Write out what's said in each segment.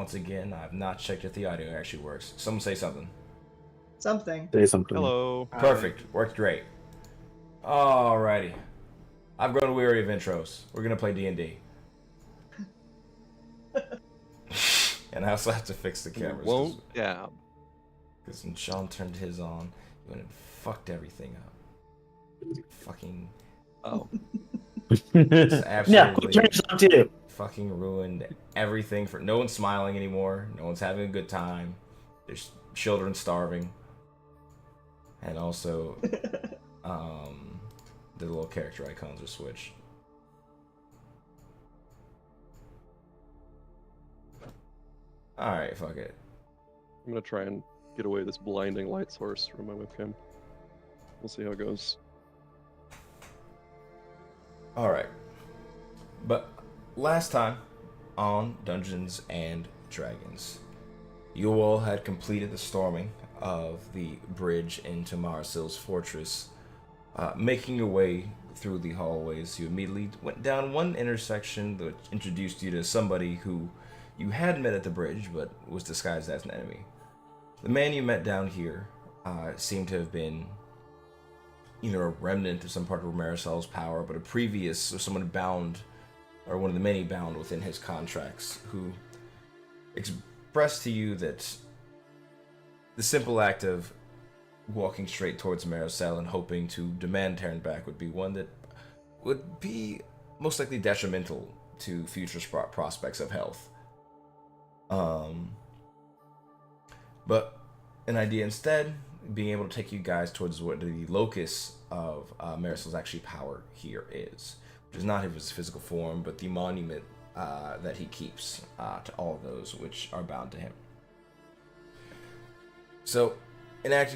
once again. I've not checked if the audio actually works. Someone say something. Something. Say something. Hello. Perfect. Worked great. Alrighty. I've grown weary of intros. We're gonna play D&D. And I also have to fix the cameras. Won't dab. Because when Sean turned his on, he went and fucked everything up. Fucking... Oh. Yeah, you turn yours on too. Fucking ruined everything for... No one's smiling anymore. No one's having a good time. There's children starving. And also... the little character icons are switched. Alright, fuck it. I'm gonna try and get away this blinding light source from my webcam. We'll see how it goes. Alright. But last time on Dungeons and Dragons, you all had completed the storming of the bridge into Marsil's fortress. Making your way through the hallways, you immediately went down one intersection that introduced you to somebody who you had met at the bridge, but was disguised as an enemy. The man you met down here seemed to have been either a remnant of some part of Marisol's power, but a previous, or someone bound, or one of the many bound within his contracts, who expressed to you that the simple act of walking straight towards Maricel and hoping to demand Terran back would be one that would be most likely detrimental to future prospects of health. But an idea instead, being able to take you guys towards what the locus of Marisol's actually power here is, which is not his physical form, but the monument that he keeps to all those which are bound to him. So,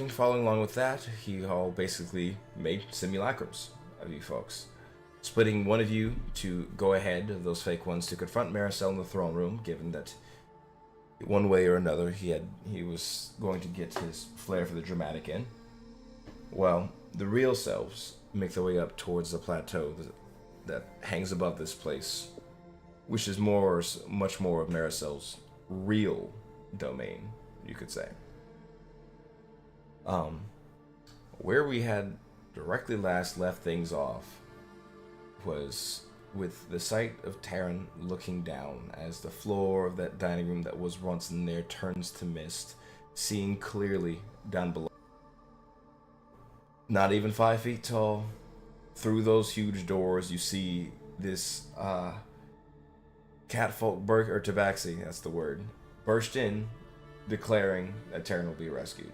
following along with that, he all basically made simulacrums of you folks, splitting one of you to go ahead of those fake ones to confront Maricel in the throne room, given that one way or another he was going to get his flair for the dramatic in. Well, the real selves make their way up towards the plateau that hangs above this place, which is much more of Maricel's real domain, you could say. Where we had directly last left things off was with the sight of Terran looking down as the floor of that dining room that was once in there turns to mist, seeing clearly down below. Not even 5 feet tall, through those huge doors you see this catfolk or tabaxi, that's the word, burst in, declaring that Terran will be rescued.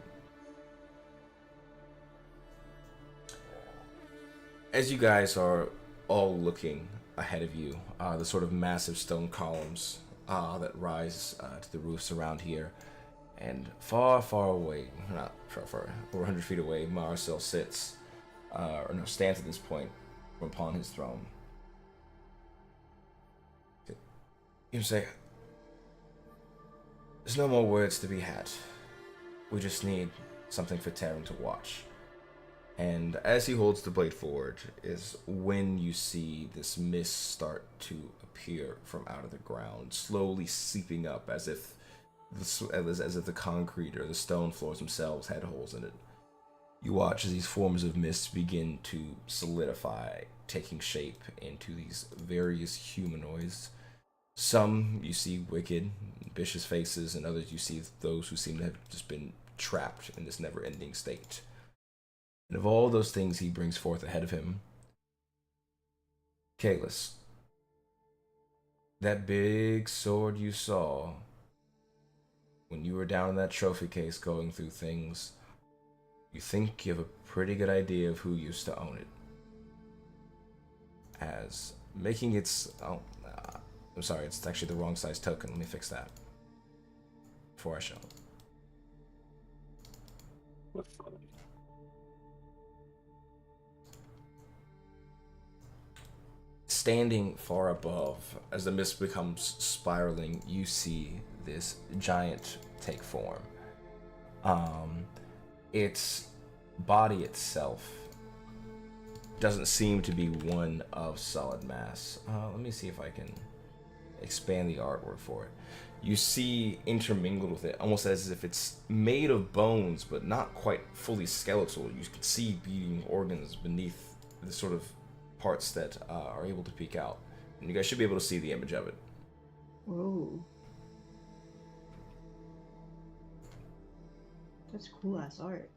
As you guys are all looking ahead of you, the sort of massive stone columns that rise to the roofs around here, and far, far away, not far, over 100 feet away, Marcel sits, stands at this point upon his throne. You say, there's no more words to be had. We just need something for Terran to watch. And as he holds the blade forward is when you see this mist start to appear from out of the ground, slowly seeping up as if the concrete or the stone floors themselves had holes in it. You watch as these forms of mist begin to solidify, taking shape into these various humanoids. Some you see wicked, vicious faces, and others you see those who seem to have just been trapped in this never-ending state. And of all those things he brings forth ahead of him, Kalis, that big sword you saw when you were down in that trophy case going through things, you think you have a pretty good idea of who used to own it. As making its... I'm sorry, it's actually the wrong size token. Let me fix that before I show it. Standing far above, as the mist becomes spiraling, you see this giant take form. Its body itself doesn't seem to be one of solid mass. Let me see if I can expand the artwork for it. You see intermingled with it, almost as if it's made of bones, but not quite fully skeletal. You can see beating organs beneath the sort of parts that are able to peek out. And you guys should be able to see the image of it. Whoa. That's cool ass art.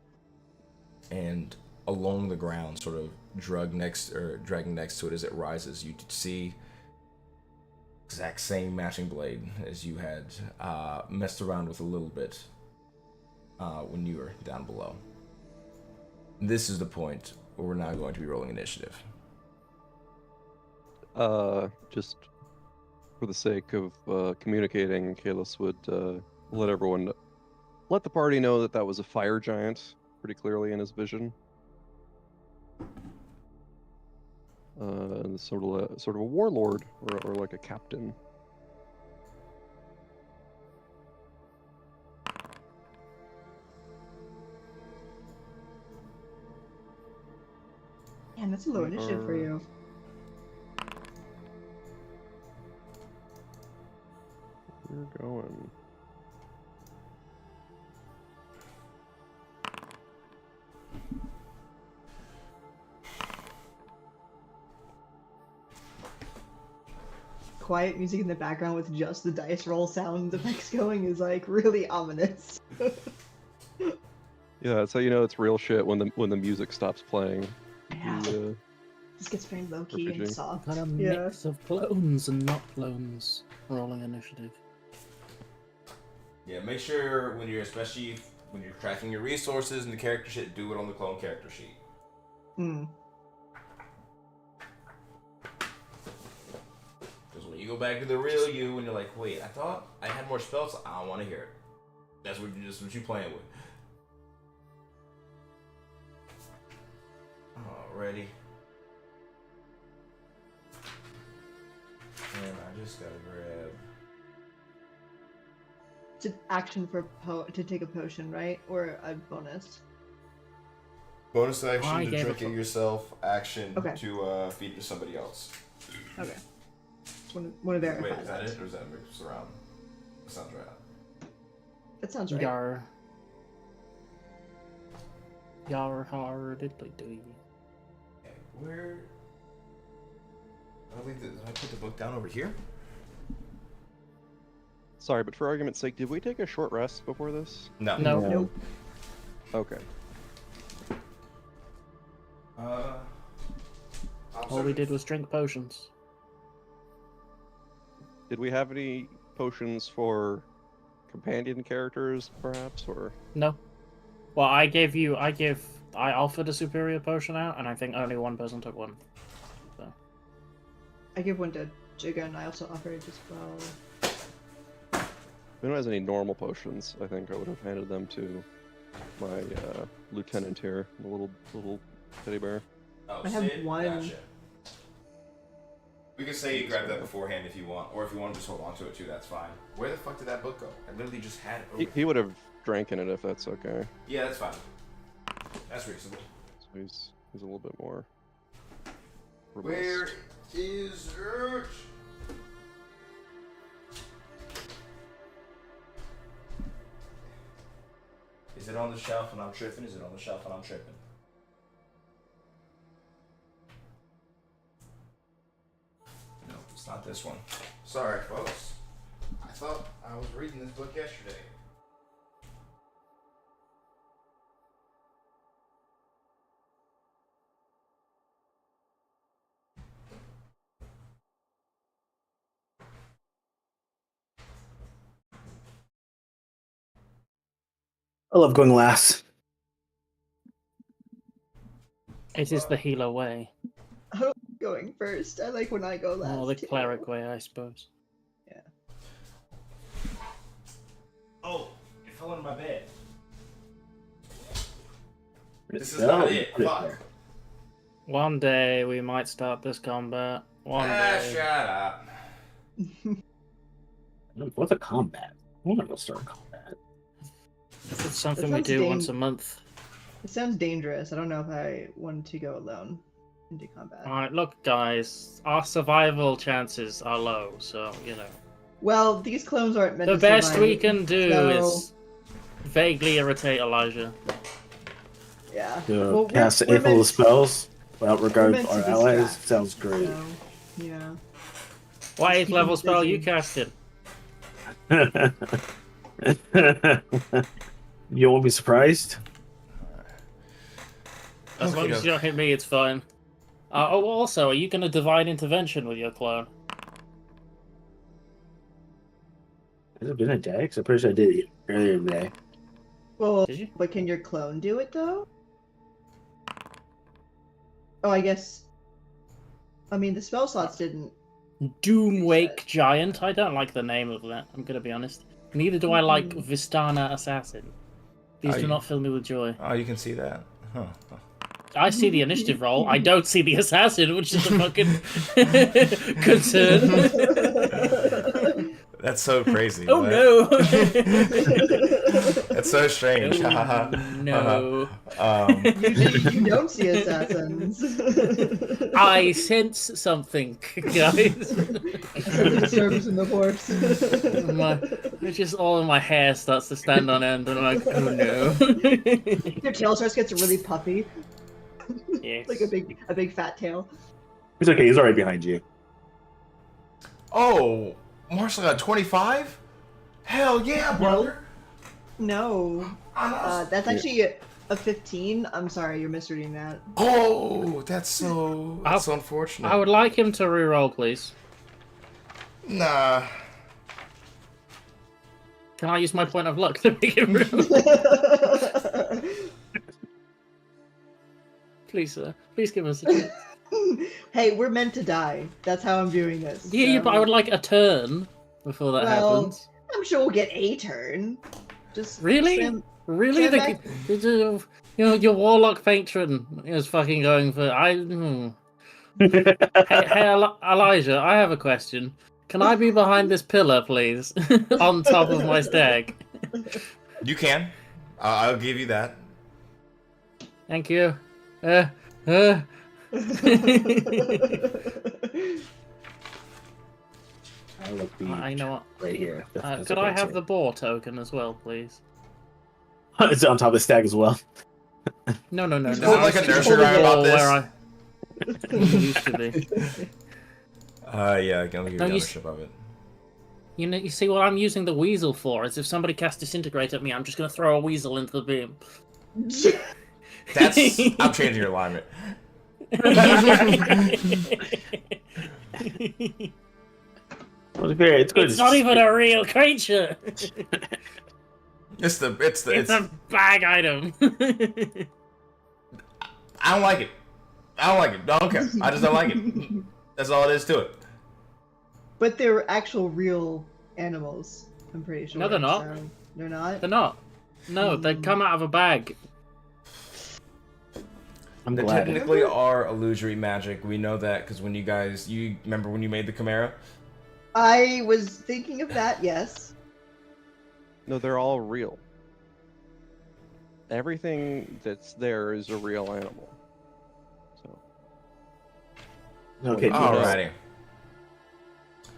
And along the ground, sort of dragging next to it as it rises, you see exact same matching blade as you had messed around with a little bit when you were down below. This is the point where we're now going to be rolling initiative. Just for the sake of communicating, Kalos would let the party know that was a fire giant pretty clearly in his vision. Sort of a warlord or like a captain. Man, that's a low initiative for you. We're going. Quiet music in the background with just the dice roll sound effects going is like really ominous. Yeah, that's how you know it's real shit when the music stops playing. Yeah. This gets very low key and RPG. soft. Got a mix of clones and not clones rolling initiative. Yeah, make sure especially when you're tracking your resources and the character sheet, do it on the clone character sheet. Hmm. Because when you go back to the real you and you're like, wait, I thought I had more spells, I don't want to hear it. That's what you're playing with. Alrighty. And I just gotta grab. It's an action for to take a potion, right? Or a bonus. Bonus action I to gave drink it it yourself, action Okay. to feed it to somebody else. Okay. Just want to verify. Wait, is that it? Or is that mixed around? That sounds right. That sounds right. Yar. Yar har diddly dee. Okay, where? Did I put the book down over here? Sorry, but for argument's sake, did we take a short rest before this? No. No. Nope. Okay. All we did was drink potions. Did we have any potions for companion characters, perhaps, or? No. Well, I offered a superior potion out, and I think only one person took one. So. I give one to Jigga, and I also offer it as well. If anyone has any normal potions, I think I would have handed them to my lieutenant here, the little teddy bear. Oh, I have Sid? one. Gotcha. We can say you grabbed that beforehand if you want, or if you want to just hold on to it too, that's fine. Where the fuck did that book go? I literally just had it over He would have drank in it if that's okay. Yeah, that's fine. That's reasonable. So he's a little bit more robust. Where is Urge? Is it on the shelf and I'm tripping? Is it on the shelf and I'm tripping? No, it's not this one. Sorry, folks. I thought I was reading this book yesterday. I love going last. It is the healer way. Going first. I like when I go last. Or the too. cleric way, I suppose. Yeah. Oh, it fell into my bed. This is No, not it. put Fuck. there. One day we might start this combat. One day. Shut up. What's a combat? I want to go start a combat. It's something we sounds do once a month. It sounds dangerous. I don't know if I want to go alone. into combat. Alright, look, guys. Our survival chances are low, so, you know. Well, these clones aren't meant The to best survive, we can do so, is vaguely irritate Elijah. yeah. To Well, cast we're a full of spells without regard meant to our to allies distract, sounds great. So, yeah. What Just 8th keep level him spell you busy. casted? You won't be surprised. As long as Okey-doke. you don't hit me, it's fine. Also, are you going to divine intervention with your clone? Has it been a day? 'Cause I'm pretty sure I did it earlier today. Well, Did you? but can your clone do it though? Oh, I guess. I mean, the spell slots didn't. Doomwake Giant? I don't like the name of that, I'm going to be honest. Neither do I like Mhm. Vistana Assassin. These do you- not fill me with joy. Oh, you can see that? Huh. I see the initiative roll. I don't see the assassin, which is a fucking concern. That's so crazy. Oh what? no! That's so strange. Oh, no. You don't see assassins. I sense something, guys. Something disturbs in the horse. It's just all of my hair starts to stand on end, and I'm like, oh no. Your tail starts gets really puffy, Yes. like a big fat tail. It's okay. He's already behind you. Oh, Marshall got 25? Hell yeah, brother. No, that's actually a 15. I'm sorry, you're misreading that. Oh, that's so unfortunate. I would like him to reroll, please. Nah. Can I use my point of luck to make him reroll? Please, sir. Please give us a chance. Hey, we're meant to die. That's how I'm viewing this. Yeah, so- but I would like a turn before that Well, happens. I'm sure we'll get a turn. Just Really? stand- Really? stand You know, your warlock patron is fucking going for. Hey, Elijah, I have a question. Can I be behind this pillar, please? On top of my stag. You can. I'll give you that. Thank you. I look the I know what. right here. That's Could okay, I have sir. the boar token as well, please? It's on top of the stag as well. No. He's no. holding like a nursery rhyme about this. Where I used to be. Yeah, I'll give you No, you ownership of it. You know, you see what I'm using the weasel for is if somebody casts disintegrate at me, I'm just gonna throw a weasel into the beam. That's. I'm changing your alignment. Well, to be fair, it's good. It's not even a real creature. It's It's a bag item. I don't like it. I don't like it. I don't care. I just don't like it. That's all it is to it. But they're actual real animals. I'm pretty sure. No, they're not. So they're not. They're not. No, they come out of a bag. I'm They glad. technically are illusory magic. We know that because when you remember when you made the Chimera? I was thinking of that. Yes. No, they're all real. Everything that's there is a real animal. So Okay, Alrighty.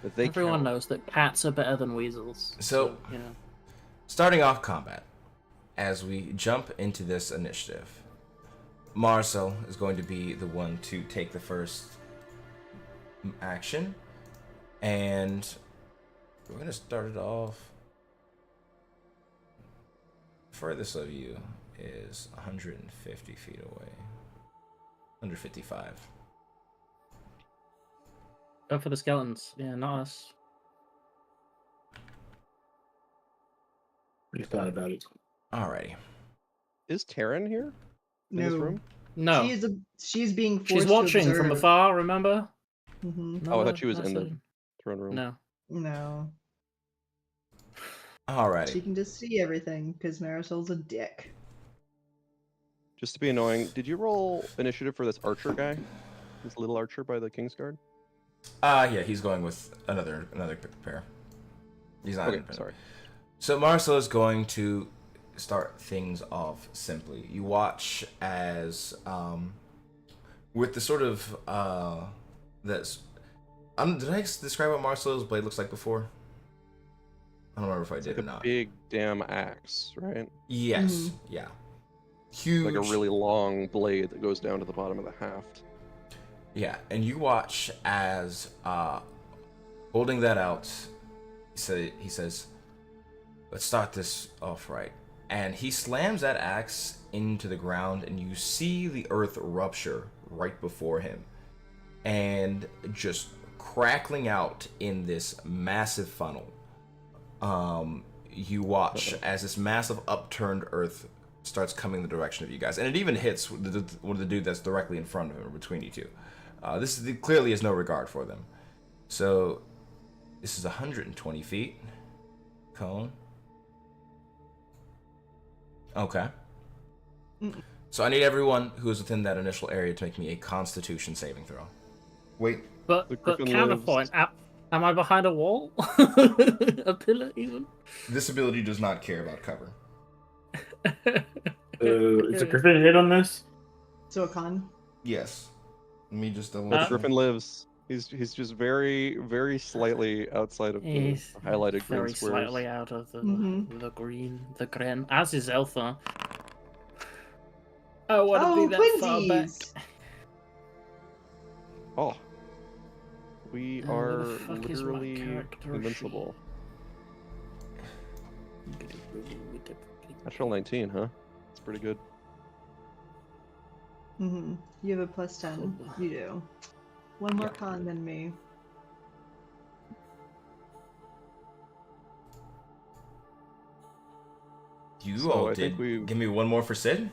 but they Everyone count. knows that cats are better than weasels. So, You know. starting off combat, as we jump into this initiative, Marcel is going to be the one to take the first action, and we're going to start it off. Furthest of you is 150 feet away. 155. Go for the skeletons. Yeah, not us. You thought about it. Alrighty. Is Taryn here in this No. room? No. She's being forced She's to watching from observe. afar, remember? Mhm. Oh, I thought she was that's in the it. throne room. No. No. She Alrighty. can just see everything because Marisol's a dick. Just to be annoying, did you roll initiative for this archer guy? This little archer by the Kingsguard? Yeah, he's going with another pair. He's not Okay, independent. sorry. So Marcel is going to start things off simply. You watch as with the sort of that's. Did I describe what Marcelo's blade looks like before? I don't remember if I It's did like or a not. big damn axe, right? Yes. Yeah. Huge. Like a really long blade that goes down to the bottom of the haft. Yeah, and you watch as holding that out. He says, "Let's start this off right." And he slams that axe into the ground, and you see the earth rupture right before him, and just crackling out in this massive funnel. You watch as this massive upturned earth starts coming in the direction of you guys, and it even hits the dude that's directly in front of him or between you two. Clearly is no regard for them. So this is 120 feet. Cone. Okay. So I need everyone who is within that initial area to make me a Constitution saving throw. Wait. But The but griffin counterpoint. Am I behind a wall? A pillar even? This ability does not care about cover. Is a griffin hit on this? So a con. Yes. Let me just double The check. griffin lives. He's just very, very slightly outside of the He's highlighted green very squares. slightly out of the Mhm. the green. As is Eltha. I want to be that far back. Twinsies! Oh. We Where are the fuck is my literally character invincible. Natural 19, huh? That's pretty good. You have a plus 10. You do. One more Yeah. con than me. You So all I did. think we- Give me one more for Sid.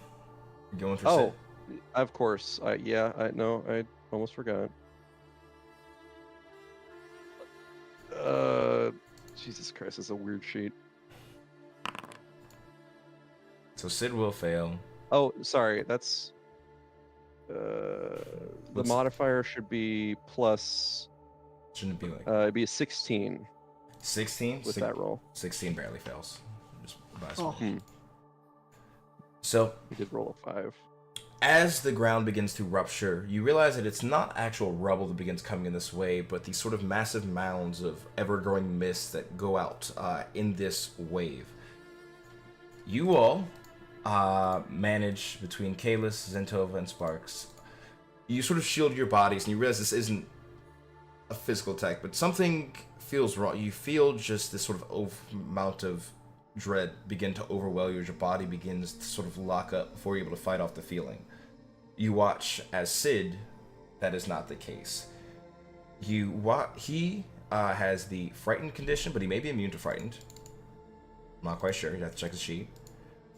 You're going for Oh, Sid. of course. I almost forgot. Jesus Christ, it's a weird sheet. So Sid will fail. Oh, sorry, that's the What's- modifier should be plus. Shouldn't it be like It'd be a 16 16? with that roll. 16 barely fails. Just by Oh. some. So He did roll a 5. as the ground begins to rupture, you realize that it's not actual rubble that begins coming in this way, but these sort of massive mounds of ever-growing mist that go out in this wave. You all manage, between Kalis, Zentova, and Sparks, you sort of shield your bodies, and you realize this isn't a physical attack, but something feels wrong. You feel just this sort of amount of dread begin to overwhelm you as your body begins to sort of lock up before you're able to fight off the feeling. You watch as Sid, that is not the case. He has the frightened condition, but he may be immune to frightened. I'm not quite sure. You have to check the sheet.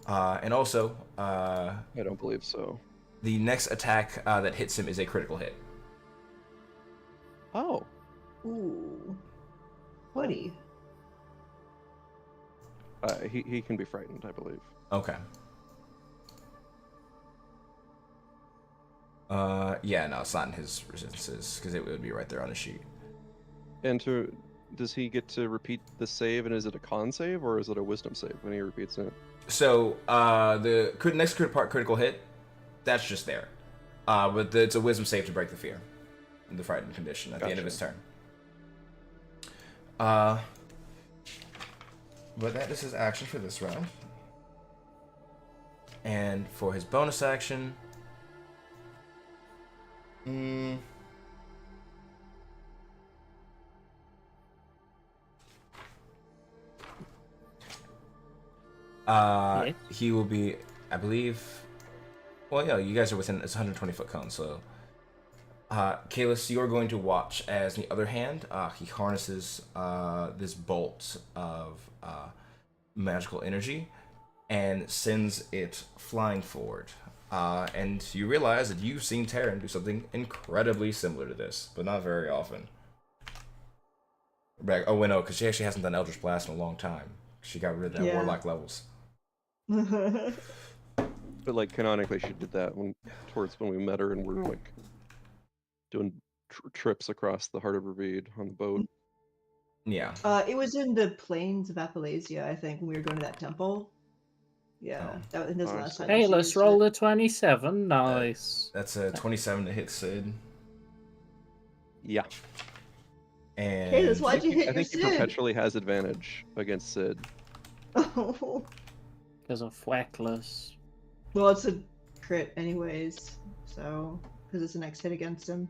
And also, I don't believe so. the next attack that hits him is a critical hit. Oh, Ooh. Buddy. he can be frightened, I believe. Okay. Yeah, no, it's not in his resistances, because it would be right there on the sheet. And does he get to repeat the save, and is it a con save, or is it a wisdom save when he repeats it? So, the next critical hit, that's just there. But it's a wisdom save to break the fear. The frightened condition at the end of his turn. But that is his action for this round. And for his bonus action... He will be, I believe... Well, yeah, you guys are within... It's a 120-foot cone, so... Kalis, you're going to watch as, on the other hand, he harnesses this bolt of magical energy and sends it flying forward. And you realize that you've seen Terran do something incredibly similar to this, but not very often. Oh, wait, no, because she actually hasn't done Eldritch Blast in a long time. She got rid of that Warlock levels. But like canonically, she did that towards when we met her, and we're like doing trips across the heart of Revedia on the boat. Yeah. It was in the plains of Appalachia, I think, when we were going to that temple. Yeah, Oh. that was his Oh, I last see. time. Hey, she let's used roll it. a 27. Nice. That's a 27 to hit Sid. Yeah. Kalis, And why'd you hit I your think he Sid? perpetually has advantage against Sid. Oh, Because of Feckless. well, it's a crit anyways, so because it's the next hit against him.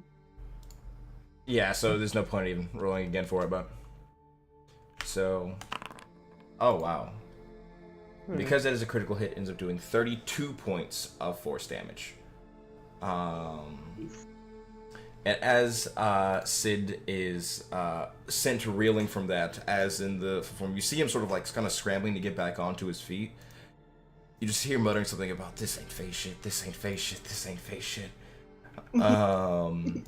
yeah, so there's no point even rolling again for it, but so oh wow. Because that is a critical hit, it ends up doing 32 points of force damage. And as Sid is sent reeling from that, as in the form, you see him sort of like kind of scrambling to get back onto his feet. You just hear muttering something about this ain't face shit, this ain't face shit, this ain't face shit. And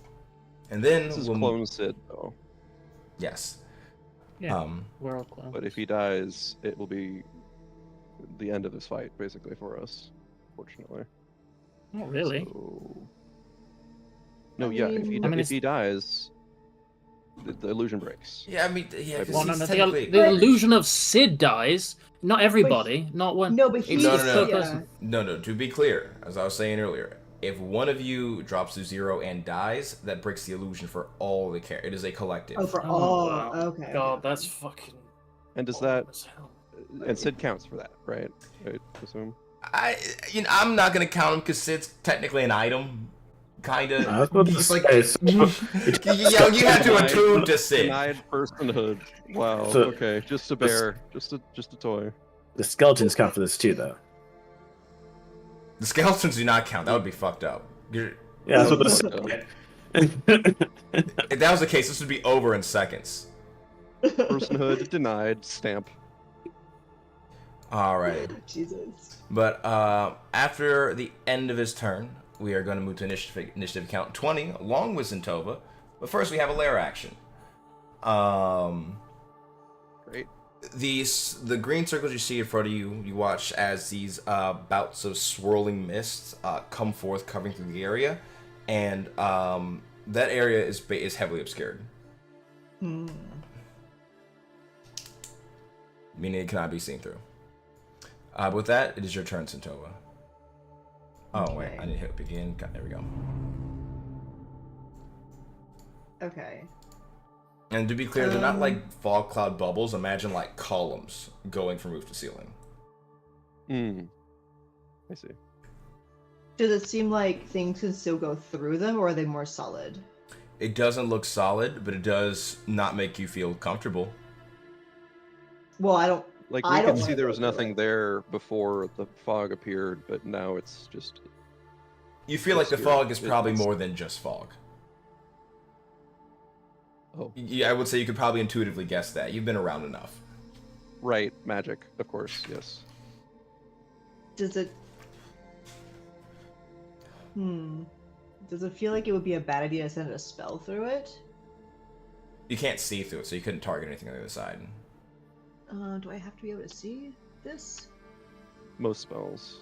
then This is clone Sid, though. yes. Yeah, we're all close. But if he dies, it will be the end of this fight, basically, for us. Fortunately. Not really. So... No, I yeah. mean, If he dies, the illusion breaks. Yeah, I mean, yeah, because Well, no, he's no, technically... the illusion of Sid dies. Not everybody. Not when. no, but It's he's No, just no, per no. person. No, to be clear, as I was saying earlier, if one of you drops to 0 and dies, that breaks the illusion for all the characters. It is a collective. Oh, for Oh, all. wow. Okay. God, okay. that's fucking. And does boring that... as hell. And Sid counts for that, right? I assume? I'm not gonna count him because Sid's technically an item, kinda. I was about to say, Yeah, you have to attune to Sid. Denied personhood. Wow. So- Okay, just a bear, just a toy. the skeletons count for this too, though. The skeletons do not count. That would be fucked up. Yeah, that's what this. If that was the case, this would be over in seconds. Personhood denied. Stamp. Alright. Jesus. But after the end of his turn, we are going to move to initiative count 20, along with Zentova. But first, we have a lair action. Great. The green circles you see in front of you, you watch as these bouts of swirling mist come forth, covering through the area, and that area is heavily obscured, meaning it cannot be seen through. With that, it is your turn, Zentova. Oh wait, Okay. I need to hit begin. God, there we go. Okay. And to be clear, they're not like fog cloud bubbles. Imagine like columns going from roof to ceiling. I see. Does it seem like things can still go through them, or are they more solid? It doesn't look solid, but it does not make you feel comfortable. Well, I don't. Like, I we don't could see wanna there go was through nothing it. there before the fog appeared, but now it's just... You feel like the Obscure. fog is probably It's- more than just fog. Oh, Yeah, I would say you could probably intuitively guess that. You've been around enough. right. Magic, of course, yes. Does it? Does it feel like it would be a bad idea to send a spell through it? You can't see through it, so you couldn't target anything on the other side. Do I have to be able to see this? Most spells.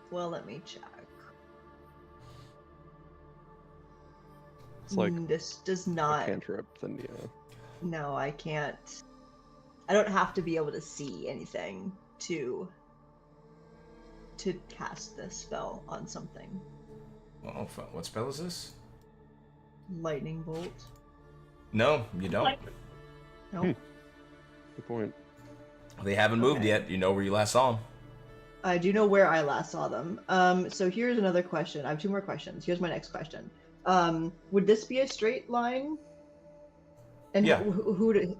Well, let me check. It's like This does a not. cantrip, then yeah. No, I can't. I don't have to be able to see anything to cast this spell on something. Oh, what spell is this? Lightning bolt. No, you don't. Nope. Good point. They haven't moved Okay. yet. You know where you last saw them. I do know where I last saw them. So here's another question. I have two more questions. Here's my next question. Would this be a straight line? And Yeah. who would it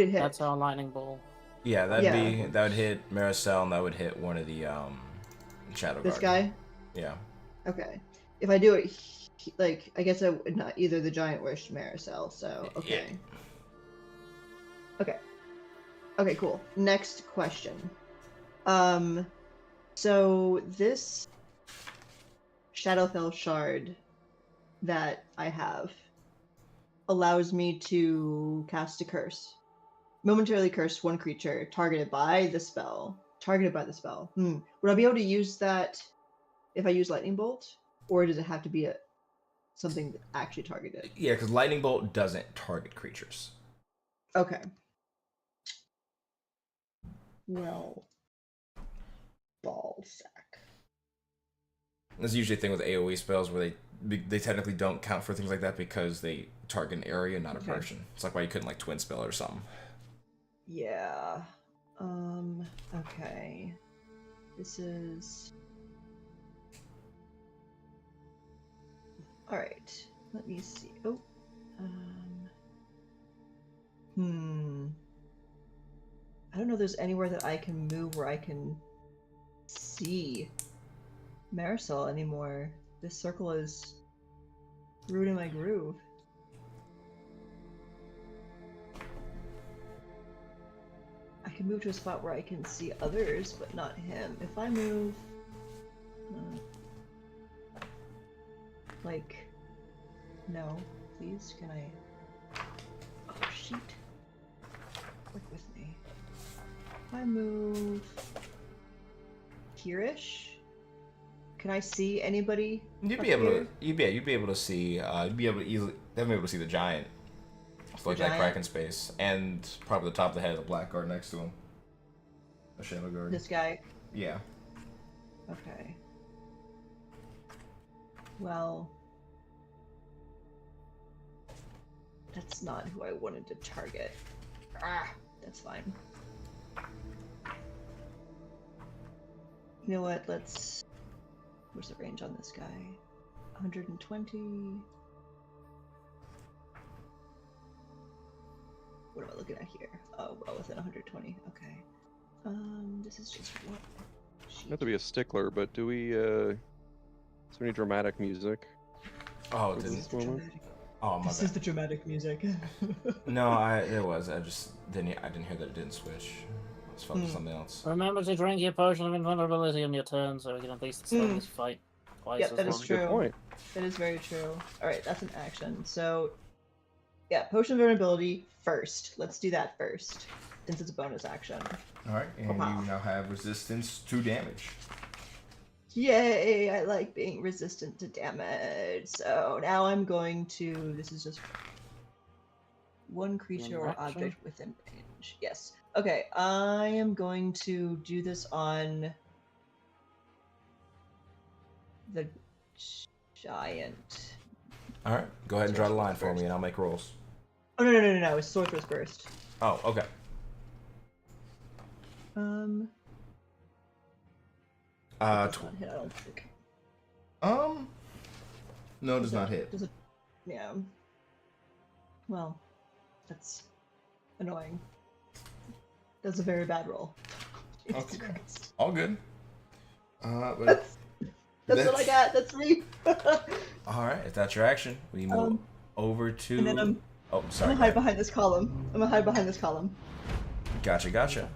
hit? That's our lightning ball. Yeah, that Yeah. would hit Maricel, and that would hit one of the Shadow This Guard. guy? Yeah. Okay. If I do it, like, I guess I would not either the giant or Maricel, so, okay. Okay. Okay, cool. Next question. So this Shadowfell shard that I have allows me to cast a curse. Momentarily curse one creature targeted by the spell. Would I be able to use that if I use Lightning Bolt? Or does it have to be something actually targeted? Yeah, because Lightning Bolt doesn't target creatures. Okay. Well, ball sack. There's usually a thing with AoE spells where they technically don't count for things like that because they target an area, not a Okay. person. It's like why you couldn't like twin spell or something. Yeah. Okay. This is... Alright. Let me see. Oh. I don't know if there's anywhere that I can move where I can see Marisol anymore. This circle is ruining my groove. I can move to a spot where I can see others, but not him. If I move... like... No, please, can I... Oh, shoot. Work with me. If I move... here-ish? Can I see anybody? You'd up be able here? to. You'd be able to see. You'd be able to easily. Definitely be able to see the giant. It's like that giant? Kraken space, and probably the top of the head of the black guard next to him. A shadow guard. This guy? Yeah. Okay. Well... That's not who I wanted to target. That's fine. You know what, let's... What's the range on this guy? 120... What am I looking at here? Oh, well, within 120. Okay. This is just what... Not to be a stickler, but do we, is there any dramatic music? Oh, it for didn't. this moment? Oh my This bad. is the dramatic music. No, there was. I just didn't. I didn't hear that it didn't switch. I was focused on something else. Remember to drink your potion of invulnerability on your turn, so we can at least start this fight twice Yep, as that is long. true. Good point. That is very true. Alright, that's an action. So, yeah, potion of vulnerability first. Let's do that first, since it's a bonus action. All right, and Wow. you now have resistance to damage. Yay! I like being resistant to damage. So now I'm going to. This is just one creature or action? object within range. Yes. Okay, I am going to do this on the giant. All right, go ahead and draw the line for me, and I'll make rolls. Oh no! It's sword thrust burst. Oh, okay. Does not hit, I don't think. No, it does not hit. Does it? Yeah. Well, that's annoying. That's a very bad roll. Jesus Okay. Christ. All good. But That's what I got. That's me. all right, if that's your action, we move over to. And then I'm sorry. gonna hide behind this column. I'm gonna hide behind this column. Gotcha.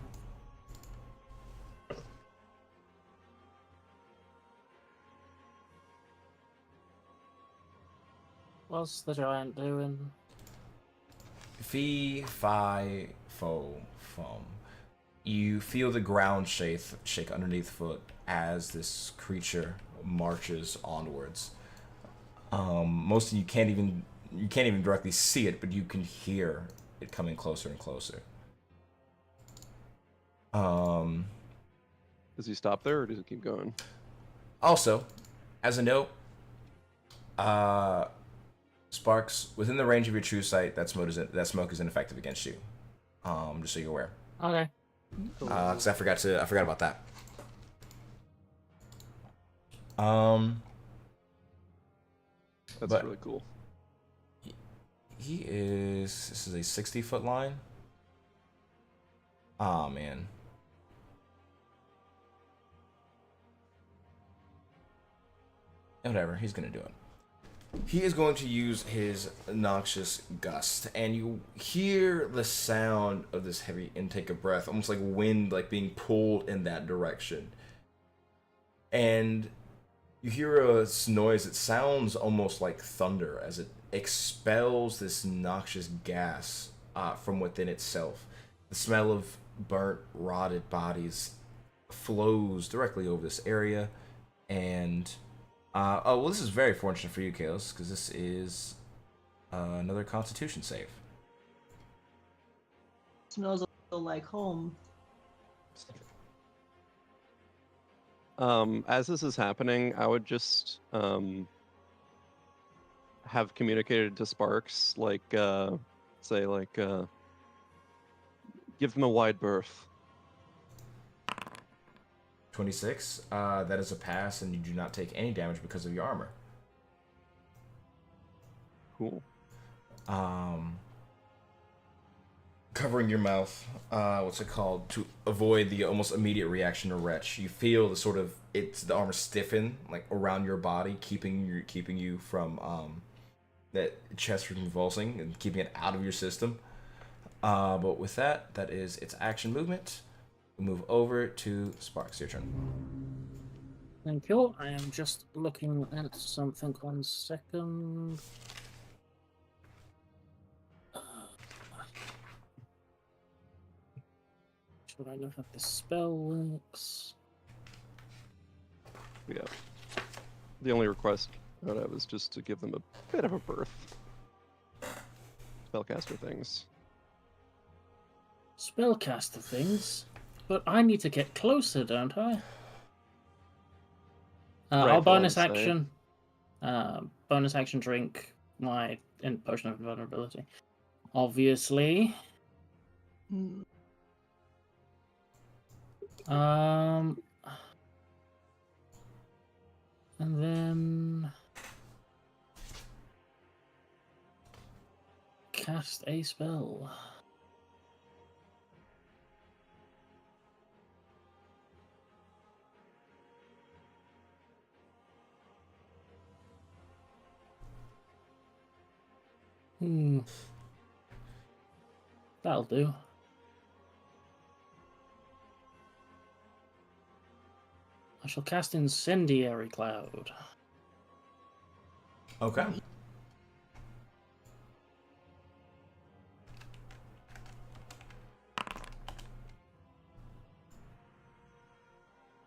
What's the giant doing? Fee, fi, fo, fum. You feel the ground shake underneath foot as this creature marches onwards. Most of you can't even directly see it, but you can hear it coming closer and closer. Does he stop there, or does he keep going? Also, as a note, Sparks, within the range of your true sight, that smoke is ineffective against you. Just so you're aware. Okay. Because I forgot about that. That's But- really cool. This is a 60-foot line. Aw, man. Whatever, he's gonna do it. He is going to use his noxious gust, and you hear the sound of this heavy intake of breath, almost like wind like being pulled in that direction. And you hear a noise that sounds almost like thunder as it expels this noxious gas from within itself. The smell of burnt, rotted bodies flows directly over this area, and this is very fortunate for you, Kalos, because this is another Constitution save. Smells a little like home. As this is happening, I would just have communicated to Sparks, like, say, like, give them a wide berth. 26. That is a pass, and you do not take any damage because of your armor. Cool. Covering your mouth, what's it called, to avoid the almost immediate reaction to retch. You feel the sort of the armor stiffen like around your body, keeping you from that chest from convulsing and keeping it out of your system. But with that is its action movement. We move over to Sparks. Your turn. Thank you. I am just looking at something. 1 second. Should I look at the spell works? Yeah. The only request I would have is just to give them a bit of a berth. Spellcaster things. Spellcaster things? But I need to get closer, don't I? I'll Rightful bonus inside. action. Bonus action drink my potion of invulnerability. Obviously. Hmm. And then cast a spell. That'll do. I shall cast Incendiary Cloud. Okay.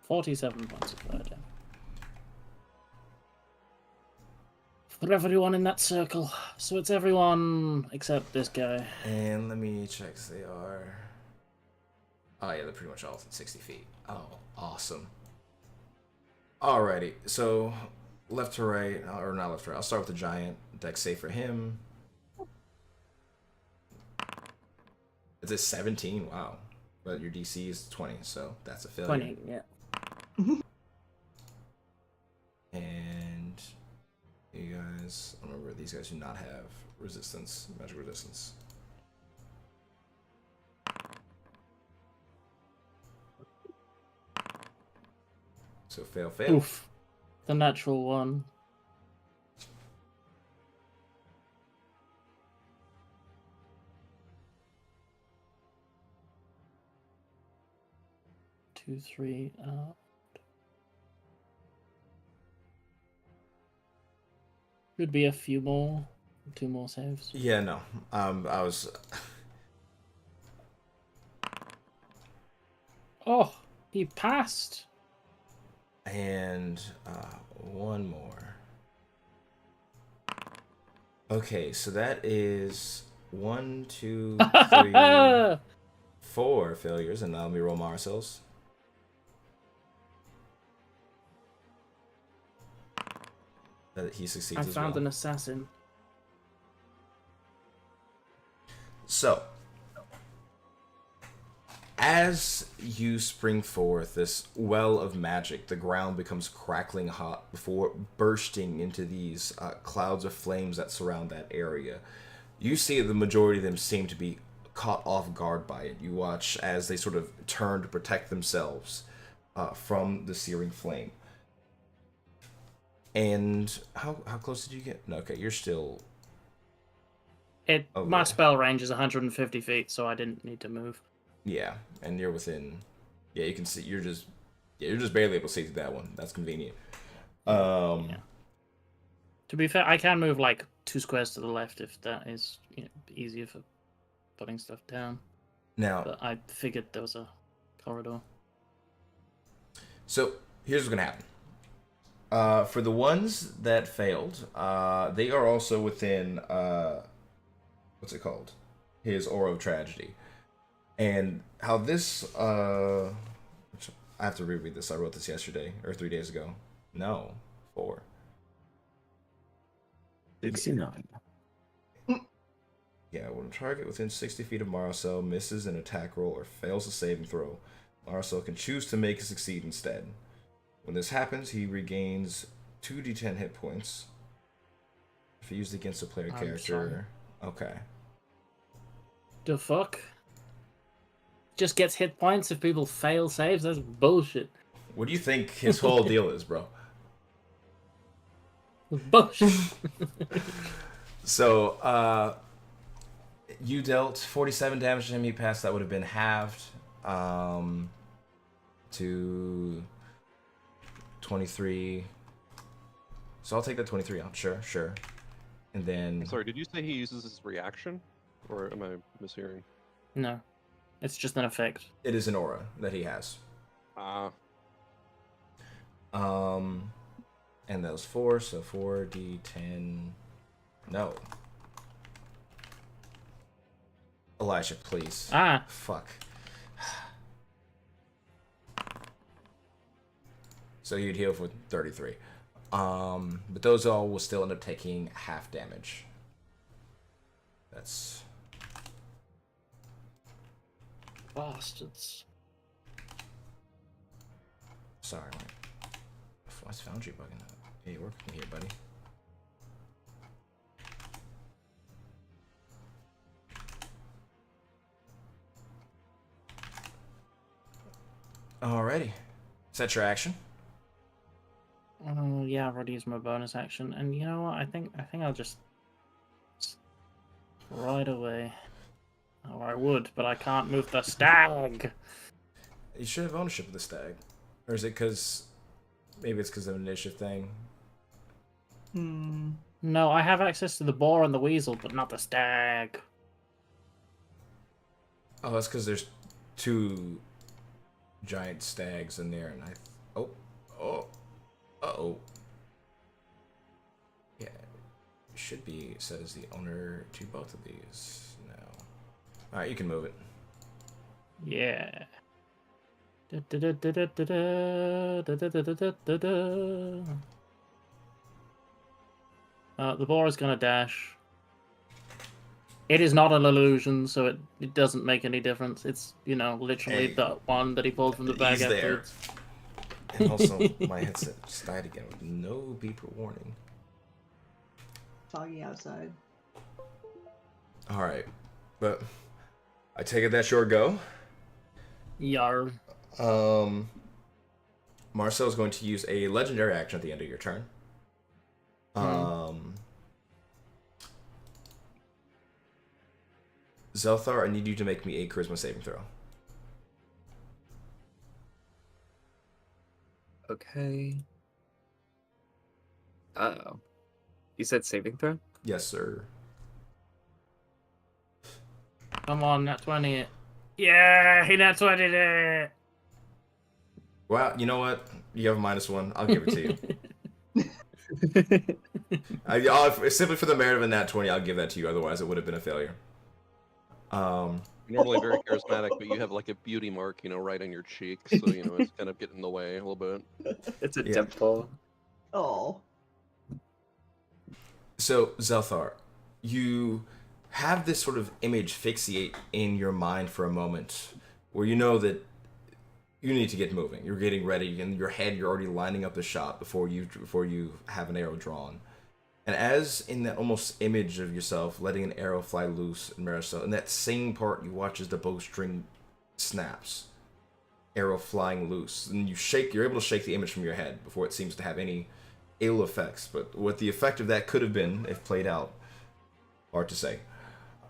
47 points of fire damage. For everyone in that circle. So it's everyone except this guy. And let me check. They are. Oh yeah, they're pretty much all within 60 feet. Oh, awesome. Alrighty, so left to right, or not left to right. I'll start with the giant. Dex save for him. It's a 17. Wow, but your DC is 20, so that's a failure. 20, yeah. And you guys, remember these guys do not have resistance, magic resistance. So fail. Oof. The natural one. Two, three, Could be a few more. 2 more saves. Yeah, no. I was. Oh, he passed. And one more. Okay, so that is 1, 2, 3, 4 failures, and now let me roll Marcel's. That he succeeds I as found well. an assassin. So, as you spring forth this well of magic, the ground becomes crackling hot before bursting into these clouds of flames that surround that area. You see the majority of them seem to be caught off guard by it. You watch as they sort of turn to protect themselves from the searing flame. And how close did you get? No, okay, you're still... My spell range is 150 feet, so I didn't need to move. Yeah, and you're within. Yeah, you can see. You're just barely able to see through that one. That's convenient. Yeah. To be fair, I can move like 2 squares to the left if that is easier for putting stuff down. Now, But I figured there was a corridor. so here's what's gonna happen. For the ones that failed, they are also within. What's it called? His Aura of Tragedy. And how this, I have to reread this. I wrote this yesterday or 3 days ago. No, 4. 69. Yeah, when a target within 60 feet of Marcel misses an attack roll or fails a saving throw, Marcel can choose to make it succeed instead. When this happens, he regains 2d10 hit points. If used against a player character. Okay. The fuck? Just gets hit points if people fail saves? That's bullshit. What do you think his whole deal is, bro? Bullshit. So, you dealt 47 damage to him. He passed. That would have been halved to 23. So I'll take that 23 out. Sure. And then... Sorry, did you say he uses his reaction? Or am I mishearing? No. It's just an effect. It is an aura that he has. And that was 4, so 4d10. No. Elijah, please. Fuck. So you'd heal for 33. But those all will still end up taking half damage. That's... Bastards. Sorry, mate. Why's Foundry bugging up? Hey, work with me here, buddy. Alrighty. Is that your action? Oh yeah, I've already used my bonus action, and you know what? I think I'll just right away. Oh, I would, but I can't move the stag. You should have ownership of the stag. Or is it because... Maybe it's because of an initiative thing. No, I have access to the boar and the weasel, but not the stag. Oh, that's because there's 2 giant stags in there, and uh-oh. Yeah, should be, says the owner to both of these now. Alright, you can move it. Yeah. The boar is gonna dash. It is not an illusion, so it doesn't make any difference. It's, you know, literally Hey, the one that he pulled from the bag he's there. afterwards. And also, my headset just died again with no beeper warning. Foggy outside. Alright, but I take it that's your go. Yar. Marcel's going to use a legendary action at the end of your turn. Zelthar, I need you to make me a charisma saving throw. Okay. Uh-oh. You said saving throw? Yes, sir. Come on, nat 20 it. Yeah, he nat 20'd it. Well, you know what? You have a -1. I'll give it to you. Simply for the merit of a nat 20, I'll give that to you. Otherwise, it would have been a failure. You're normally very charismatic, but you have like a beauty mark, you know, right on your cheek, so you know it's kind of getting in the way a little bit. It's a dimple. Oh. So, Zelthar, you have this sort of image fixate in your mind for a moment where you know that you need to get moving. You're getting ready. In your head, you're already lining up the shot before you have an arrow drawn. And as in that almost image of yourself letting an arrow fly loose in Marisol, in that same part, you watch as the bowstring snaps, arrow flying loose, and you're able to shake the image from your head before it seems to have any ill effects. But what the effect of that could have been, if played out, hard to say.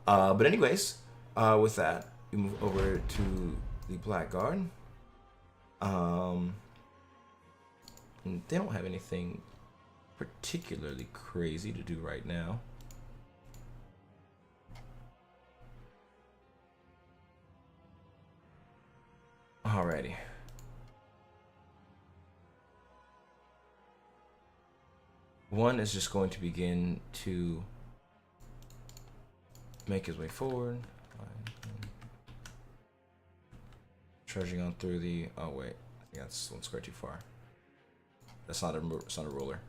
But anyways, with that, we move over to the Blackguard. And they don't have anything particularly crazy to do right now. Alrighty. One is just going to begin to make his way forward. Trudging on through the... Oh, wait. I Yeah, that's one square too far. That's not a ruler.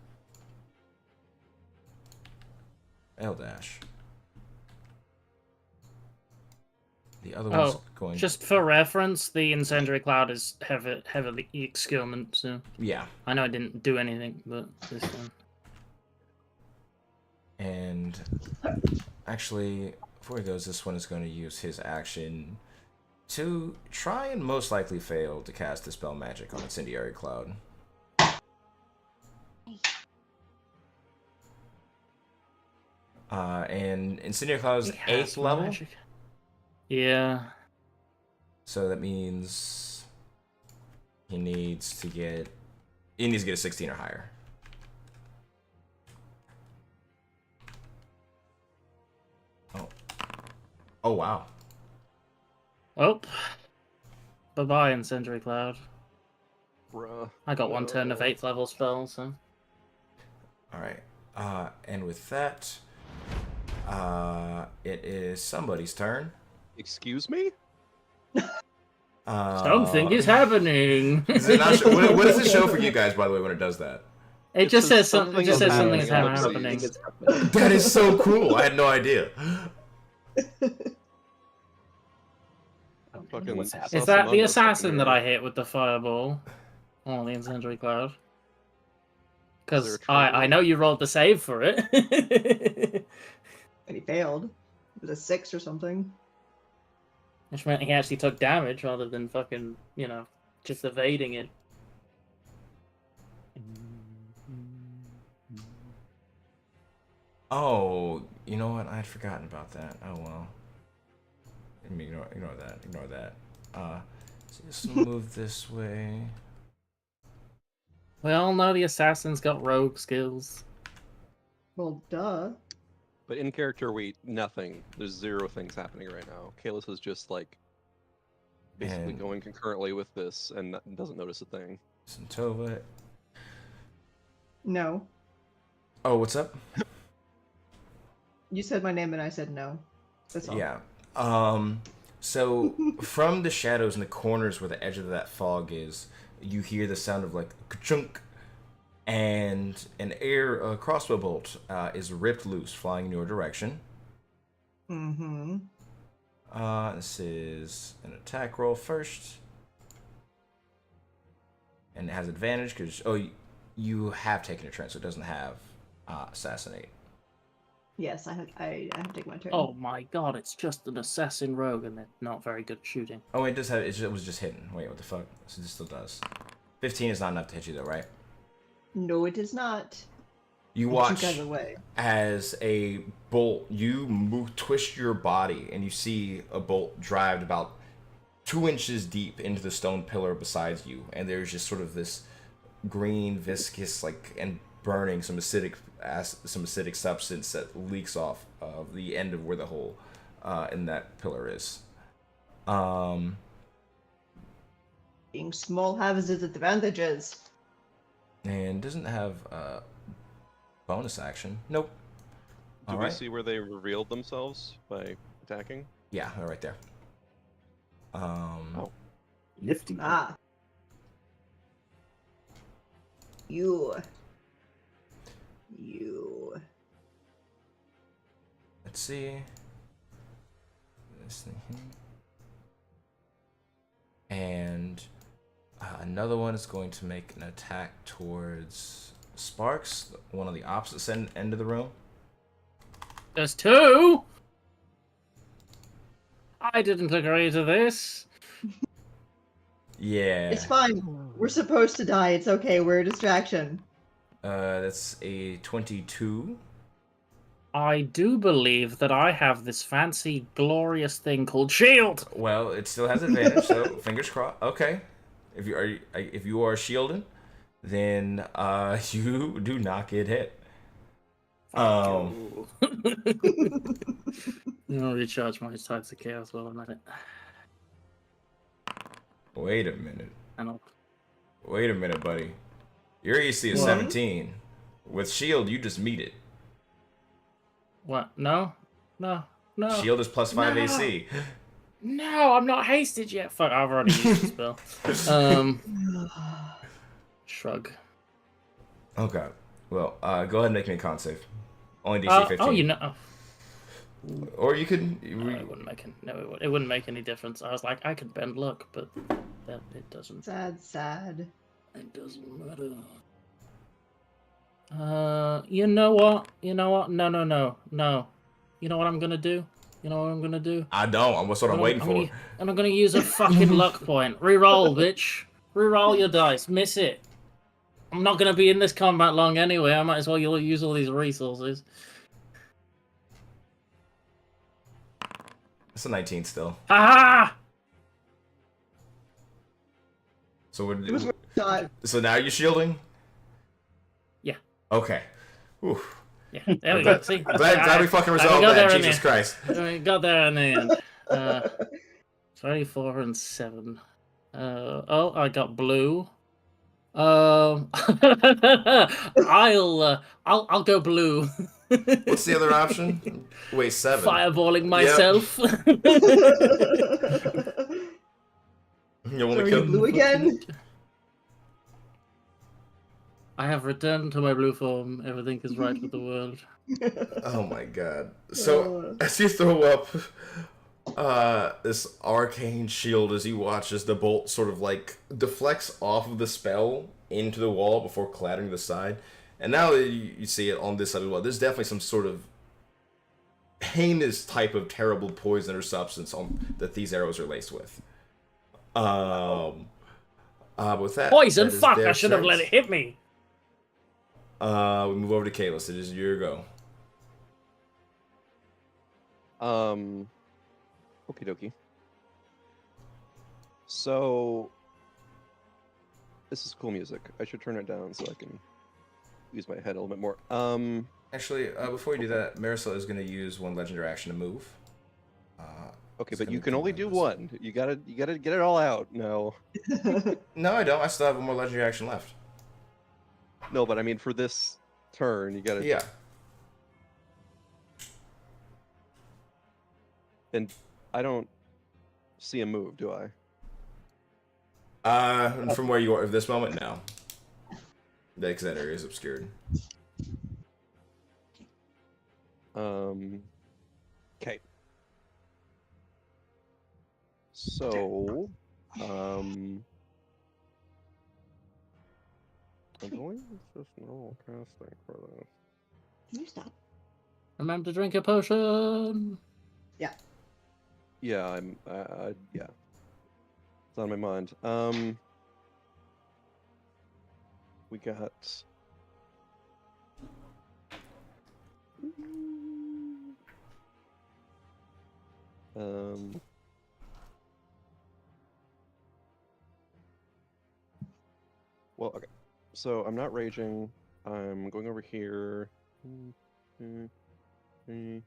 L dash. The other one's going. Just for reference, the incendiary cloud is heavily excurement, so Yeah. I know it didn't do anything, but this one. And actually, before he goes, this one is going to use his action to try and most likely fail to cast Dispel Magic on Incendiary Cloud. And Incendiary Cloud is He has 8th level. magic. Yeah. So that means he needs to get a 16 or higher. Oh wow. Oh. Bye-bye, incendiary cloud. Bruh. I got one turn of 8th level spell, so. Alright. And with that, it is somebody's turn. Excuse me? Something is happening. Is it not what does it show for you guys, by the way, when it does that? It just says something. It just says something is happening. happening. That is so cool. I had no idea. Fucking What's happening? Is that the assassin that I hit with the fireball? Oh, the incendiary cloud. Because I know you rolled the save for it. And he failed. It was a 6 or something. Which meant he actually took damage rather than fucking, just evading it. Oh, you know what? I had forgotten about that. Oh well. Ignore that. Ignore that. So just move this way. We all know the assassin's got rogue skills. Well, duh. But in character, nothing. There's 0 things happening right now. Kalis is just like basically And- going concurrently with this and doesn't notice a thing. Santova. No. Oh, what's up? You said my name and I said no. That's all. Yeah. So from the shadows in the corners where the edge of that fog is, you hear the sound of like ka-chunk, and an air crossbow bolt is ripped loose, flying in your direction. Mm-hmm. This is an attack roll first, and it has advantage because you have taken a turn, so it doesn't have assassinate. Yes, I have to take my turn. Oh my god, it's just an assassin rogue and they're not very good at shooting. Oh, it does have. It was just hidden. Wait, what the fuck? So this still does. 15 is not enough to hit you though, right? No, it is not. You Get watch you guys away. as a bolt, twist your body, and you see a bolt drive about 2 inches deep into the stone pillar beside you, and there's just sort of this green, viscous, and burning some acidic substance that leaks off of the end of where the hole in that pillar is. Being small has its advantages. And doesn't have bonus action. Nope. Do we Alright. see where they revealed themselves by attacking? Yeah, they're right there. Oh. Nifty. Ah. You. Let's see. This thing here. And another one is going to make an attack towards Sparks, one on the opposite end of the room. There's 2! I didn't agree to this. Yeah. It's fine. We're supposed to die. It's okay. We're a distraction. That's a 22. I do believe that I have this fancy, glorious thing called shield. Well, it still has advantage, so fingers crossed. Okay. If you are shielding, then you do not get hit. I'll recharge my tides of chaos while I'm at it. Wait a minute. And I'll... Wait a minute, buddy. Your AC is What? 17. With shield, you just meet it. What? No. Shield is plus 5 No. AC. No, I'm not hasted yet. Fuck, I've already used the spell. Shrug. Okay. Well, go ahead and make me a con save. Only DC 15. Oh, you know. Or you could. No, it wouldn't make it wouldn't make any difference. I was like, I could bend luck, but that it doesn't. Sad. It doesn't matter. You know what? No. You know what I'm gonna do? I don't. That's what I'm waiting for. And I'm gonna use a fucking luck point. Reroll, bitch. Reroll your dice. Miss it. I'm not gonna be in this combat long anyway. I might as well use all these resources. It's a 19 still. Ha! So Dot. So now you're shielding? Yeah. Okay. Oof. Yeah. There we go. See. Glad we fucking resolved that. Jesus Christ. We got there in the end. 24 and 7. Oh, I got blue. I'll go blue. What's the other option? Wait, 7. Fireballing myself. You want Are to you kill blue again? I have returned to my blue form. Everything is right with the world. Oh my god. So as you throw up this arcane shield, as you watch as the bolt sort of like deflects off of the spell into the wall before clattering the side, and now that you see it on this side as well, there's definitely some sort of heinous type of terrible poison or substance that these arrows are laced with. With that, Poison? that is Fuck! their I should have turns. let it hit me. We move over to Kalis. It is your go. Okie dokie. So, this is cool music. I should turn it down so I can use my head a little bit more. Actually, before you do that, Marisol is going to use one legendary action to move. Okay, It's but gonna you can be only do bonus. one. You gotta get it all out. No, No, I don't. I still have one more legendary action left. no, but I mean for this turn, you gotta. Yeah. And I don't see a move, do I? From where you are at this moment, no. Because that area is obscured. Okay. So, I believe it's just normal casting for this. Can you stop? Remember to drink a potion. Yeah, yeah, it's on my mind. We got. Well, okay. So I'm not raging. I'm going over here. 2, 3,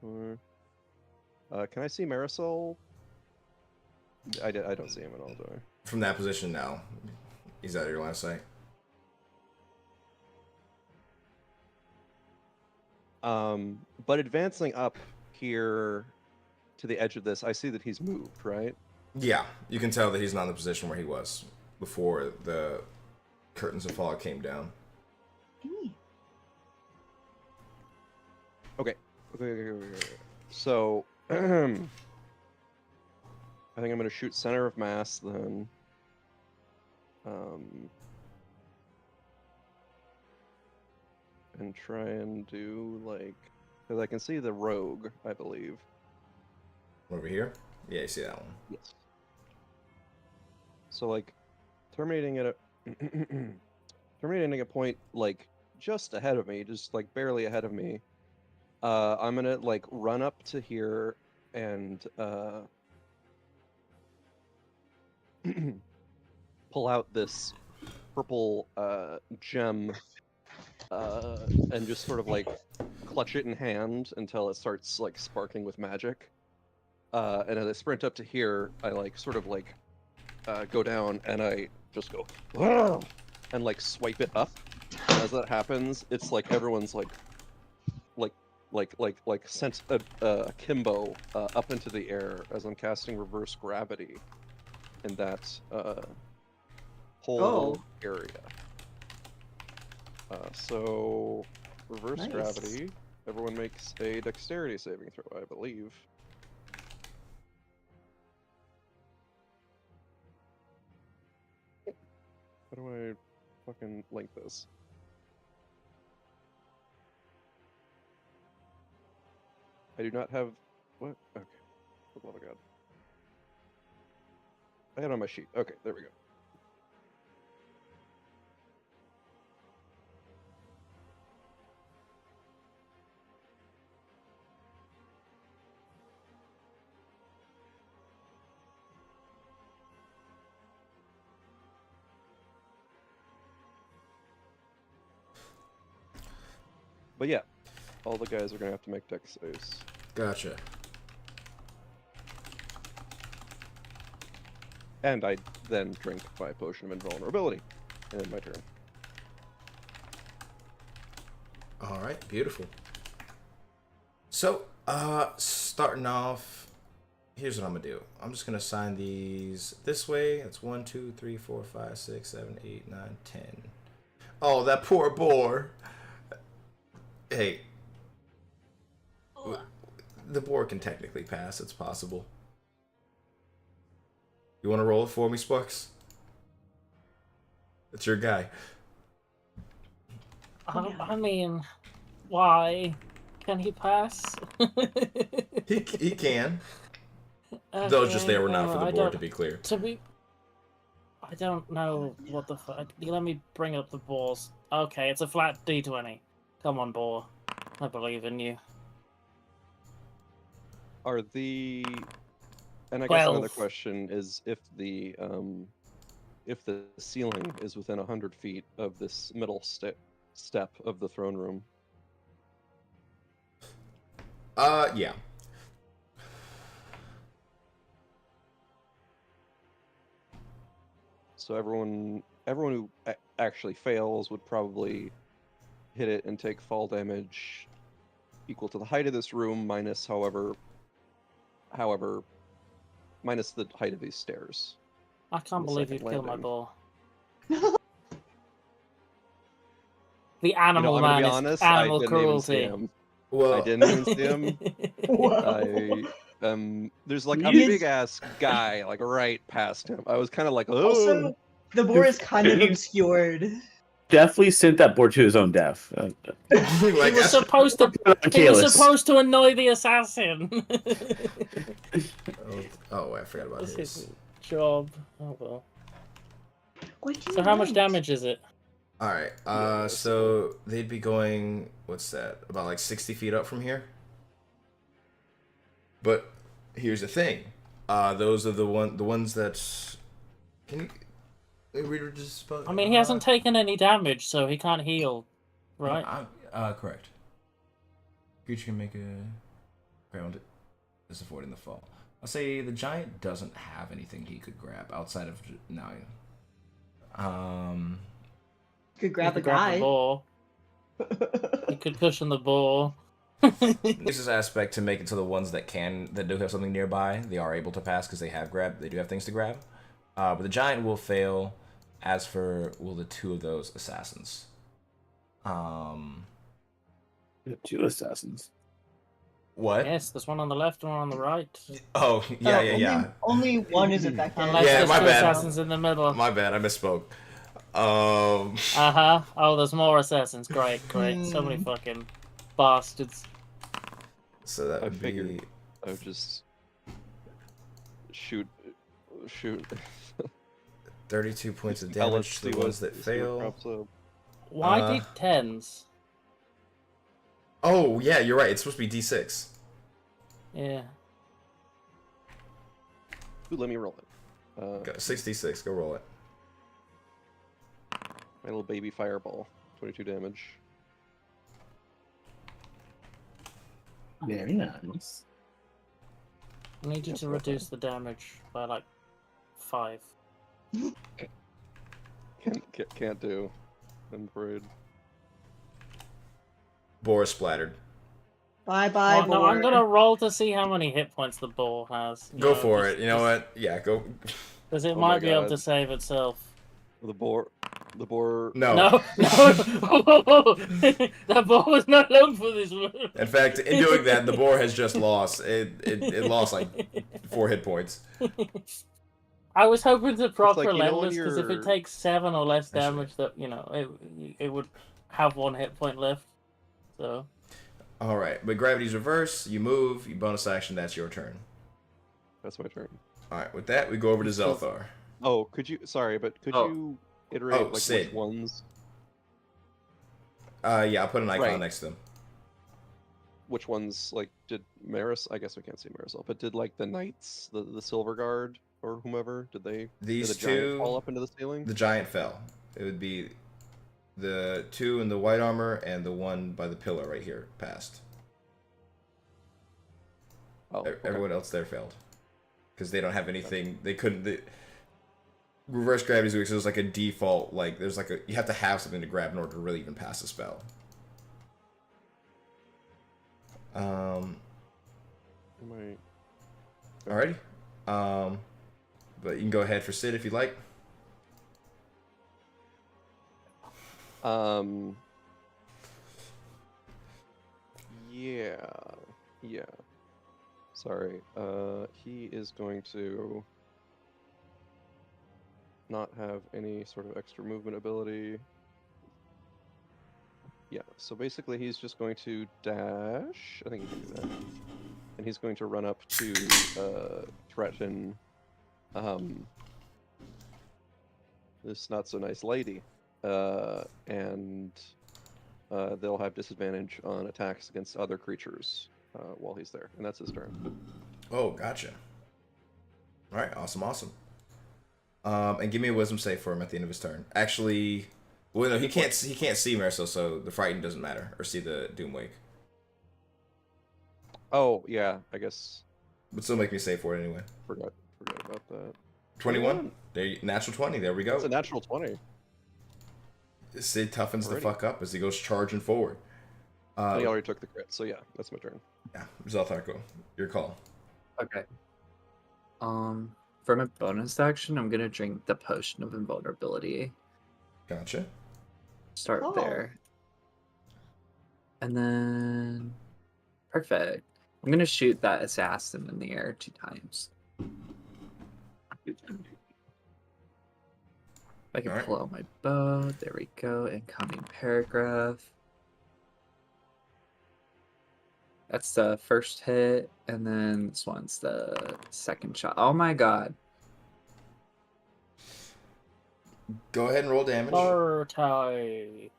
4. Can I see Marisol? I don't see him at all, do I? From that position, no. He's out of your line of sight. But advancing up here to the edge of this, I see that he's moved, right? Yeah, you can tell that he's not in the position where he was before the curtains of fog came down. Okay. So, I think I'm gonna shoot center of mass then. And try and do like, because I can see the rogue, I believe. Over here? Yeah, you see that one. Yes. So like, terminating at a terminating a point like just ahead of me, just like barely ahead of me. I'm gonna like run up to here and pull out this purple gem and just sort of like clutch it in hand until it starts like sparking with magic. And as I sprint up to here, I like sort of like go down and I just go "Whoa!" and like swipe it up. And as that happens, it's like everyone's like sent a Kimbo up into the air as I'm casting reverse gravity in that whole area. So reverse Nice. gravity. Everyone makes a dexterity saving throw, I believe. How do I fucking link this? I do not have... What? Okay. For the love of God. I had it on my sheet. Okay, there we go. But yeah, all the guys are gonna have to make dex saves. Gotcha. And I then drink my potion of invulnerability. And end my turn. All right, beautiful. So, starting off, here's what I'm gonna do. I'm just gonna assign these this way. That's 1, 2, 3, 4, 5, 6, 7, 8, 9, 10. Oh, that poor boar. Hey, the boar can technically pass. It's possible. You want to roll it for me, Sparks? It's your guy. I mean, why? Can he pass? He can. Those just there were not for the I board, don't- to be clear. I don't know what the fuck. Let me bring up the balls. Okay, it's a flat D20. Come on, boar. I believe in you. Are the... And I guess another 12. question is if the ceiling is within 100 feet of this middle step of the throne room. Yeah. So everyone who actually fails would probably hit it and take fall damage equal to the height of this room minus minus the height of these stairs. I can't The believe second you'd kill my landing. boar. The animal I'm gonna man be is honest, animal I didn't even see cruelty. him. Well, I didn't even see him. Wow. There's like a He's- big ass guy like right past him. I was kind of like, oh. Also, the boar is kind of He- obscured. Definitely sent that board to his own death. like, He was that's- supposed to. He was Kalis. supposed to annoy the assassin. oh, I forgot about That's his. his job. Oh well. What do So you how much want? damage is it? All right. Yeah, So they'd be going. What's that? About like 60 feet up from here. But here's the thing. Those are the ones that. Can you read just? I mean, he hasn't taken any damage, so he can't heal, right? Correct. Creature can make a ground. Is avoiding the fall. I'll say the giant doesn't have anything he could grab outside of now. Could grab He a could grab the guy. ball. He could cushion the ball. This is aspect to make it so the ones that do have something nearby, they are able to pass because they do have things to grab. But the giant will fail. As for the two of those assassins. Two assassins. What? Yes, there's one on the left and one on the right. Oh yeah. Only one is affected. Unless Yeah, there's my two bad. assassins in the middle. My bad, I misspoke. Uh-huh. Oh, there's more assassins. Great. So many fucking bastards. So that I would figured. be I would just shoot. 32 points of Tell damage us, to the see ones what- that see what fail. crops up. Why Uh, D10s? Oh yeah, you're right. It's supposed to be D6. Yeah. Ooh, let me roll it. Go, 66. Go roll it. My little baby fireball. 22 damage. Very nice. I need you to reduce the damage by like 5. Can't do. I'm afraid. Boris splattered. Bye bye, Well, no, boar. I'm gonna roll to see how many hit points the boar has. Go for it. You know what? Yeah, go. Because it Oh my might be able God. to save itself. The boar. No. No, no, that boar was not long for this one. In fact, in doing that, the boar has just lost. It lost like 4 hit points. I was hoping to proc like, you know when relentless because if it you're- takes 7 or less Actually- damage, that it would have 1 hit point left. So All right, but gravity's reverse. You move. You bonus action. That's your turn. That's my turn. All right. With that, we go over to Zelthar. Oh, could you? Sorry, but could Oh. you iterate Oh, like Sid. which ones? Yeah, I'll put an icon Right. next to them. Which ones like did Maris? I guess we can't see Marisol, but did like the knights, the Silver Guard, or whomever? Did they? These did the giant two- fall up into the ceiling? The giant fell. It would be the 2 in the white armor and the 1 by the pillar right here passed. Oh, okay. Everyone else there failed because they don't have anything. They couldn't. Reverse gravity is weak, so there's like a default. Like there's like you have to have something to grab in order to really even pass the spell. Am I- Alrighty. But you can go ahead for Sid if you'd like. Yeah. Yeah. Sorry. He is going to not have any sort of extra movement ability. Yeah, so basically he's just going to dash. I think he can do that. And he's going to run up to threaten this not so nice lady. And they'll have disadvantage on attacks against other creatures while he's there. And that's his turn. Oh, gotcha. All right, awesome. And give me a wisdom save for him at the end of his turn. Actually, well, no, he can't see Marisol, so the frighten doesn't matter, or see the Doomwake. Oh, yeah, I guess But still make me save for it anyway. forgot about that. 21. There, natural 20. There we go. It's a natural 20. Sid toughens the Alrighty. fuck up as he goes charging forward. And he already took the crit, so yeah, that's my turn. Yeah, Zelthar, go. Your call. Okay. For my bonus action, I'm gonna drink the potion of invulnerability. Gotcha. Start Oh. there. And then perfect. I'm gonna shoot that assassin in the air 2 times. If I can Alright. pull out my bow, there we go. Incoming paragraph. That's the first hit, and then this one's the second shot. Oh my god. Go ahead and roll damage. Bartai.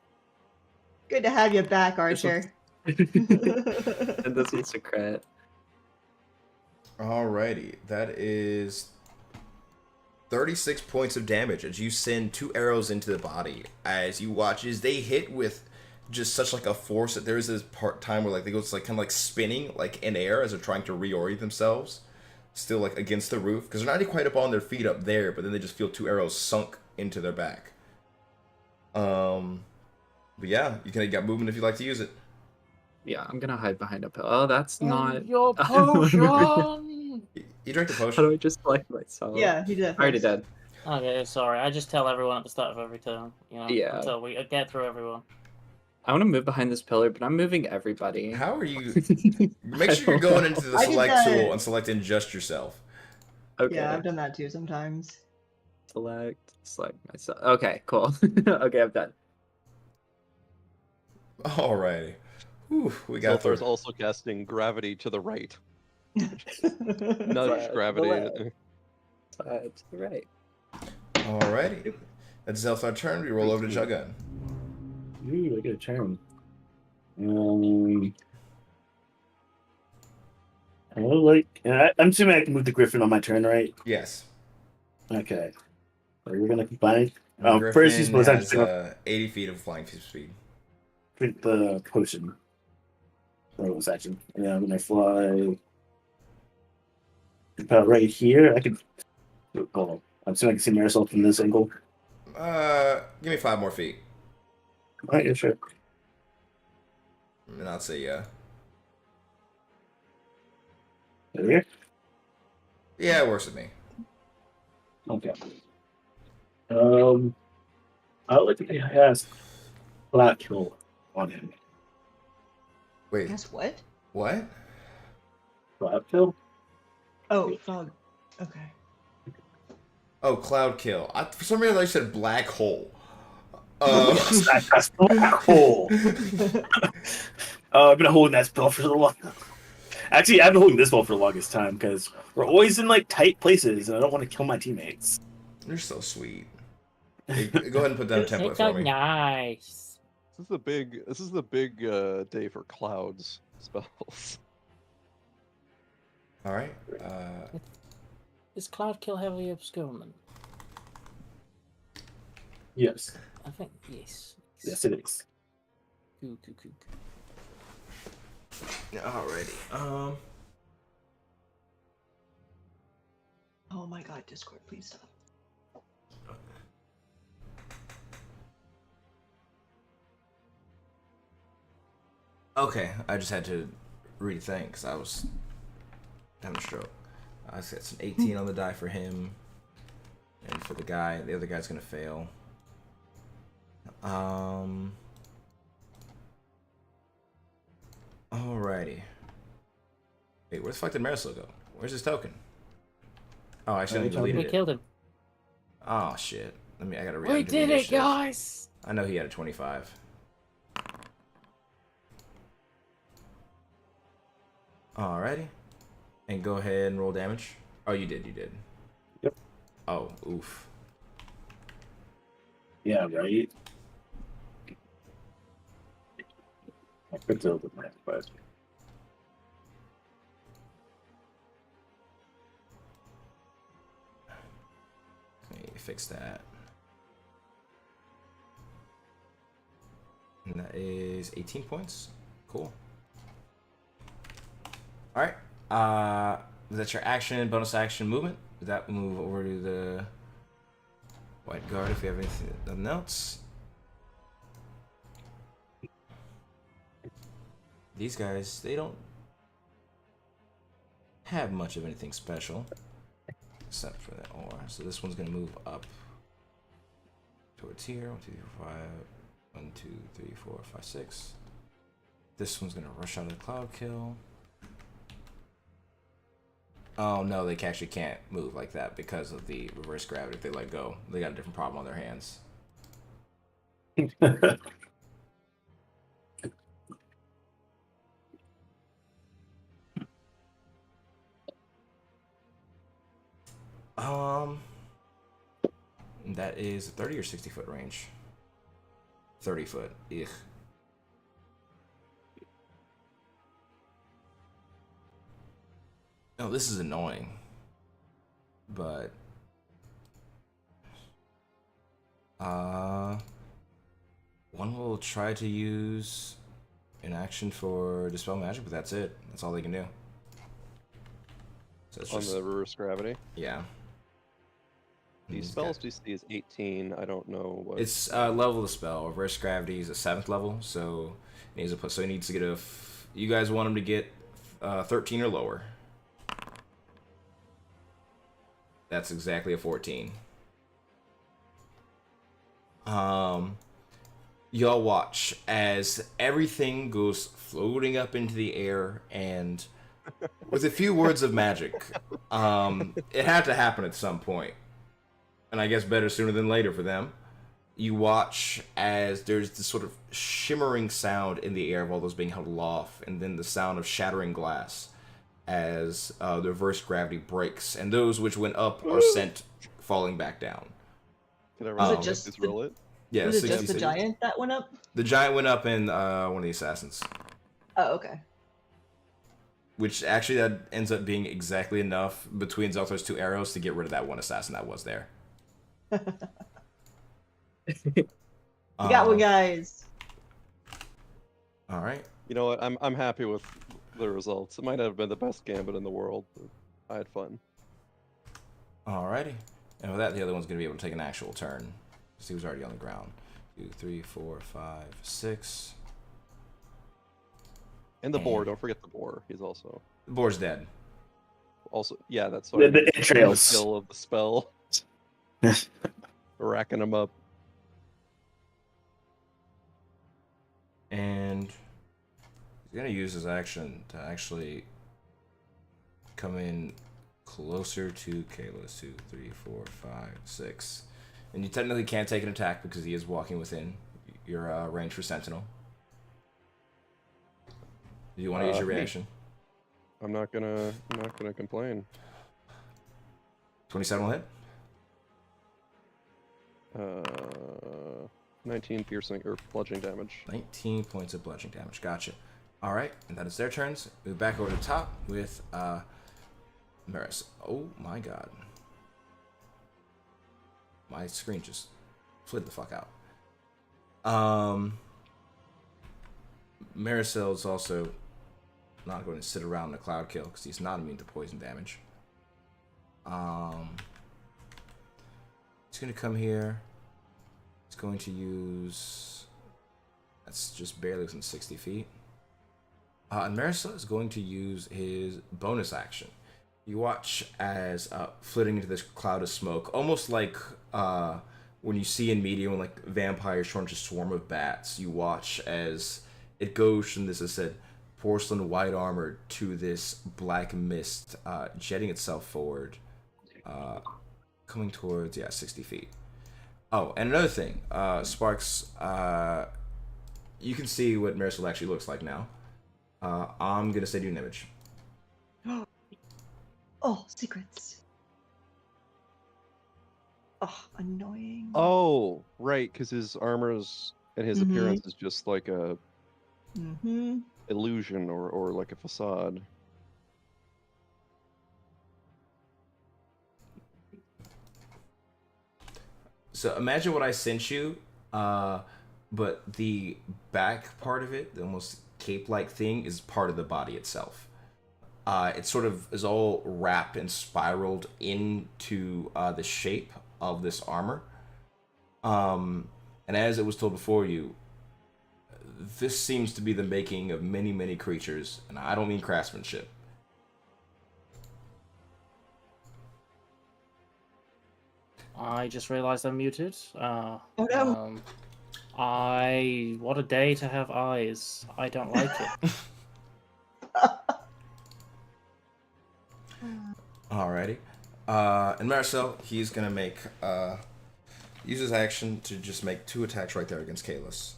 Good to have you back, Archer. And this one's a crit. Alrighty, that is 36 points of damage as you send 2 arrows into the body. As you watch as they hit with just such like a force that there is this time where like they go like kind of like spinning like in air as they're trying to reorient themselves, still like against the roof because they're not quite up on their feet up there, but then they just feel 2 arrows sunk into their back. But yeah, you can get movement if you'd like to use it. Yeah, I'm gonna hide behind a pillar. Oh, that's not. Your potion. You drink the How potion. do I just select myself? Yeah, he did. I already first. did. Okay, sorry. I just tell everyone at the start of every turn. You know, Yeah. until we get through everyone. I want to move behind this pillar, but I'm moving everybody. How are you? Make sure you're going into the I did select that. tool and selecting just yourself. Okay. Yeah, I've done that too sometimes. Select myself. Okay, cool. Okay, I'm done. Alrighty. Whew, we got Zelthar's through. also casting gravity to the right. Nudge Nudge gravity. to to the right. Alrighty. That's Zelthar's turn. We roll over to Juggun. Ooh, I get a turn. I'm assuming I can move the griffin on my turn, right? Yes. Okay. So we're gonna combine. Griffin First, he's supposed to has have 80 feet of flying speed. drink the potion. Bonus action. Yeah, I'm gonna fly about right here. I can. Hold on. I'm assuming I can see Marisol from this angle. Give me 5 more feet. All right, yeah, sure. And I'll say yeah. Okay. Yeah, it works with me. Okay. I would like to cast Black Kill on him. Wait, Guess what? what? Black Kill? Oh, fog. Okay. Oh, Cloud Kill. For some reason, I said Black Hole. Yes, I cast Black Hole. I've been holding that spell for the long. Actually, I've been holding this spell for the longest time because we're always in like tight places, and I don't want to kill my teammates. You're so sweet. Hey, go ahead and put down a It's template It's so for me. nice. This is the big day for clouds spells. All right. Is Cloud Kill heavily obscurement? Yes, I think yes. yes, it is. Cool, cool, cool. Alrighty. Oh my god, Discord, please stop. Okay, I just had to rethink because I was having a stroke. I set some 18 on the die for him, and for the other guy's gonna fail. Alrighty. Wait, where the fuck did Marisol go? Where's his token? Oh, actually, I deleted We it. killed him. Oh shit. I gotta read. We did it, guys! I know he had a 25. Alrighty. And go ahead and roll damage. Oh, you did. Yep. Oh, oof. Yeah, right. I could tell the math, but Let me fix that. And that is 18 points. Cool. Alright. That's your action, bonus action, movement. That move over to the White Guard if you have anything else. These guys, they don't have much of anything special. Except for that aura. So this one's gonna move up towards here. 1, 2, 3, 4, 5. 1, 2, 3, 4, 5, 6. This one's gonna rush out of the cloud kill. Oh no, they actually can't move like that because of the reverse gravity. If they let go, they got a different problem on their hands. That is a 30 or 60 foot range. 30 foot. Ugh. Oh, this is annoying. But one will try to use an action for dispel magic, but that's it. That's all they can do. So it's On just, the reverse gravity. yeah. The He's spell's got- DC is 18. I don't know what. It's level of the spell. Reverse gravity is a 7th level, so he needs to get a. You guys want him to get 13 or lower. That's exactly a 14. Y'all watch as everything goes floating up into the air, and with a few words of magic, it had to happen at some point. And I guess better sooner than later for them. You watch as there's this sort of shimmering sound in the air of all those being held aloft, and then the sound of shattering glass as the reverse gravity breaks, and those which went up are sent falling back down. Can I Was it roll just just the- roll it? Yeah, Was it just 60. the giant that went up? The giant went up in one of the assassins, Oh, okay. which actually that ends up being exactly enough between Zelthar's 2 arrows to get rid of that one assassin that was there. We got one, guys. All right. You know what? I'm happy with the results. It might not have been the best gambit in the world, but I had fun. Alrighty. And with that, the other one's going to be able to take an actual turn. He was already on the ground. 2, 3, 4, 5, 6. And the boar. Don't forget the boar. He's also. The boar's dead. Also, yeah, that's The what I mean. entrails. Skill of the spell. Racking them up. And he's gonna use his action to actually come in closer to Kayla's. 2, 3, 4, 5, 6. And you technically can't take an attack because he is walking within your range for Sentinel. Do you want to use your Hey. reaction? I'm not gonna complain. 27 will hit. 19 piercing or bludgeoning damage. 19 points of bludgeoning damage. Gotcha. All right, and that is their turns. Move back over to the top with Maris. Oh my god. My screen just slid the fuck out. Maricel's also not going to sit around the cloud kill because he's not immune to poison damage. He's going to come here. He's going to use... That's just barely within 60 feet. And Maricel is going to use his bonus action. You watch as flitting into this cloud of smoke, almost like when you see in media when like vampires turn into a swarm of bats. You watch as it goes from this, as I said, porcelain white armor to this black mist jetting itself forward, coming towards 60 feet. Oh, and another thing, Sparks, you can see what Marisol actually looks like now. I'm gonna say do an image. Oh, secrets. Oh, annoying. Oh, right, because his armor's and his appearance is just like a illusion or like a facade. So imagine what I sent you, but the back part of it, the almost cape-like thing, is part of the body itself. It sort of is all wrapped and spiraled into the shape of this armor. And as it was told before you, this seems to be the making of many, many creatures, and I don't mean craftsmanship. I just realized I'm muted. Oh no. What a day to have eyes. I don't like it. Alrighty. And Marcel, he's gonna make use his action to just make 2 attacks right there against Kalis.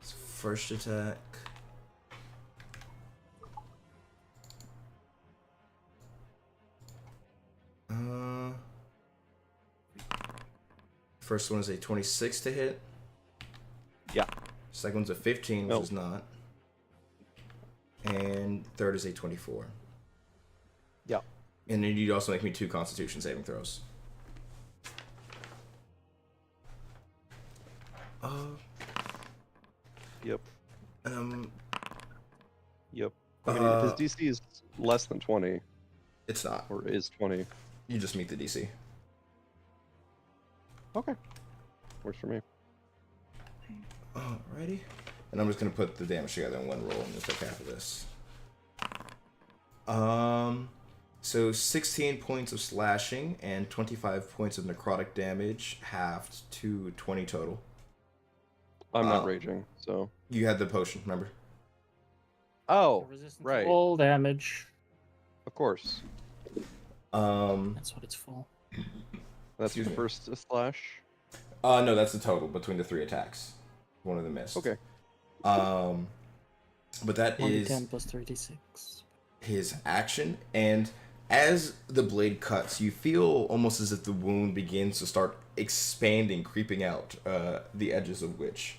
First attack. First one is a 26 to hit. Yeah. Second one's a 15, which No. is not. And third is a 24. Yeah. And then you'd also make me 2 Constitution saving throws. Yep. Um, Yep. I mean, his DC is less than 20, it's not. or is 20. You just meet the DC. Okay. Works for me. Alrighty. And I'm just gonna put the damage together in one roll and just take half of this. So 16 points of slashing and 25 points of necrotic damage, halved to 20 total. I'm not raging, so. You had the potion, remember? Oh, Resistance to right. all damage. Of course. That's what it's for. That's your Excuse me. first slash. No, that's the total between the 3 attacks. One of them missed. Okay. But that is 1d10 plus 3d6. his action, and as the blade cuts, you feel almost as if the wound begins to start expanding, creeping out, the edges of which,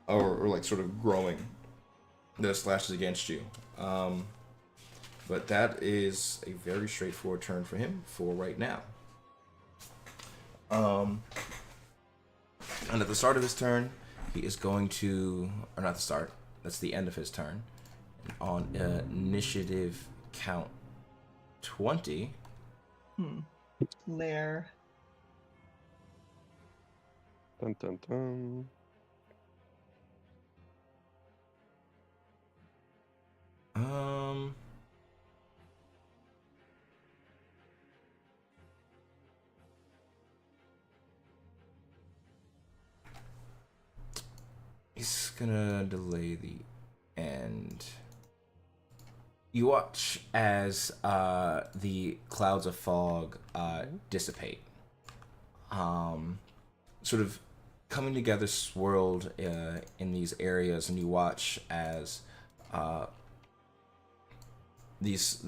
or like sort of growing, the slashes against you. But that is a very straightforward turn for him for right now. And at the start of his turn, he is going to, or not the start, that's the end of his turn. On initiative count 20. Lair. Dun dun dun. Um. He's gonna delay the end. You watch as the clouds of fog dissipate, sort of coming together, swirled in these areas, and you watch as the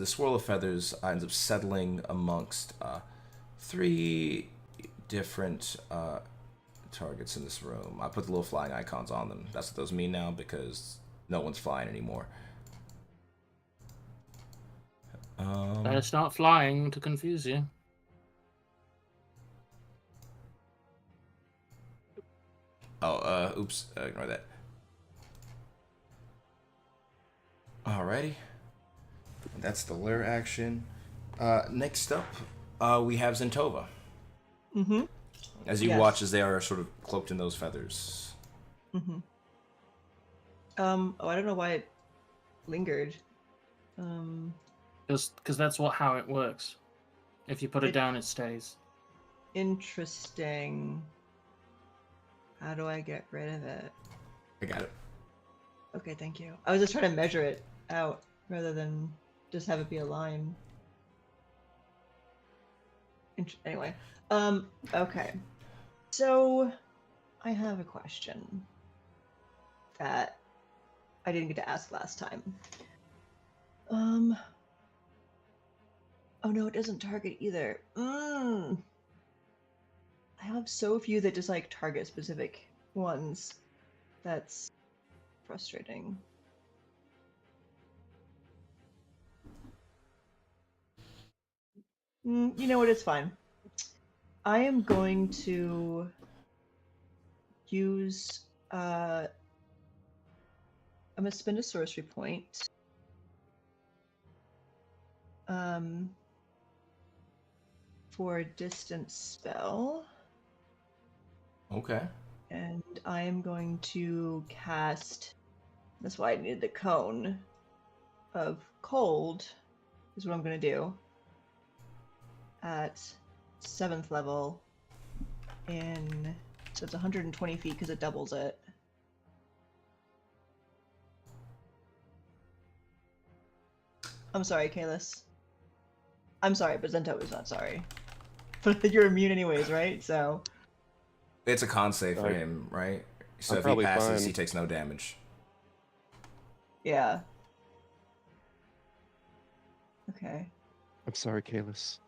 swirl of feathers ends up settling amongst three different targets in this room. I put the little flying icons on them. That's what those mean now because no one's flying anymore. Better start flying to confuse you. Oops, ignore that. Alrighty. That's the lure action. Next up, we have Zentova. Mm-hmm. As you Yes. watch as they are sort of cloaked in those feathers. Mm-hmm. I don't know why it lingered. Just because that's how it works. If you put it It- down, it stays. Interesting. How do I get rid of it? I got it. Okay, thank you. I was just trying to measure it out rather than just have it be a line. Anyway, okay. So, I have a question that I didn't get to ask last time. Oh no, it doesn't target either. I have so few that just like target specific ones. That's frustrating. You know what? It's fine. I am going to use. I'm gonna spend a sorcery point. For a distance spell, Okay. and I am going to cast. That's why I needed the cone of cold. Is what I'm gonna do. At 7th level, so it's 120 feet because it doubles it. I'm sorry, Kalis. I'm sorry, but Zento is not sorry. But you're immune anyways, right? So It's a con save for Right. him, right? So I'm if he probably passes, fine. he takes no damage. yeah. Okay. I'm sorry, Kalis.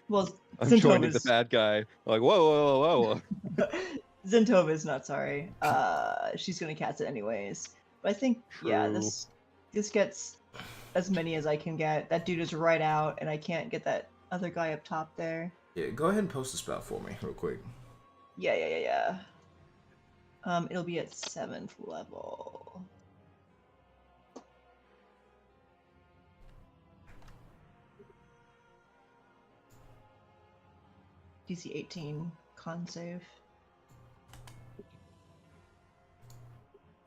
Well, I'm joining the Zentova's bad guy. Like, whoa. Zentova is not sorry. She's gonna cast it anyways. But I think yeah, True. this gets as many as I can get. That dude is right out, and I can't get that other guy up top there. Yeah, go ahead and post the spell for me real quick. Yeah. It'll be at 7th level. DC 18 con save.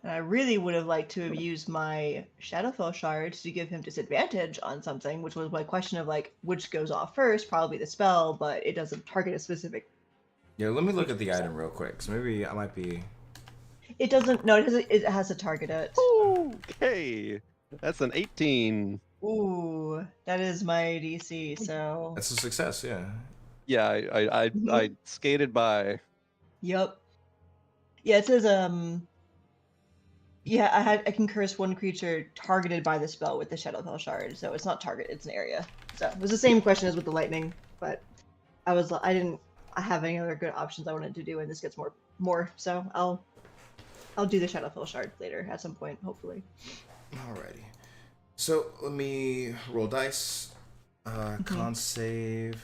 And I really would have liked to have used my Shadowfell shards to give him disadvantage on something, which was my question of like which goes off first, probably the spell, but it doesn't target a specific. Yeah, let me look at the item real quick. So maybe I might be. It doesn't. No, it has to target it. Okay. That's an 18. Ooh, that is my DC. So. That's a success, yeah. Yeah, I skated by. Yep. Yeah, it says Yeah, I can curse one creature targeted by the spell with the Shadowfell shard, so it's not target, it's an area. So it was the same question as with the lightning, but I didn't have any other good options I wanted to do, and this gets more. So I'll do the Shadowfell shard later at some point, hopefully. Alrighty. So let me roll dice. Con save.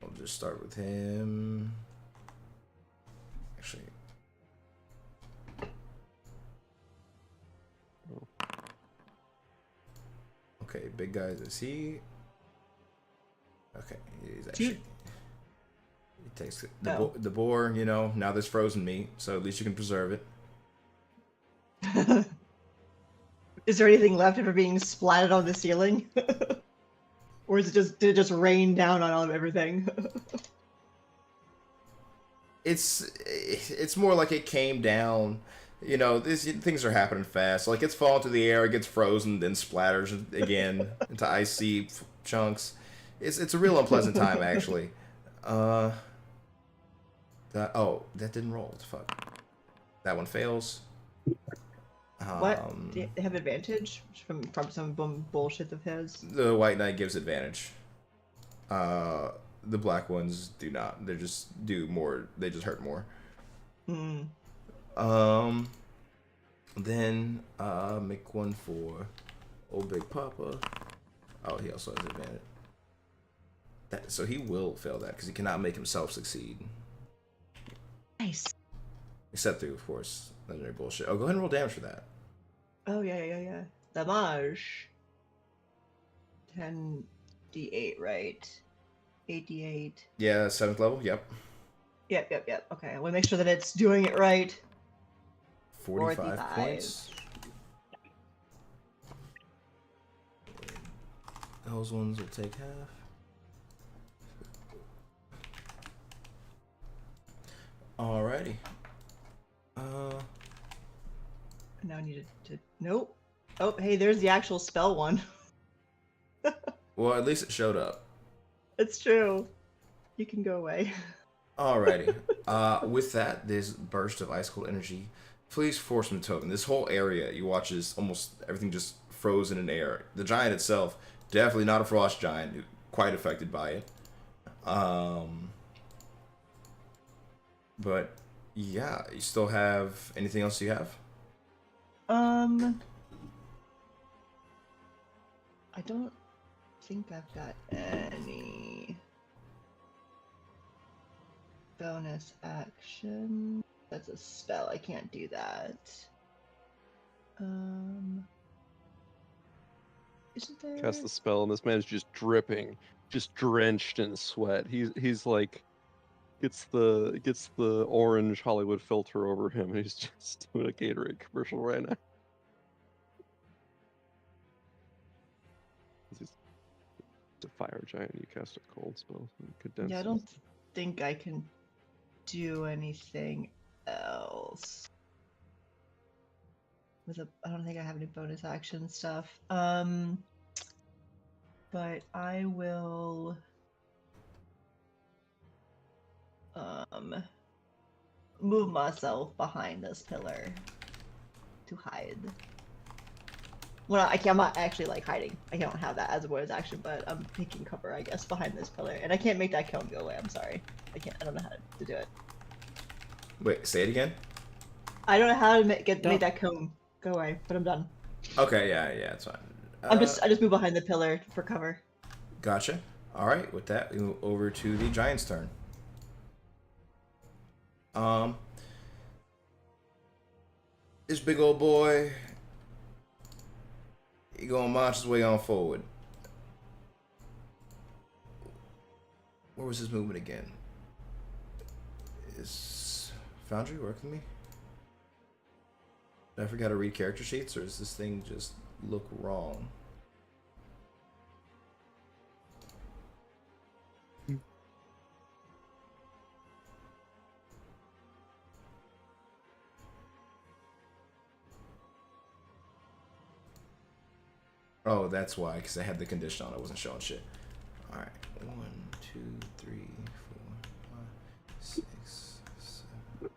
I'll just start with him. Actually. Okay, big guys, is he? Okay, he's actually. He takes the boar, you know, now there's frozen meat, so at least you can preserve it. Is there anything left of it being splattered on the ceiling? Or did it just rain down on all of everything? It's more like it came down. You know, these things are happening fast. Like it's falling through the air, it gets frozen, then splatters again into icy chunks. It's a real unpleasant time actually. That didn't roll. What the fuck? That one fails. What? Do they have advantage from some bullshit of his? The white knight gives advantage. The black ones do not. They just do more. They just hurt more. Hmm. Then make one for old Big Papa. Oh, he also has advantage. So he will fail that because he cannot make himself succeed. Nice. Except through, of course, legendary bullshit. Oh, go ahead and roll damage for that. Oh yeah. Damage. 10d8, right? 8d8. Yeah, 7th level. Yep. Yep. Okay, I want to make sure that it's doing it right. 45 points. Those ones will take half. Alrighty. Now I need to. Nope. Oh, hey, there's the actual spell one. Well, at least it showed up. It's true. You can go away. Alrighty. With that, this burst of ice cold energy. Please force him token. This whole area you watch is almost everything just frozen in air. The giant itself, definitely not a frost giant, quite affected by it. But yeah, you still have anything else you have? I don't think I've got any bonus action. That's a spell. I can't do that. Isn't there? Cast the spell, and this man's just dripping, just drenched in sweat. He's like gets the orange Hollywood filter over him, and he's just doing a Gatorade commercial right now. He's a fire giant. You cast a cold spell. Condense Yeah, I it. don't think I can do anything else. I don't think I have any bonus action stuff. But I will move myself behind this pillar to hide. Well, I'm not actually like hiding. I don't have that as a bonus action, but I'm taking cover, I guess, behind this pillar. And I can't make that cone go away. I'm sorry. I don't know how to do it. Wait, say it again? I don't know how to make that cone go away, but I'm done. Okay, yeah, it's fine. I just move behind the pillar for cover. Gotcha. Alright, with that, we move over to the giant's turn. This big old boy, he gonna march his way on forward. Where was his movement again? Is Foundry working with me? Did I forget to read character sheets, or does this thing just look wrong? Oh, that's why, because I had the condition on. I wasn't showing shit. Alright. 1, 2, 3, 4, 5, 6, 7,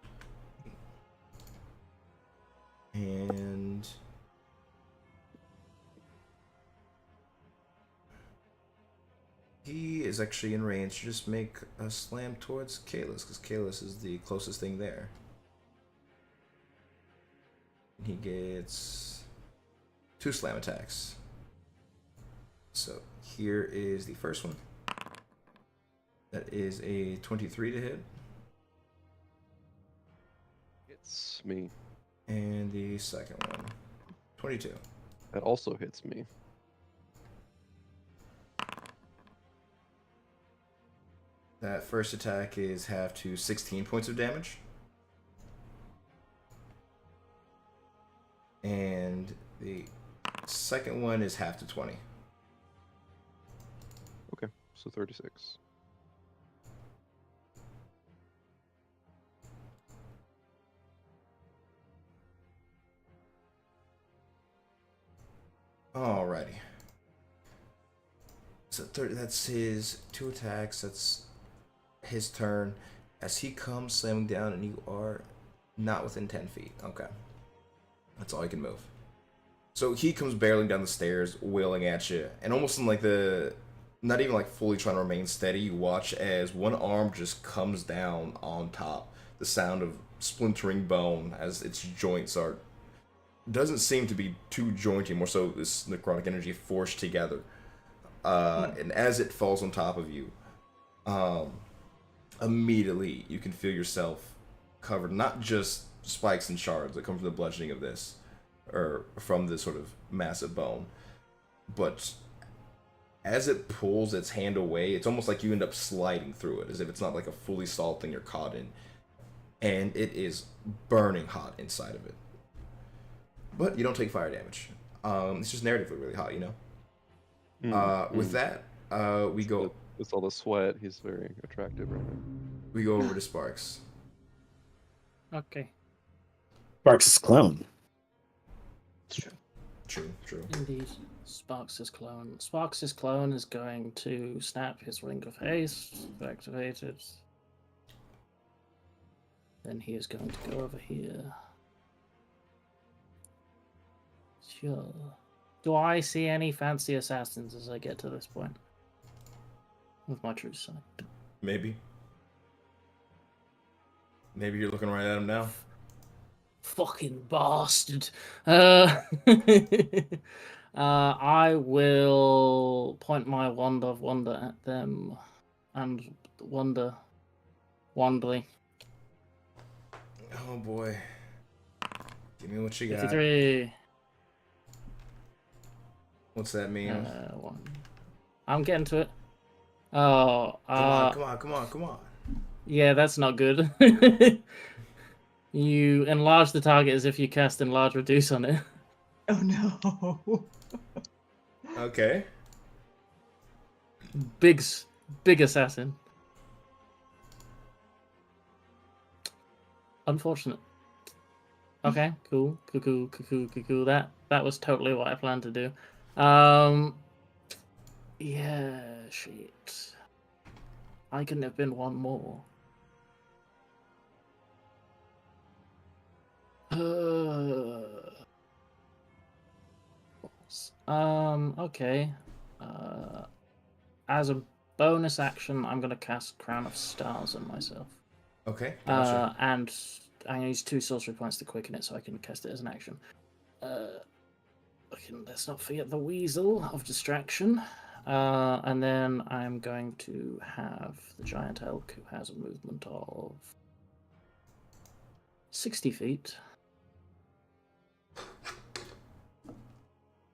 8. And he is actually in range to just make a slam towards Kalis, because Kalis is the closest thing there. He gets 2 slam attacks. So here is the first one. That is a 23 to hit. It's me. And the second one, 22. That also hits me. That first attack is half to 16 points of damage. And the Second one is half to 20. Okay, so 36. Alrighty. So that's his 2 attacks. That's his turn. As he comes slamming down, and you are not within 10 feet. Okay. That's all he can move. So he comes barreling down the stairs, wailing at you, and almost in like not even like fully trying to remain steady, you watch as one arm just comes down on top. The sound of splintering bone as its joints are doesn't seem to be too jointy, more so this necrotic energy forced together. And as it falls on top of you, immediately you can feel yourself covered, not just spikes and shards that come from the bludgeoning of this, or from this sort of massive bone, but as it pulls its hand away, it's almost like you end up sliding through it, as if it's not like a fully solid thing you're caught in, and it is burning hot inside of it. But you don't take fire damage. It's just narratively really hot, you know? With that, we go... With all the sweat, he's very attractive right now. We go over to Sparks. Okay. Sparks' clone. True. Indeed. Sparks' clone. Sparks' clone is going to snap his Ring of Haste, activated. Then he is going to go over here. Sure. Do I see any fancy assassins as I get to this point? With my true sight. Maybe you're looking right at him now. Fucking bastard. I will point my wand of wonder at them and wonder wandly. Oh boy. Give me what you got. 53. What's that mean? One. I'm getting to it. Oh, Come on. yeah, that's not good. You enlarge the target as if you cast enlarge reduce on it. Oh no. Okay. Big assassin. Unfortunate. Okay, cool. That was totally what I planned to do. Yeah, shit. I couldn't have been one more. Okay. As a bonus action, I'm gonna cast Crown of Stars on myself. Okay. Gotcha. And I'm gonna use 2 sorcery points to quicken it so I can cast it as an action. Let's not forget the Weasel of Distraction. And then I'm going to have the Giant Elk, who has a movement of 60 feet.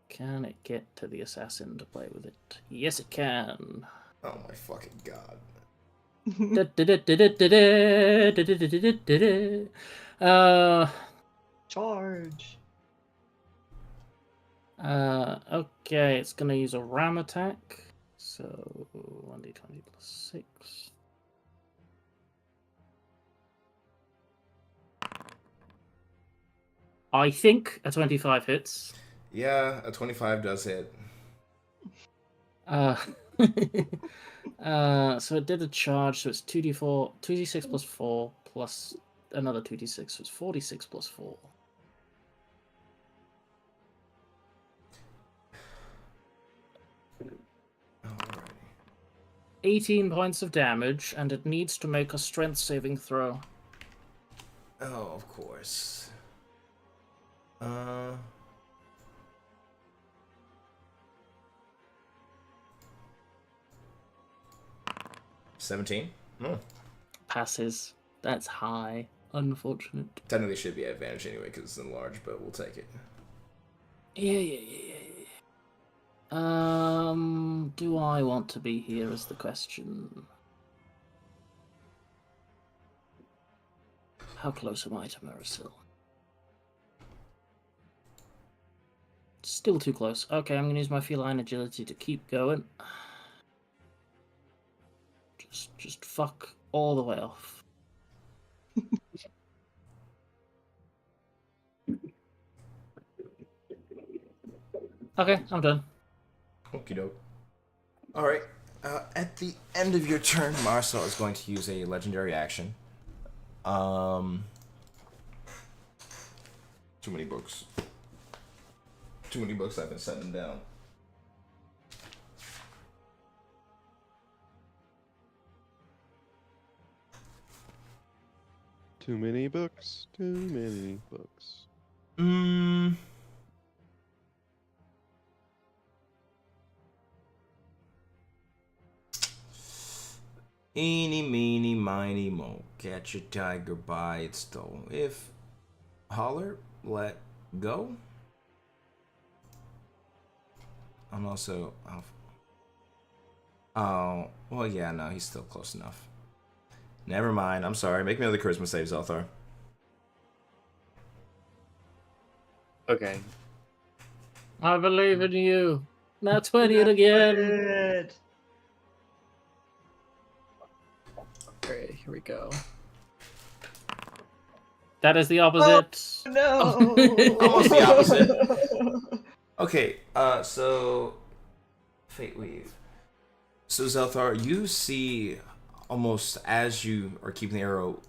Can it get to the assassin to play with it? Yes, it can. Oh my fucking god. Charge. Okay, it's gonna use a ram attack. So 1d20 plus 6. I think a 25 hits. Yeah, a 25 does hit. So it did a charge, so it's 2d6 plus 4 plus another 2d6, so it's 46 plus 4. Alrighty. 18 points of damage, and it needs to make a strength saving throw. Oh, of course. 17? Oh. Passes. That's high. Unfortunate. Technically should be at advantage anyway because it's enlarged, but we'll take it. Yeah. Do I want to be here is the question. How close am I to Marisil? It's Still too close. Okay, I'm gonna use my feline agility to keep going. Just fuck all the way off. Okay, I'm done. Okie doke. Alright. At the end of your turn, Marcel is going to use a legendary action. Too many books. Too many books, I've been setting them down. Too many books. Too many books. Eeny, meeny, miny, mo. Catch a tiger by its toe. If holler, let go. I'm also. Oh, well, yeah, no, he's still close enough. Never mind. I'm sorry. Make me another charisma save, Zelthar. Okay. I believe in you. Now 20 it again. Good. Alright, here we go. That is the opposite. No. Almost the opposite. Okay, so Fate Weave. So Zelthar, you see almost as you are keeping the arrow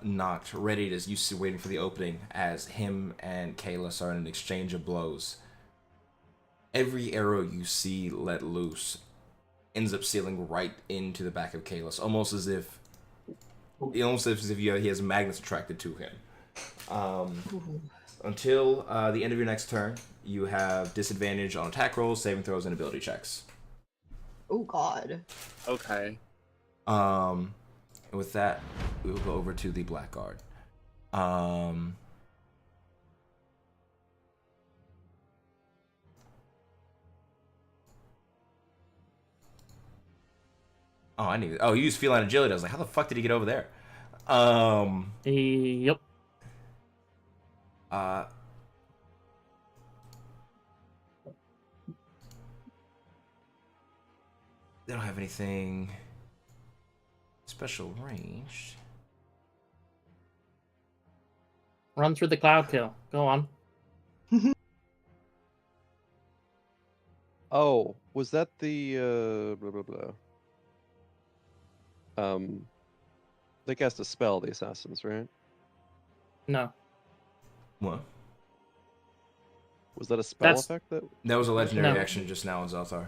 knocked, ready to you see waiting for the opening as him and Kalis are in an exchange of blows. Every arrow you see let loose ends up sealing right into the back of Kalis, almost as if he has magnets attracted to him. Until the end of your next turn, you have disadvantage on attack rolls, saving throws, and ability checks. Oh God. Okay. And with that, we will go over to the Blackguard. Oh, I knew. Oh, you used feline agility. I was like, how the fuck did he get over there? Yep. They don't have anything special ranged. Run through the cloud kill. Go on. Oh, was that the blah blah blah? They cast a spell, the assassins, right? No. What? Was that a spell That's- effect that? That was a legendary No. action just now in Zelthar.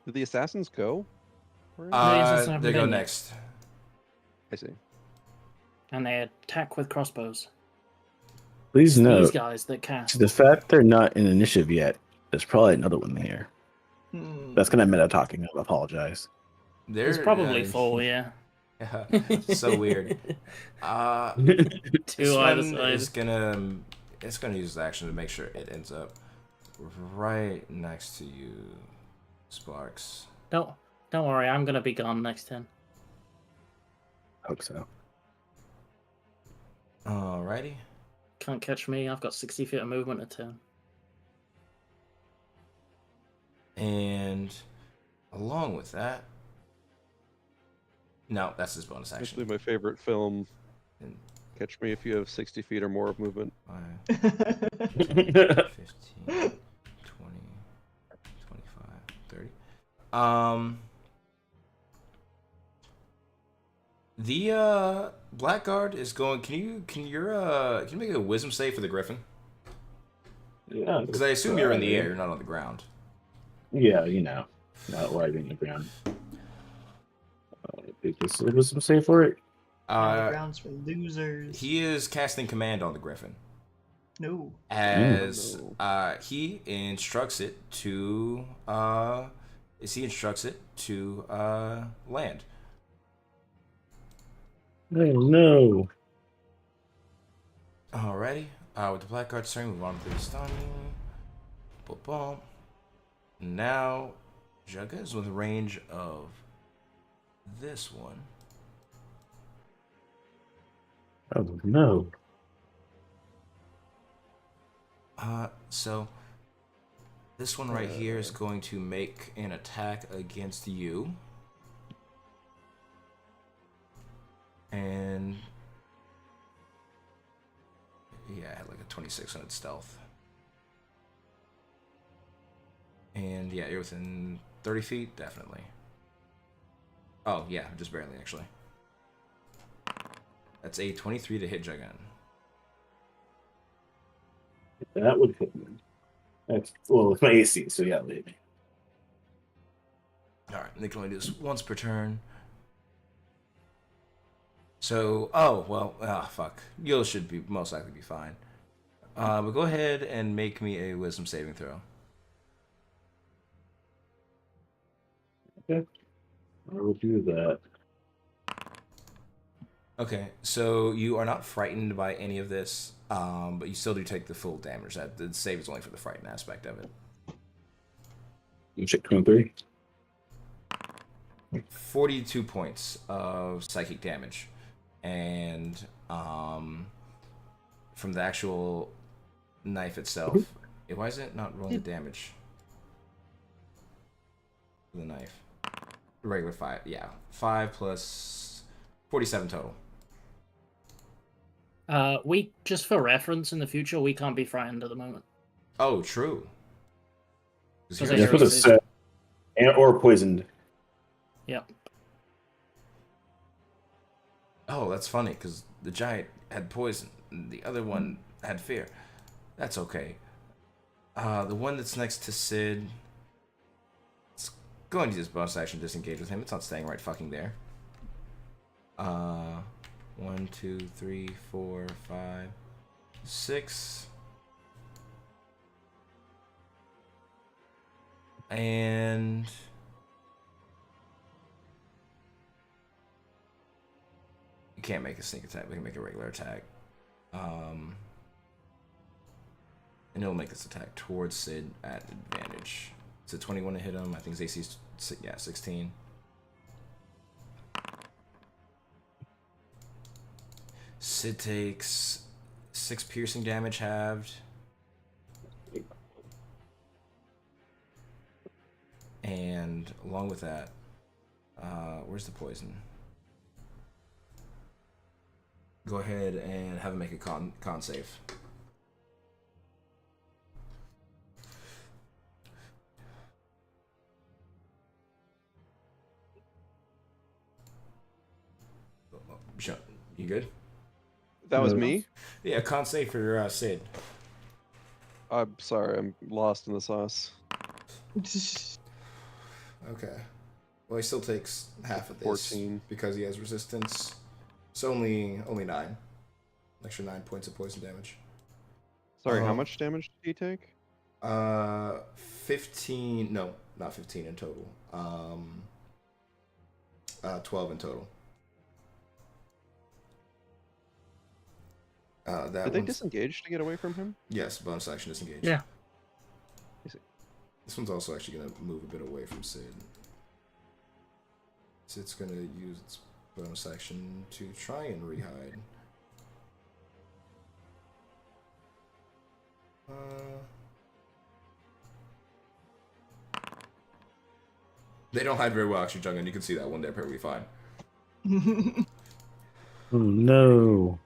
Did the assassins go? assassins haven't They go been yet. next. I see. And they attack with crossbows. Please These note, guys that cast. the fact they're not in initiative yet, there's probably another one here. That's kind of meta talking. I apologize. There's probably 4, yeah. So weird. 2 This either one side. is gonna use the action to make sure it ends up right next to you, Sparks. Don't worry, I'm gonna be gone next turn. Hope so. Alrighty. Can't catch me. I've got 60 feet of movement a turn. And along with that, no, that's his bonus action. Actually, my favorite film. And Catch me if you have 60 feet or more of movement. 5, 15, 20, 25, 30. The Blackguard is going. Can you make a wisdom save for the Griffin? Yeah. Because I assume you're in the air, you're not on the ground. Yeah, not riding the ground. This was some say for it. Grounds for losers. He is casting command on the Griffin. No. As he instructs it to land. Oh no. Alrighty. With the Blackguard turn, move on to the stun. Boom, boom. Now, Jugga is within range of this one. Oh no. So this one right here is going to make an attack against you. And yeah, I had like a 26 on its stealth. And yeah, you're within 30 feet, definitely. Oh yeah, just barely actually. That's a 23 to hit Dragon. That would hit me. That's well, it's my AC, so yeah, maybe. Alright, they can only do this once per turn. So, oh, well, fuck. You should be most likely be fine. But go ahead and make me a wisdom saving throw. Okay. I will do that. Okay, so you are not frightened by any of this, but you still do take the full damage. That the save is only for the frightened aspect of it. You check 23. 42 points of psychic damage, and from the actual knife itself. Why is it not rolling the damage? The knife. Regular 5, yeah. 5 plus 47 total. We just for reference in the future, we can't be frightened at the moment. Oh, true. Because Here- I Yeah, chose put a to- set. Or poisoned. Yep. Oh, that's funny because the giant had poison, and the other one had fear. That's okay. The one that's next to Sid, it's going to use bonus action disengage with him. It's not staying right fucking there. 1, 2, 3, 4, 5, 6. And you can't make a sneak attack. We can make a regular attack. And it'll make this attack towards Sid at advantage. It's a 21 to hit him. I think his AC is 16. Sid takes 6 piercing damage halved. And along with that, where's the poison? Go ahead and have him make a con save. You good? That was No. me. Yeah, con save for Sid. I'm sorry, I'm lost in the sauce. Okay. Well, he still takes half of this 14. because he has resistance. It's only 9. Extra 9 points of poison damage. Sorry, how much damage did he take? 15. No, not 15 in total. 12 in total. Did they disengage to get away from him? Yes, bonus action disengage. Yeah. I see. This one's also actually going to move a bit away from Sid. Sid's going to use its bonus action to try and rehide. They don't hide very well, actually, Jungan. You can see that one there perfectly fine. Oh no.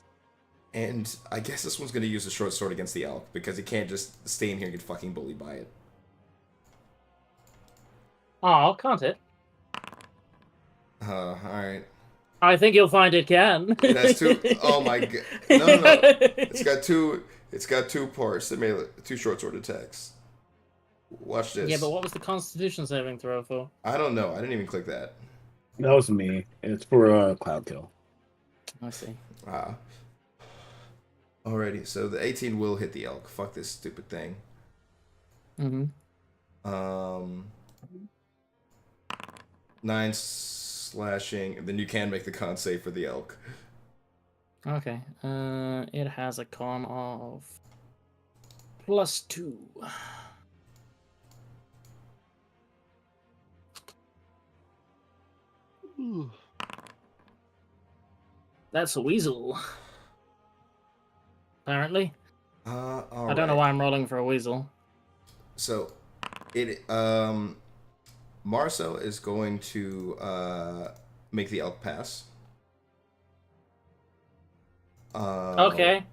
And I guess this one's going to use a short sword against the elk because he can't just stay in here and get fucking bullied by it. Oh, can't it? Alright. I think you'll find it can. It has two. Oh my god. No. It's got two parts that made 2 short sword attacks. Watch this. Yeah, but what was the Constitution saving throw for? I don't know. I didn't even click that. That was me. It's for Cloud Kill. I see. Alrighty, so the 18 will hit the elk. Fuck this stupid thing. Mm-hmm. 9 slashing, and then you can make the con save for the elk. Okay. It has a con of +2. That's a weasel. Apparently. All I don't know right. why I'm rolling for a weasel. So, Marcel is going to make the elk pass. Okay.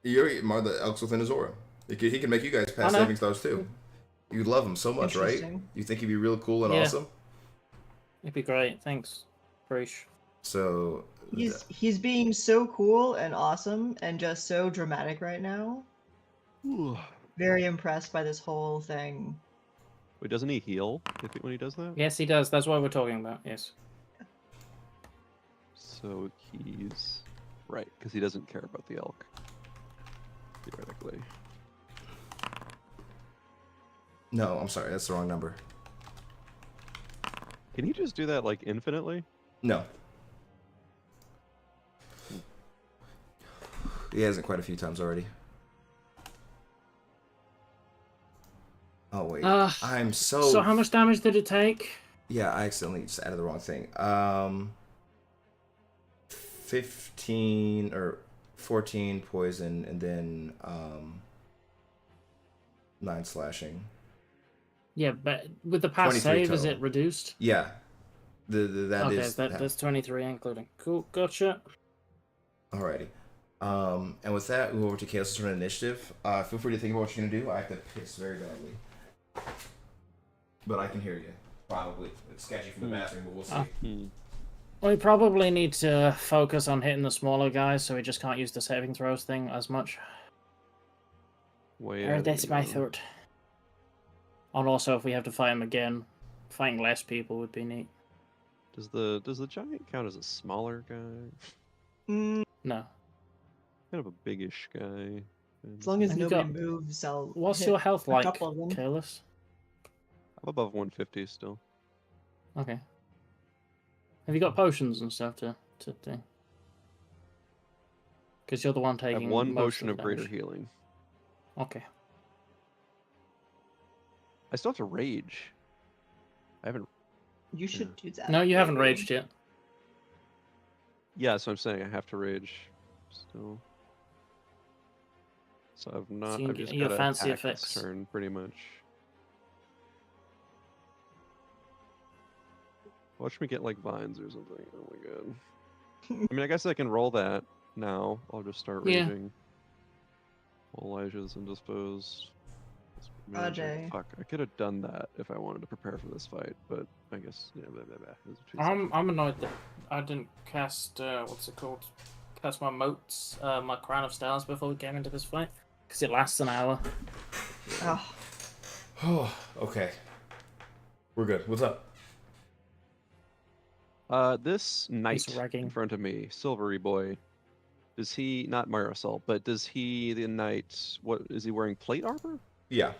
The elk's within his aura. He can make you guys pass I know. saving throws too. You love him so much, right? Interesting. You think he'd be real cool and Yeah. awesome. It'd be great. Thanks, Preach. So He's being so cool and awesome and just so dramatic right now. Very impressed by this whole thing. Wait, doesn't he heal when he does that? Yes, he does. That's what we're talking about. Yes. So he's right because he doesn't care about the elk. Theoretically. no, I'm sorry, that's the wrong number. Can he just do that like infinitely? No. He hasn't quite a few times already. Oh wait, I'm so. So how much damage did it take? Yeah, I accidentally just added the wrong thing. 15 or 14 poison, and then 9 slashing. Yeah, but with the pass 23 save, is total. it reduced? Yeah, that Okay, is that's 23 including. Cool, gotcha. Alrighty. And with that, we'll go over to Chaos' turn initiative. Feel free to think about what you're gonna do. I have to piss very badly, but I can hear you. Probably it's sketchy from the bathroom, but we'll see. We probably need to focus on hitting the smaller guys, so we just can't use the saving throws thing as much. Or that's my thought. And also, if we have to fight him again, fighting less people would be neat. Does the giant count as a smaller guy? Mm, No. Kind of a biggish guy. as long as Have you nobody got- moves, I'll. What's hit your health a like, couple of them. Careless? I'm above 150 still. Okay. Have you got potions and stuff to do? Because you're the one I have taking one most potion of of the greater damage. healing. Okay. I still have to rage. I haven't. You should do that. No, you haven't maybe. raged yet. Yeah, so I'm saying I have to rage still. So I've not. So you can I've get just your got to fancy attack this effects. turn, pretty much. Watch me get like vines or something. Oh my god. I mean, I guess I can roll that now. I'll just start Yeah. raging. While Elijah's indisposed. Ajay. Fuck, I could have done that if I wanted to prepare for this fight, but I guess yeah. Blah, blah, blah. It was too I'm annoyed that I didn't cast what's it called? Cast my motes, my crown of stars before we came into this fight, because it lasts an hour. Oh, Oh, okay. We're good. What's up? This knight ragging. in front of me, silvery boy. Does he not Marisol, but does he the knight? What is he wearing? Plate armor? Yeah.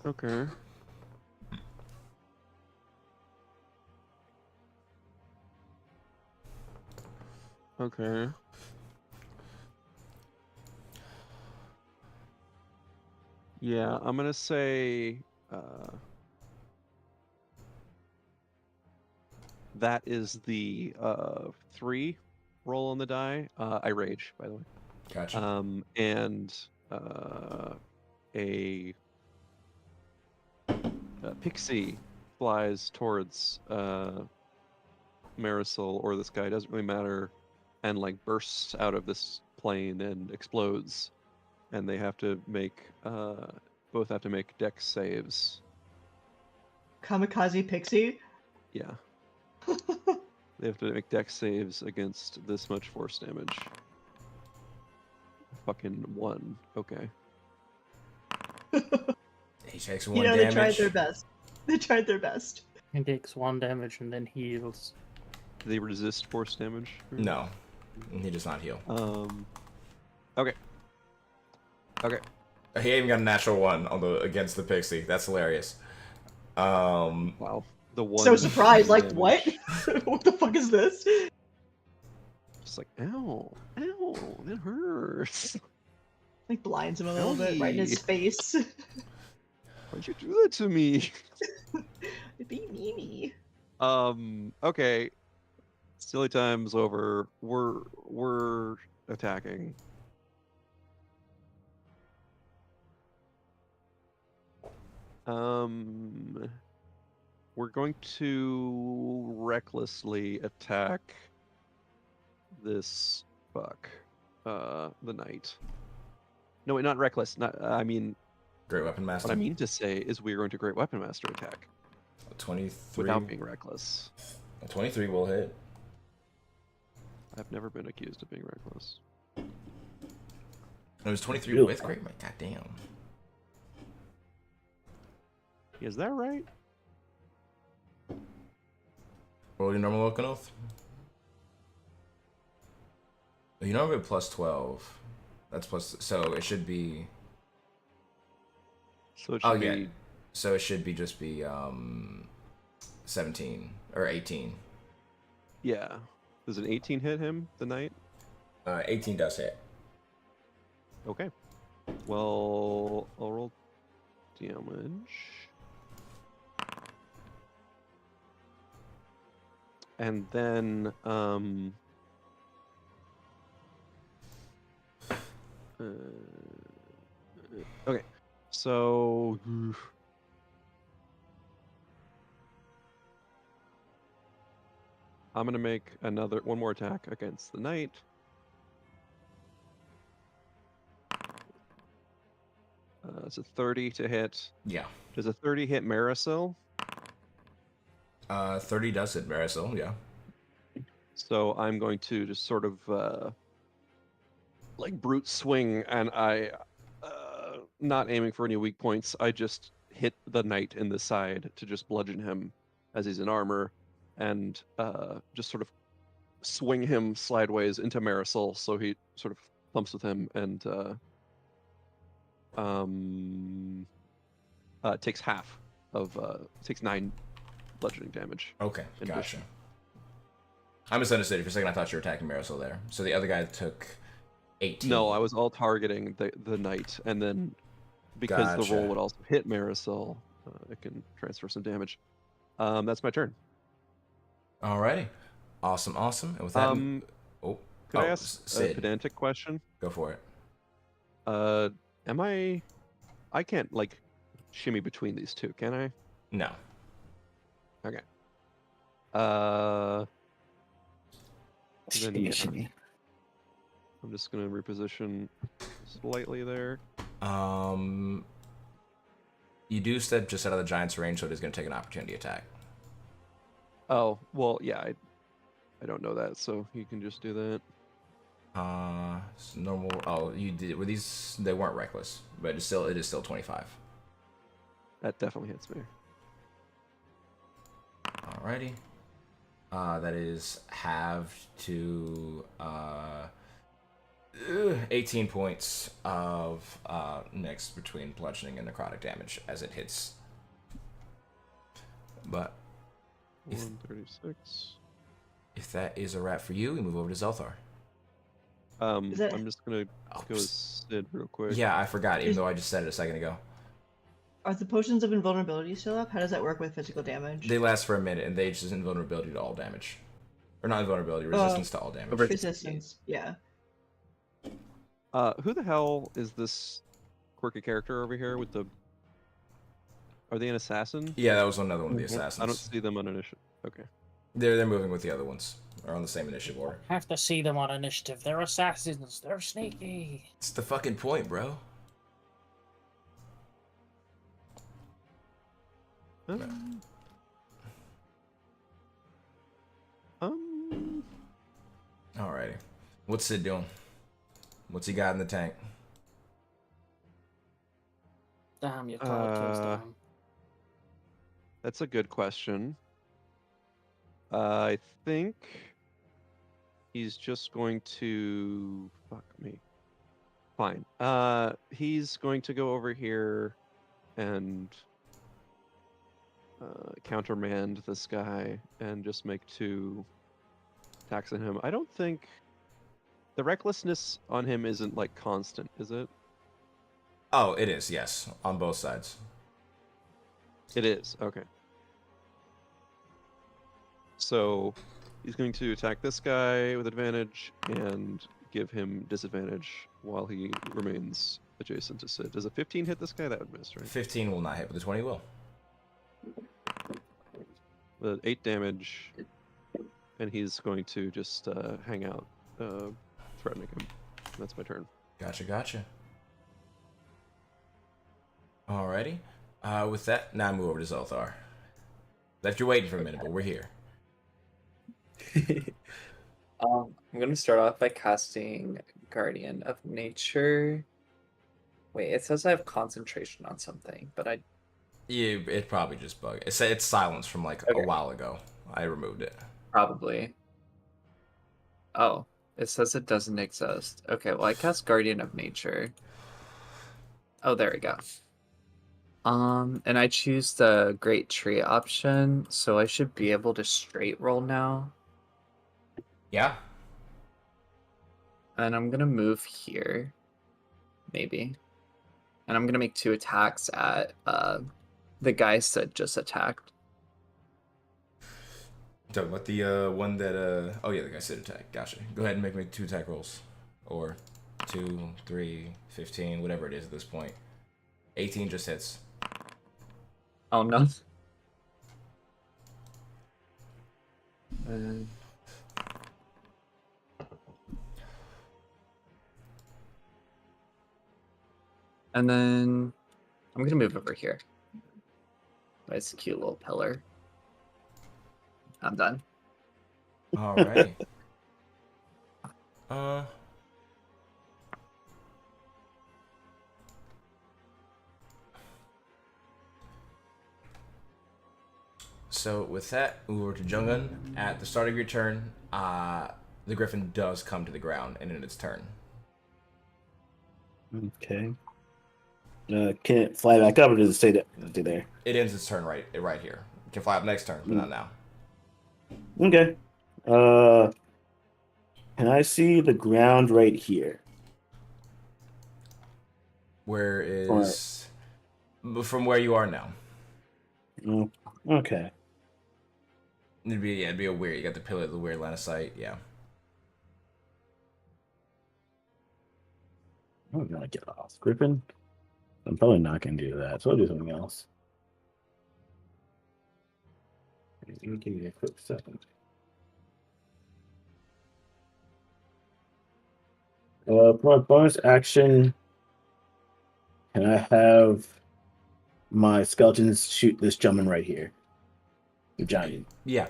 Okay. Okay. Yeah, I'm gonna say that is the 3 roll on the die. I rage, by the way. Gotcha. And a pixie flies towards Marisol or this guy, doesn't really matter, and like bursts out of this plane and explodes, and they have to make both have to make dex saves. kamikaze pixie. Yeah, they have to make dex saves against this much force damage. Fucking 1. Okay. He takes 1 You know, they damage. tried their best. They tried their best. He takes 1 damage and then heals. Do they resist force damage? No, he does not heal. Okay. Okay. He even got a natural 1 on the against the pixie. That's hilarious. Wow. The 1. So surprised, like, damage. what? What the fuck is this? Just like, ow, ow, that hurts. Like blinds him a little bit, right in his Ellie. face. Why'd you do that to me? Be meanie. Okay. Silly time's over. We're attacking. We're going to recklessly attack this fuck. The knight. No, wait, not reckless. Not. I mean, Great Weapon what Master. I mean to say is we're going to Great Weapon Master attack 23. without being reckless. 23 will hit. I've never been accused of being reckless. It was 23 Real with fun. Great. Goddamn. Is that right? Roll your normal Oaken Oath. You know, I'm at plus 12. That's plus. So it should be. So it should Oh, be. yeah. So it should be just be 17 or 18. Yeah. Does an 18 hit him, the knight? 18 does hit. Okay. Well, I'll roll damage. And then, okay. So, I'm gonna make one more attack against the knight. It's a 30 to hit. Yeah. Does a 30 hit Marisol? 30 does hit Marisol, yeah. So I'm going to just sort of like brute swing, and not aiming for any weak points. I just hit the knight in the side to just bludgeon him as he's in armor, and just sort of swing him sideways into Marisol, so he sort of thumps with him and takes half of takes 9 bludgeoning damage. Okay, in gotcha. addition. I misunderstood you for a second. I thought you were attacking Marisol there. So the other guy took 18. No, I was all targeting the knight, and then because the Gotcha. roll would also hit Marisol, it can transfer some damage. That's my turn. Alrighty. Awesome. And with that, Could I ask a Sid, pedantic question? go for it. Am I can't like shimmy between these two, can I? No. Okay. Then, Shimmy, yeah. shimmy. I'm just gonna reposition slightly there. You do step just out of the giant's range, so it is going to take an opportunity attack. Oh, well, yeah, I don't know that, so you can just do that. It's normal. Oh, you did. Were these? They weren't reckless, but it is still 25. That definitely hits me. Alrighty. That is halved to 18 points of next between bludgeoning and necrotic damage as it hits. But 136. if that is a wrap for you, we move over to Zelthar. Is that- I'm just gonna Oh, go with Sid real quick. yeah, I forgot, even Is- though I just said it a second ago. Are the potions of invulnerability still up? How does that work with physical damage? They last for a minute, and they just invulnerability to all damage. Or not invulnerability, resistance to all damage. Resistance, yeah. Who the hell is this quirky character over here with the? Are they an assassin? Yeah, that was another one of the assassins. I don't see them on initiative. Okay. They're moving with the other ones. They're on the same initiative order. Have to see them on initiative. They're assassins. They're sneaky. It's the fucking point, bro. Um, Alrighty. What's Sid doing? What's he got in the tank? Damn, your card kills them. That's a good question. I think he's just going to fuck me. Fine. He's going to go over here and countermand this guy and just make 2 attacks on him. I don't think the recklessness on him isn't like constant, is it? Oh, it is, yes, on both sides. It is, okay. So he's going to attack this guy with advantage and give him disadvantage while he remains adjacent to Sid. Does a 15 hit this guy? That would miss, right? 15 will not hit, but the 20 will. 8 damage, and he's going to just hang out, threatening him. That's my turn. Gotcha. Alrighty. With that, now I move over to Zolthar. Left you waiting for a minute, but we're here. I'm gonna start off by casting Guardian of Nature. Wait, it says I have concentration on something, but I Yeah, it probably just bugged. It's silence from like a Okay. while ago. I removed it. probably. Oh, it says it doesn't exist. Okay, well I cast Guardian of Nature. Oh, there we go. And I choose the Great Tree option, so I should be able to straight roll now. Yeah. And I'm gonna move here, maybe. And I'm gonna make 2 attacks at the guys that just attacked. Talking about the one that oh yeah, the guy said attack. Gotcha. Go ahead and make me 2 attack rolls. Or 2, 3, 15, whatever it is at this point. 18 just hits. Oh no. Uh, and then I'm gonna move over here. Nice cute little pillar. I'm done. Alrighty. uh So with that, move over to Jungun. At the start of your turn, the griffin does come to the ground and in its turn. Okay. Can it fly back up or does it stay there? It ends its turn right here. You can fly up next turn, but not now. Okay. Can I see the ground right here? Where is from where you are now? Mm, okay. It'd be a weird. You got the pillar, the weird line of sight. Yeah. I'm gonna get off. Griffin? I'm probably not gonna do that, so I'll do something else. Give me a quick second. For my bonus action, can I have my skeletons shoot this gentleman right here? The giant. Yeah.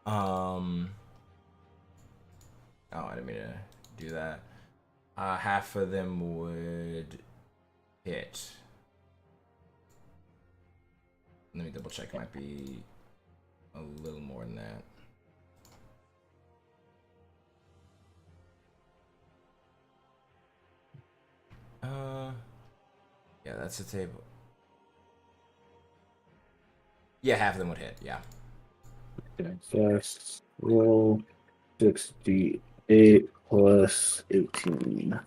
Oh, I didn't mean to do that. Half of them would hit. Let me double check. It might be a little more than that. Yeah, that's the table. Yeah, half of them would hit. Yeah. Okay, so roll 68 plus 18.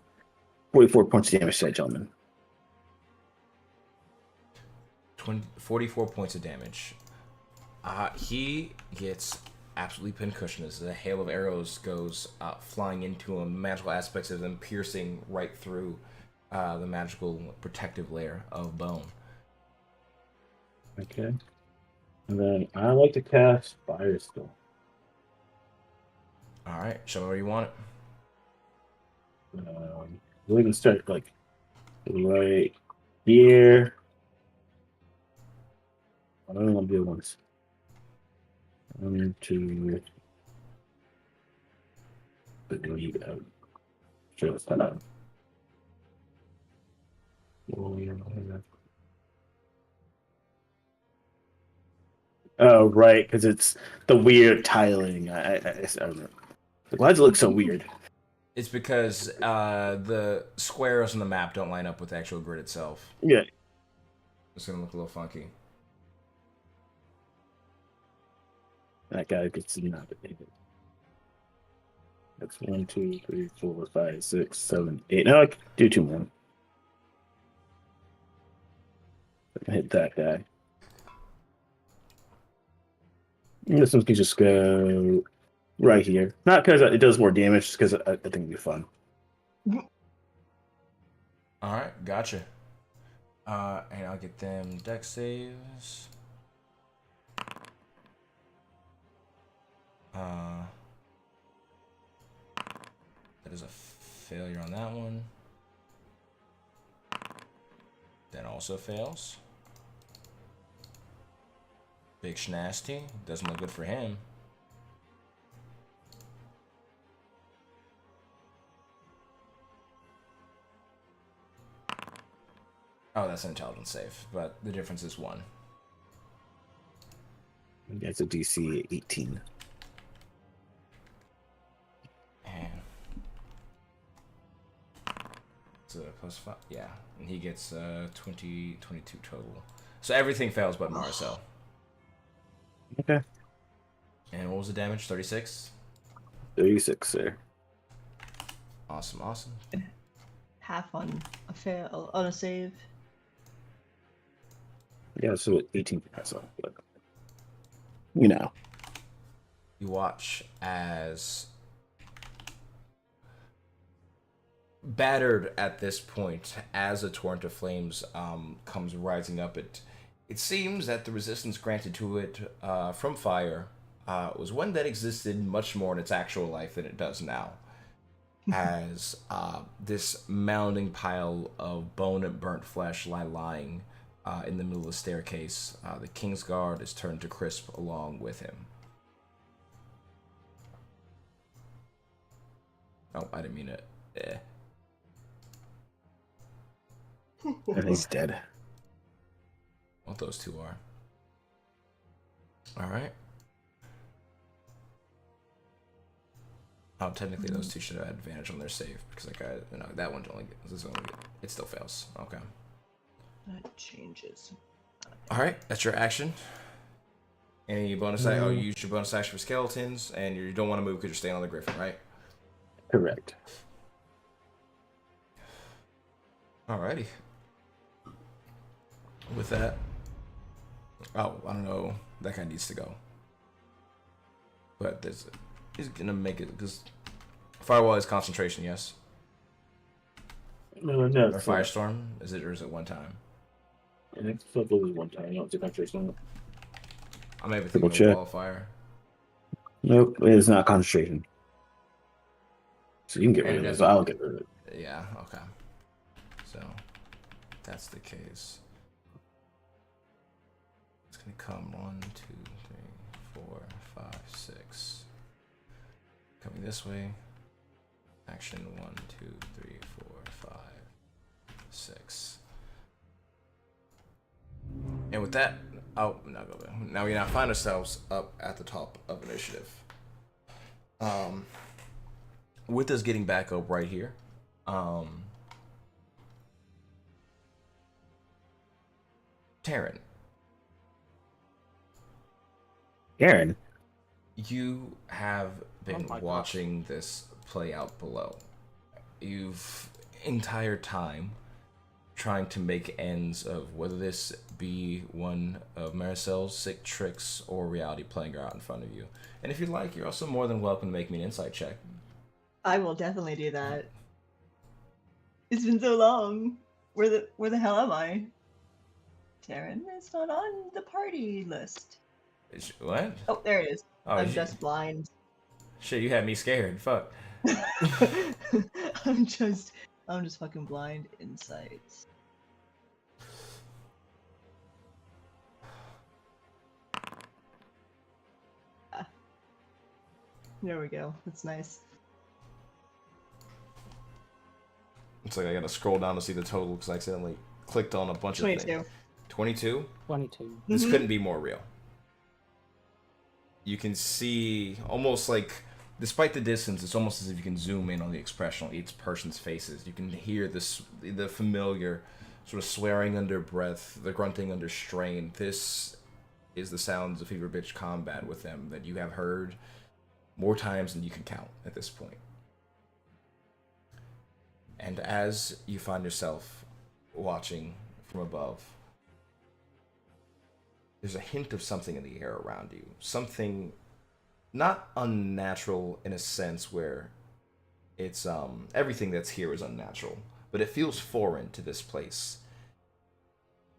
44 points of damage to that gentleman. 44 points of damage. He gets absolutely pincushion as a hail of arrows goes flying into him. Magical aspects of them piercing right through the magical protective layer of bone. Okay. And then I like to cast Firestorm. All right, show me where you want it. We're gonna start like right here. I don't want to do it once. 1, 2, 3, just that. Oh, right, because it's the weird tiling. I don't know. Why does it look so weird? It's because the squares on the map don't line up with the actual grid itself. Yeah. It's gonna look a little funky. That guy gets nominated. That's 1, 2, 3, 4, 5, 6, 7, 8. No, I can do 2 more. Hit that guy. And this one can just go right here. Not because it does more damage, just because I think it'd be fun. All right, gotcha. And I'll get them dex saves. That is a failure on that one. That also fails. Big Schnasty. Doesn't look good for him. Oh, that's an intelligence save, but the difference is 1. That's a DC 18. And it's a +5. Yeah, and he gets 22 total. So everything fails but Marcel. Okay. And what was the damage? 36? 36, sir. Awesome. Half on a fail on a save. Yeah, so 18 pass off, but you know. You watch as, battered at this point, as a torrent of flames comes rising up, it seems that the resistance granted to it from fire was one that existed much more in its actual life than it does now. As this mounding pile of bone and burnt flesh lie lying in the middle of the staircase, the King's Guard is turned to crisp along with him. Oh, I didn't mean it. And he's dead. What those two are. All right. Oh, technically those two should have had advantage on their save because that one it still fails. Okay. That changes. All right, that's your action. Any bonus? You used your bonus action for skeletons, and you don't want to move because you're staying on the griffin, right? Correct. Alrighty. With that, I don't know. That guy needs to go. But he's gonna make it because firewall is concentration, yes. No, Or it's firestorm, is it one time? I think it's one time. No, it's a concentration. I may be Triple thinking of check. wall of fire. Nope, it is not concentration. So you can get rid of And it. So I'll get rid of it. Yeah. Okay. So if that's the case. It's gonna come 1, 2, 3, 4, 5, 6. Coming this way. Action 1, 2, 3, 4, 5, 6. And with that, now we now find ourselves up at the top of initiative. With us getting back up right here, Taryn, Aaron. you have been Oh my watching this play out below. You've entire time trying to make ends of whether this be one of Maricel's sick tricks or reality playing out in front of you. And if you'd like, you're also more than welcome to make me an insight check. I will definitely do that. It's been so long. Where the hell am I? Taryn is not on the party list. What? Oh, there it is. Oh, I'm just blind. Shit, you had me scared. Fuck. I'm just fucking blind. Insights. There we go. That's nice. It's like I gotta scroll down to see the total because I accidentally clicked on a bunch of 22. things. 22? 22. This Mhm. couldn't be more real. You can see almost like, despite the distance, it's almost as if you can zoom in on the expression on each person's faces. You can hear the familiar sort of swearing under breath, the grunting under strain. This is the sounds of Fever Bitch combat with them that you have heard more times than you can count at this point. And as you find yourself watching from above, there's a hint of something in the air around you. Something not unnatural in a sense where it's everything that's here is unnatural, but it feels foreign to this place.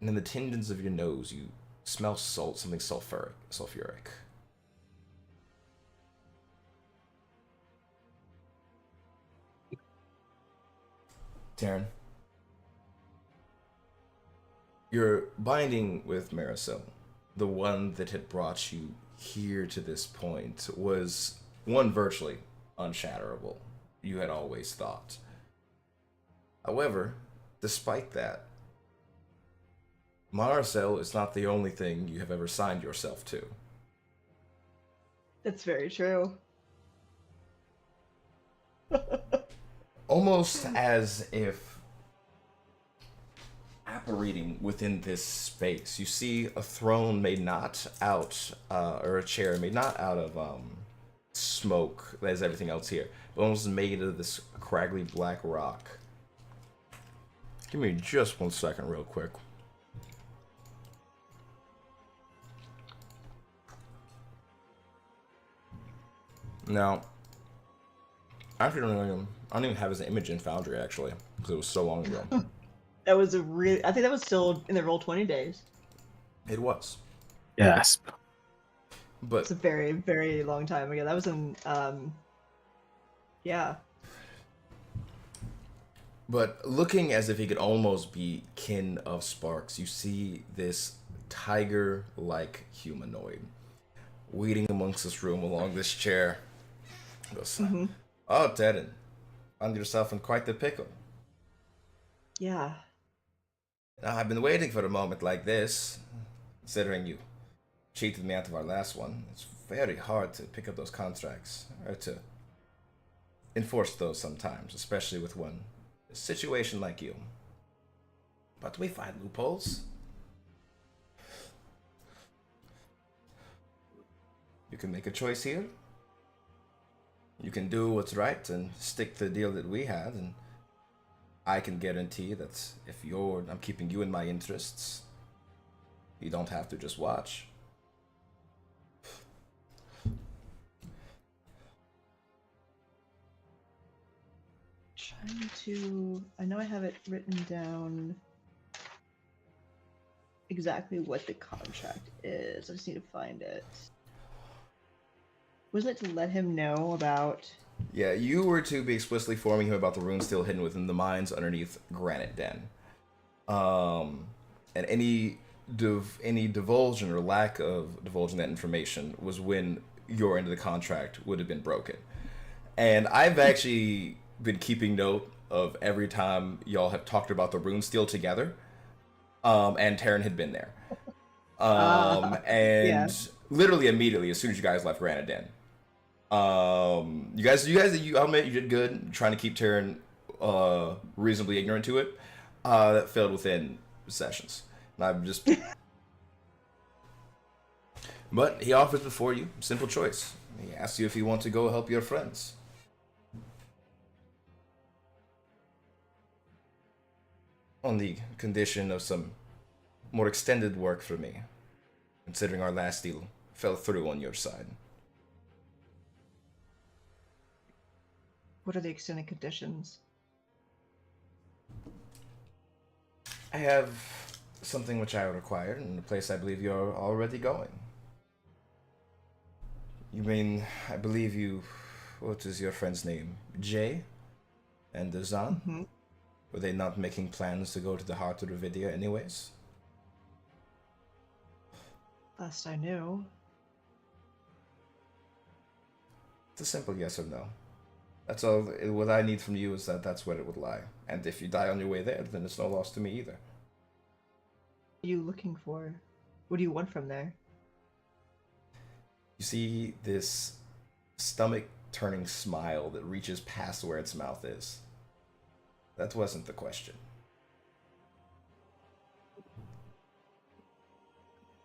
And in the tendons of your nose, you smell salt, something sulfuric. Taryn, your binding with Marisol, the one that had brought you here to this point, was one virtually unshatterable, you had always thought. However, despite that, Marcel is not the only thing you have ever signed yourself to. That's very true. Almost as if apparating within this space, you see a throne made not out, or a chair made not out of smoke, as everything else here, but almost made of this craggly black rock. Give me just 1 second, real quick. Now, I actually I don't even have his image in Foundry, actually, because it was so long ago. That was a really. I think that was still in the Roll20 days. It was. Gasp. But It's a very, very long time ago. That was in. Yeah. But looking as if he could almost be kin of Sparks, you see this tiger-like humanoid waiting amongst this room along this chair. He goes, "Oh, Tedden, found yourself in quite the pickle. Yeah. Now, I've been waiting for a moment like this, considering you cheated me out of our last one. It's very hard to pick up those contracts, or to enforce those sometimes, especially with one situation like you. But we find loopholes. You can make a choice here. You can do what's right and stick to the deal that we had, and I can guarantee that if I'm keeping you in my interests, you don't have to just watch." Trying to. I know I have it written down exactly what the contract is. I just need to find it. Wasn't it to let him know about? Yeah, you were to be explicitly informing him about the runes still hidden within the mines underneath Granite Den. And any divulsion or lack of divulging that information was when your end of the contract would have been broken. And I've actually been keeping note of every time y'all have talked about the rune steel together. And Taryn had been there. And Yeah. literally immediately, as soon as you guys left Granite Den, I'll admit you did good trying to keep Taryn reasonably ignorant to it. That failed within sessions. And I'm just. But he offers before you, simple choice. He asks you if you want to go help your friends. On the condition of some more extended work for me, considering our last deal fell through on your side. What are the extended conditions? I have something which I require in the place I believe you're already going. You mean, I believe you, what is your friend's name? Jay and Dazan? Mm-hmm. Were they not making plans to go to the heart of Revedia anyways? Last I knew. It's a simple yes or no. That's all. What I need from you is that that's where it would lie. And if you die on your way there, then it's no loss to me either. What are you looking for? What do you want from there? You see this stomach-turning smile that reaches past where its mouth is. That wasn't the question.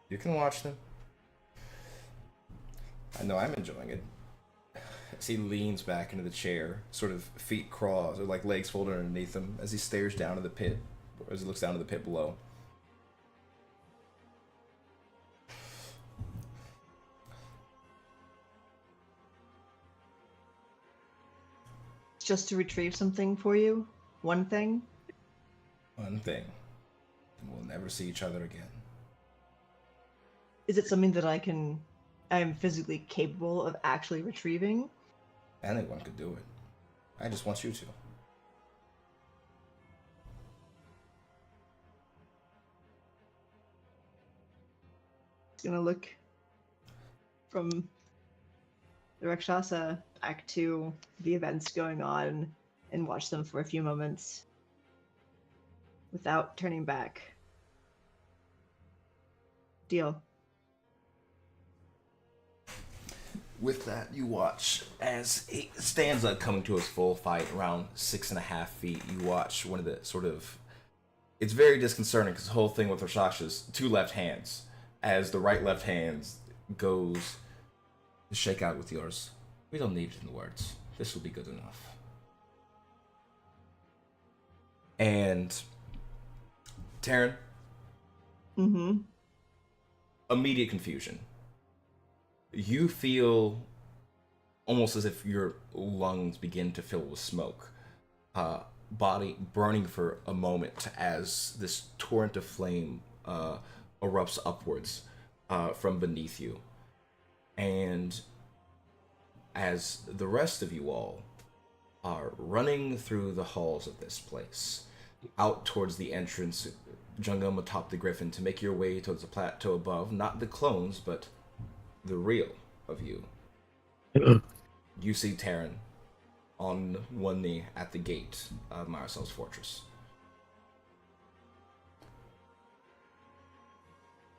You can watch them. I know I'm enjoying it. As he leans back into the chair, sort of feet crossed, or like legs folded underneath him, as he stares down to the pit, or as he looks down to the pit below. just to retrieve something for you. One thing. One thing. And we'll never see each other again. Is it something that I'm physically capable of actually retrieving? Anyone could do it. I just want you to. Just gonna look from the Rakshasa back to the events going on and watch them for a few moments without turning back. Deal. With that, you watch as he stands up, coming to his full fight, around 6.5 feet. You watch one of the sort of. It's very disconcerting because the whole thing with Rakshas's two left hands, as the right left hand goes to shake out with yours. We don't need it in the words. This will be good enough. And Taryn, Mm-hmm. immediate confusion. You feel almost as if your lungs begin to fill with smoke. Body burning for a moment as this torrent of flame erupts upwards from beneath you. And as the rest of you all are running through the halls of this place, out towards the entrance, Jungum atop the griffin, to make your way towards the plateau above, not the clones, but the real of you. You see Taryn on one knee at the gate of Marisol's fortress.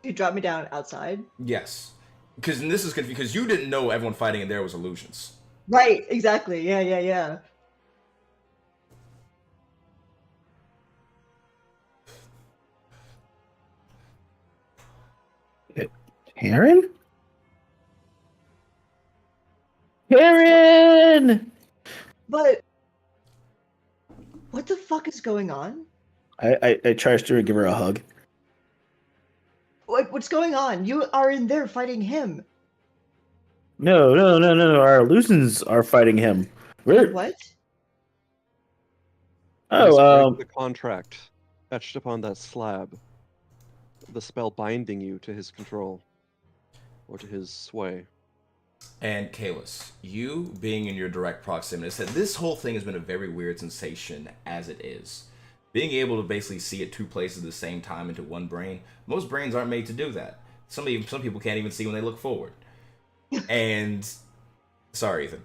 You dropped me down outside. Yes. Because this is confusing, because you didn't know everyone fighting in there was illusions. Right, exactly. Yeah. Karen? Karen! But what the fuck is going on? I try to give her a hug. What's going on? You are in there fighting him. No. Our illusions are fighting him. We're What? Let us oh break the contract etched upon that slab. The spell binding you to his control, or to his sway. And Kalis, you being in your direct proximity, said this whole thing has been a very weird sensation as it is. Being able to basically see at two places at the same time into one brain, most brains aren't made to do that. Some people can't even see when they look forward. And sorry, Ethan.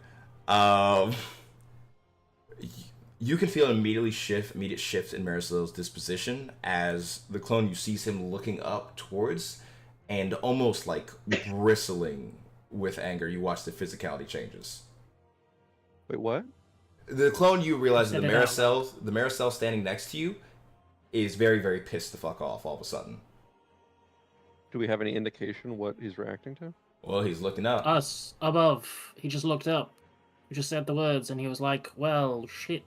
You can feel an immediate shift in Marisol's disposition as the clone, you see him looking up towards and almost like bristling with anger. You watch the physicality changes. Wait, what? The clone, you realize that Said it out the Maricel standing next to you is very, very pissed the fuck off all of a sudden. Do we have any indication what he's reacting to? Well, he's looking up. Us, above. He just looked up. We just said the words and he was like, well, shit.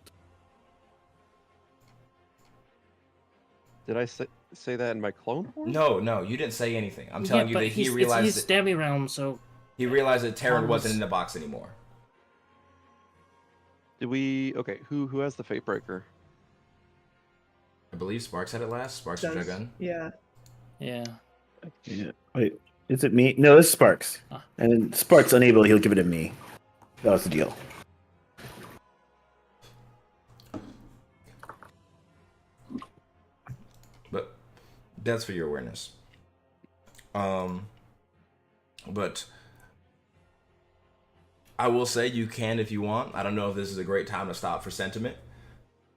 Did I say that in my clone form? No, you didn't say anything. I'm telling you but that he it's realized his stammy realm, so he realized that Taryn wasn't Thomas. in the box anymore. Did we? Okay, who has the Fate Breaker? I believe Sparks had it last. Sparks or Does- Dragon. Yeah. yeah. yeah. Wait, is it me? No, this is Sparks. Ah. And then Sparks unable, he'll give it to me. That was the deal. But that's for your awareness. But I will say you can if you want. I don't know if this is a great time to stop for sentiment.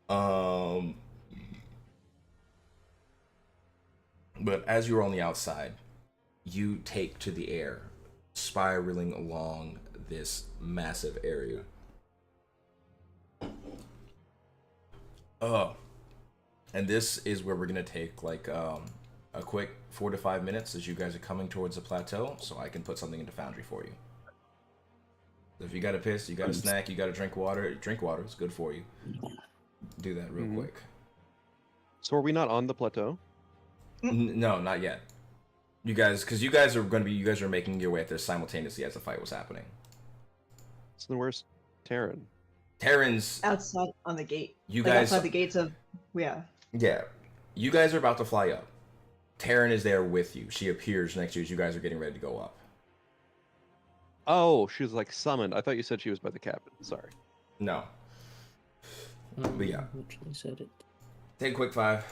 But as you're on the outside, you take to the air, spiraling along this massive area. And this is where we're gonna take like a quick 4 to 5 minutes as you guys are coming towards the plateau, so I can put something into Foundry for you. If you got a piss, you got a snack, you got to drink water. Drink water; it's good for you. Do that real quick. So are we not on the plateau? No, not yet. You guys, because you guys are making your way up there simultaneously as the fight was happening. So then where's Taryn? Terran's. outside on the gate. You Like guys. outside the gates of yeah. Yeah. You guys are about to fly up. Terran is there with you. She appears next to you as you guys are getting ready to go up. Oh, she was like summoned. I thought you said she was by the captain. Sorry. No. But yeah. Literally said it. Take a quick 5.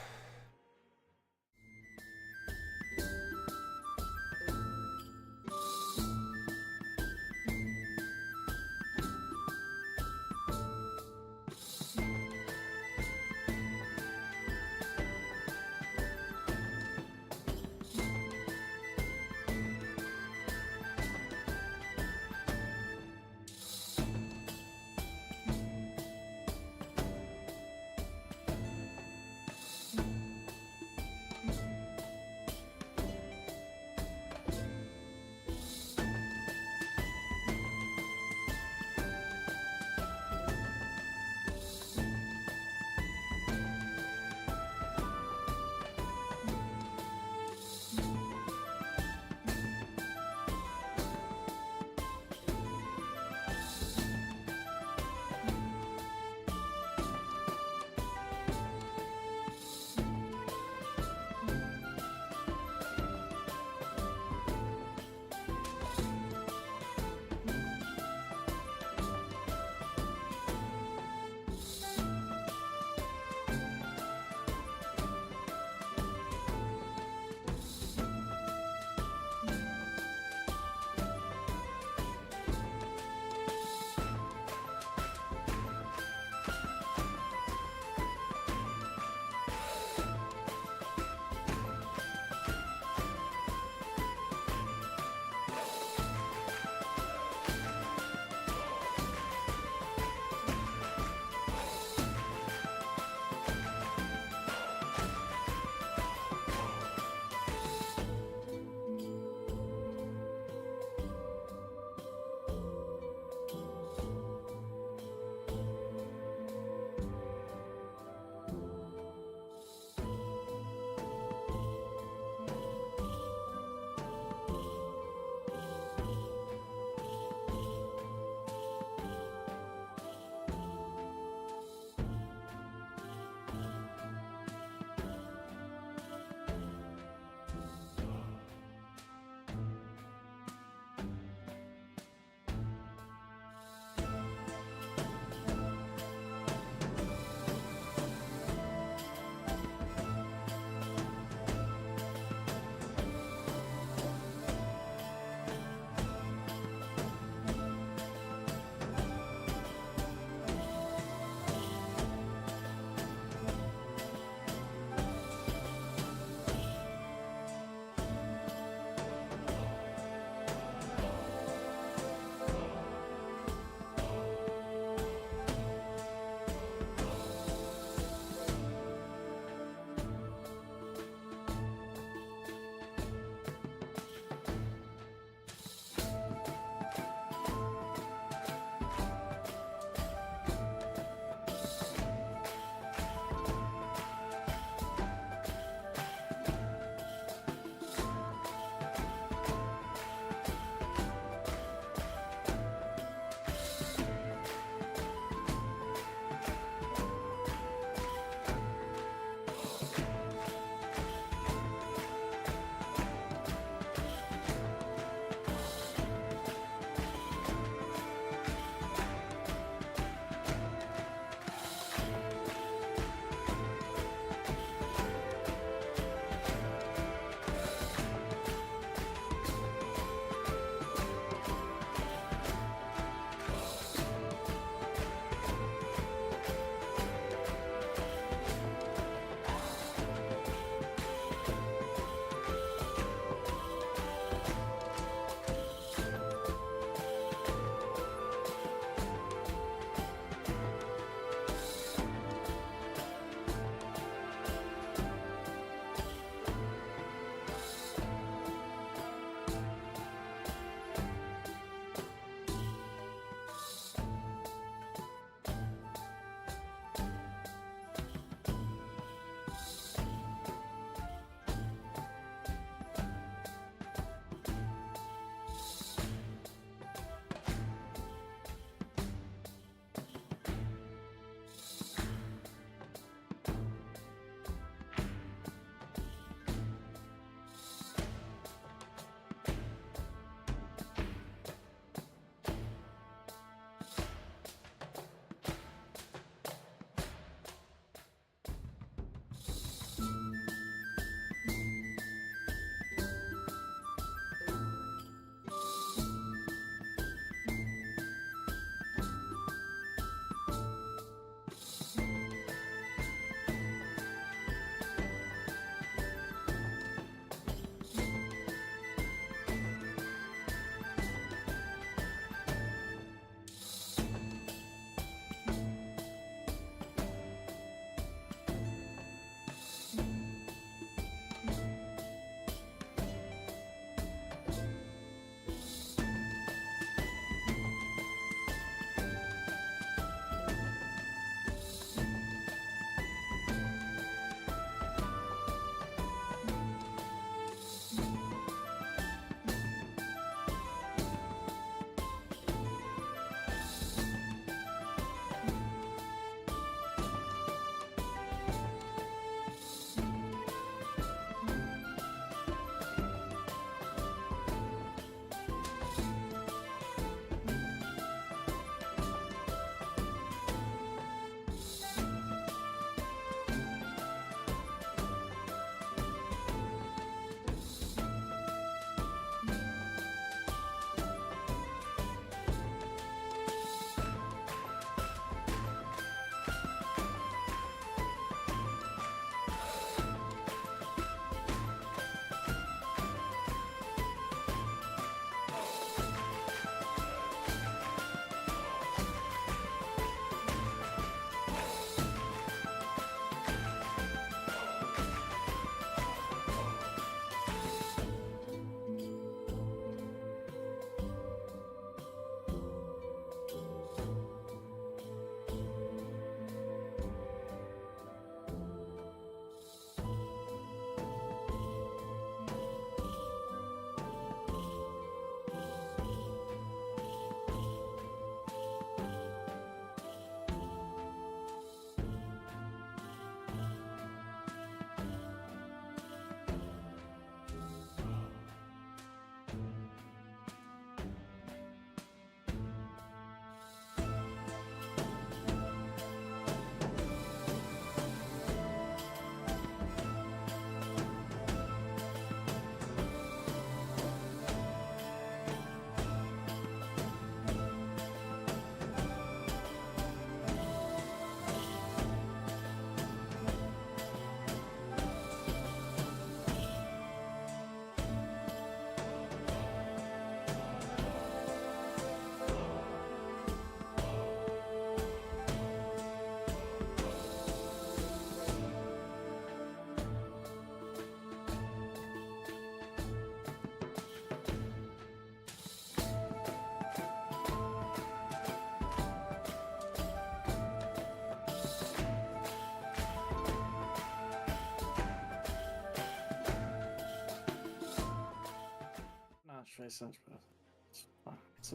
So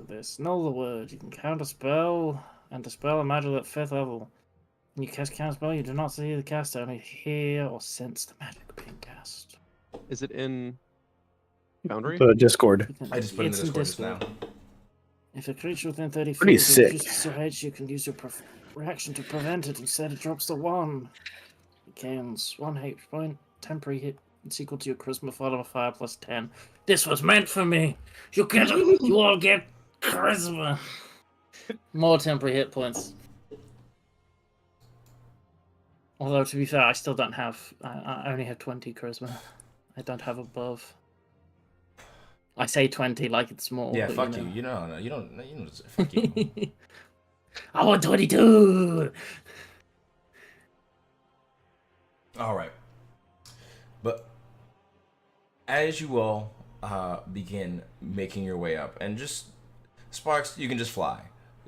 this. Know the word. You can count a spell and dispel a magic at 5th level. When you cast count spell, you do not see the caster, only hear or sense the magic being cast. Is it in Foundry? Discord. I just put in the It's Discord just now. If a creature within 30 Pretty feet sick. uses your edge, you can use your reaction to prevent it. Instead, it drops to 1. It gains 1 hit point, temporary hit. It's equal to your charisma modifier plus 10. This was meant for me. You all get charisma. More temporary hit points. Although to be fair, I still don't have. I only have 20 charisma. I don't have above. I say 20 like it's small. Yeah, but fuck you. You know, you don't. Fuck you. I want 22. All right. But as you all begin making your way up, and just Sparks, you can just fly.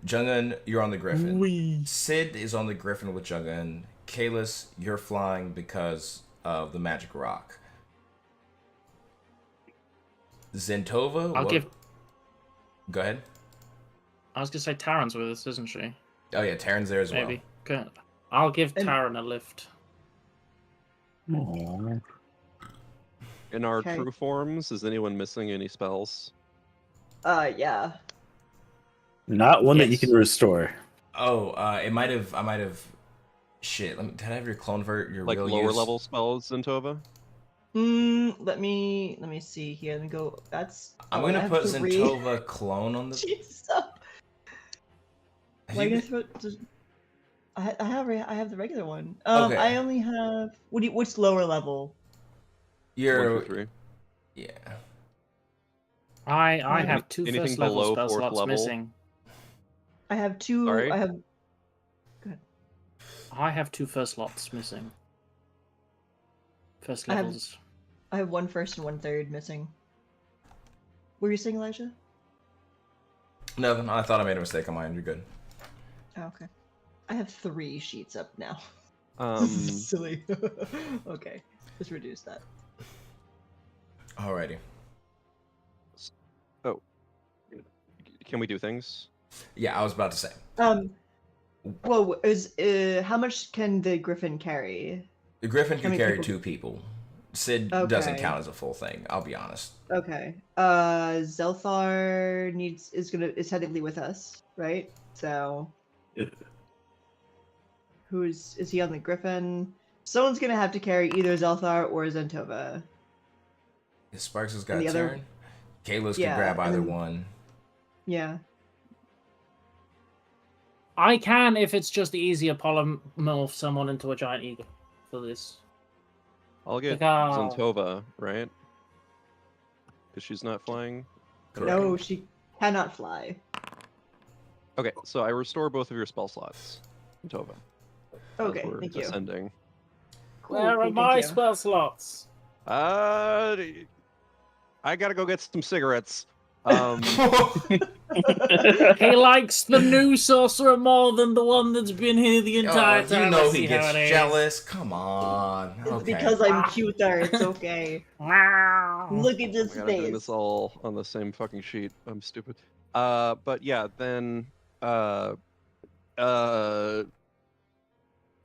Jung-un, you're on the Griffin. Wee. Sid is on the Griffin with Jung-un. Kalis, you're flying because of the magic rock. Zentova, I'll give. Go ahead. I was gonna say Taryn's with us, isn't she? Oh yeah, Taryn's there as Maybe. Good. I'll give And- Taryn a lift. Aww. In our Okay. true forms, is anyone missing any spells? Yeah. Not one that you Yes. can restore. well. Oh, I might have. Shit, did I have your clone vert? Your Like real lower use? level spells in Tova? Let me see here. Let me go. That's. I'm oh, I gonna have put 3. Zentova clone on the. Jesus. Have Why you you been- gonna throw? I have the regular one. Okay. I only have. What's lower level? 1 You're. through 3. Yeah. I have 2 Anything first level below spell 4th slots level? missing. I have 2. Sorry? I have. I have 2 first slots missing. First I have- levels. I have 1 first and 1 third missing. What were you saying, Elijah? Nothing. I thought I made a mistake on mine. You're good. Oh, okay. I have 3 sheets up now. Um, Silly. Okay, just reduce that. Alrighty. can we do things? Yeah, I was about to say. Well, how much can the Griffin carry? The Griffin How can many carry people- 2 people. Sid doesn't Okay. count as a full thing. I'll be honest. Okay. Zelthar is technically with us, right? So is he on the Griffin? Someone's gonna have to carry either Zelthar or Zentova. Sparks has got And the other- turn. Kalos Yeah, can grab and either then- one. Yeah. I can if it's just easier polymorph someone into a giant eagle for this. I'll get Like, Zentova, right? Because she's not flying. Correct. No, she cannot fly. Okay, so I restore both of your spell slots, Zentova. Okay, as we're thank you. ascending. Cool, Where are thank my you. spell slots? I gotta go get some cigarettes. He likes the new sorcerer more than the one that's been here the entire Oh, time. you know I he see gets how it is. jealous. Come on. It's Okay. because I'm cuter, it's okay. Wow. Look at Oh this my God, I'm doing face. this all on the same fucking sheet. I'm stupid. But yeah, then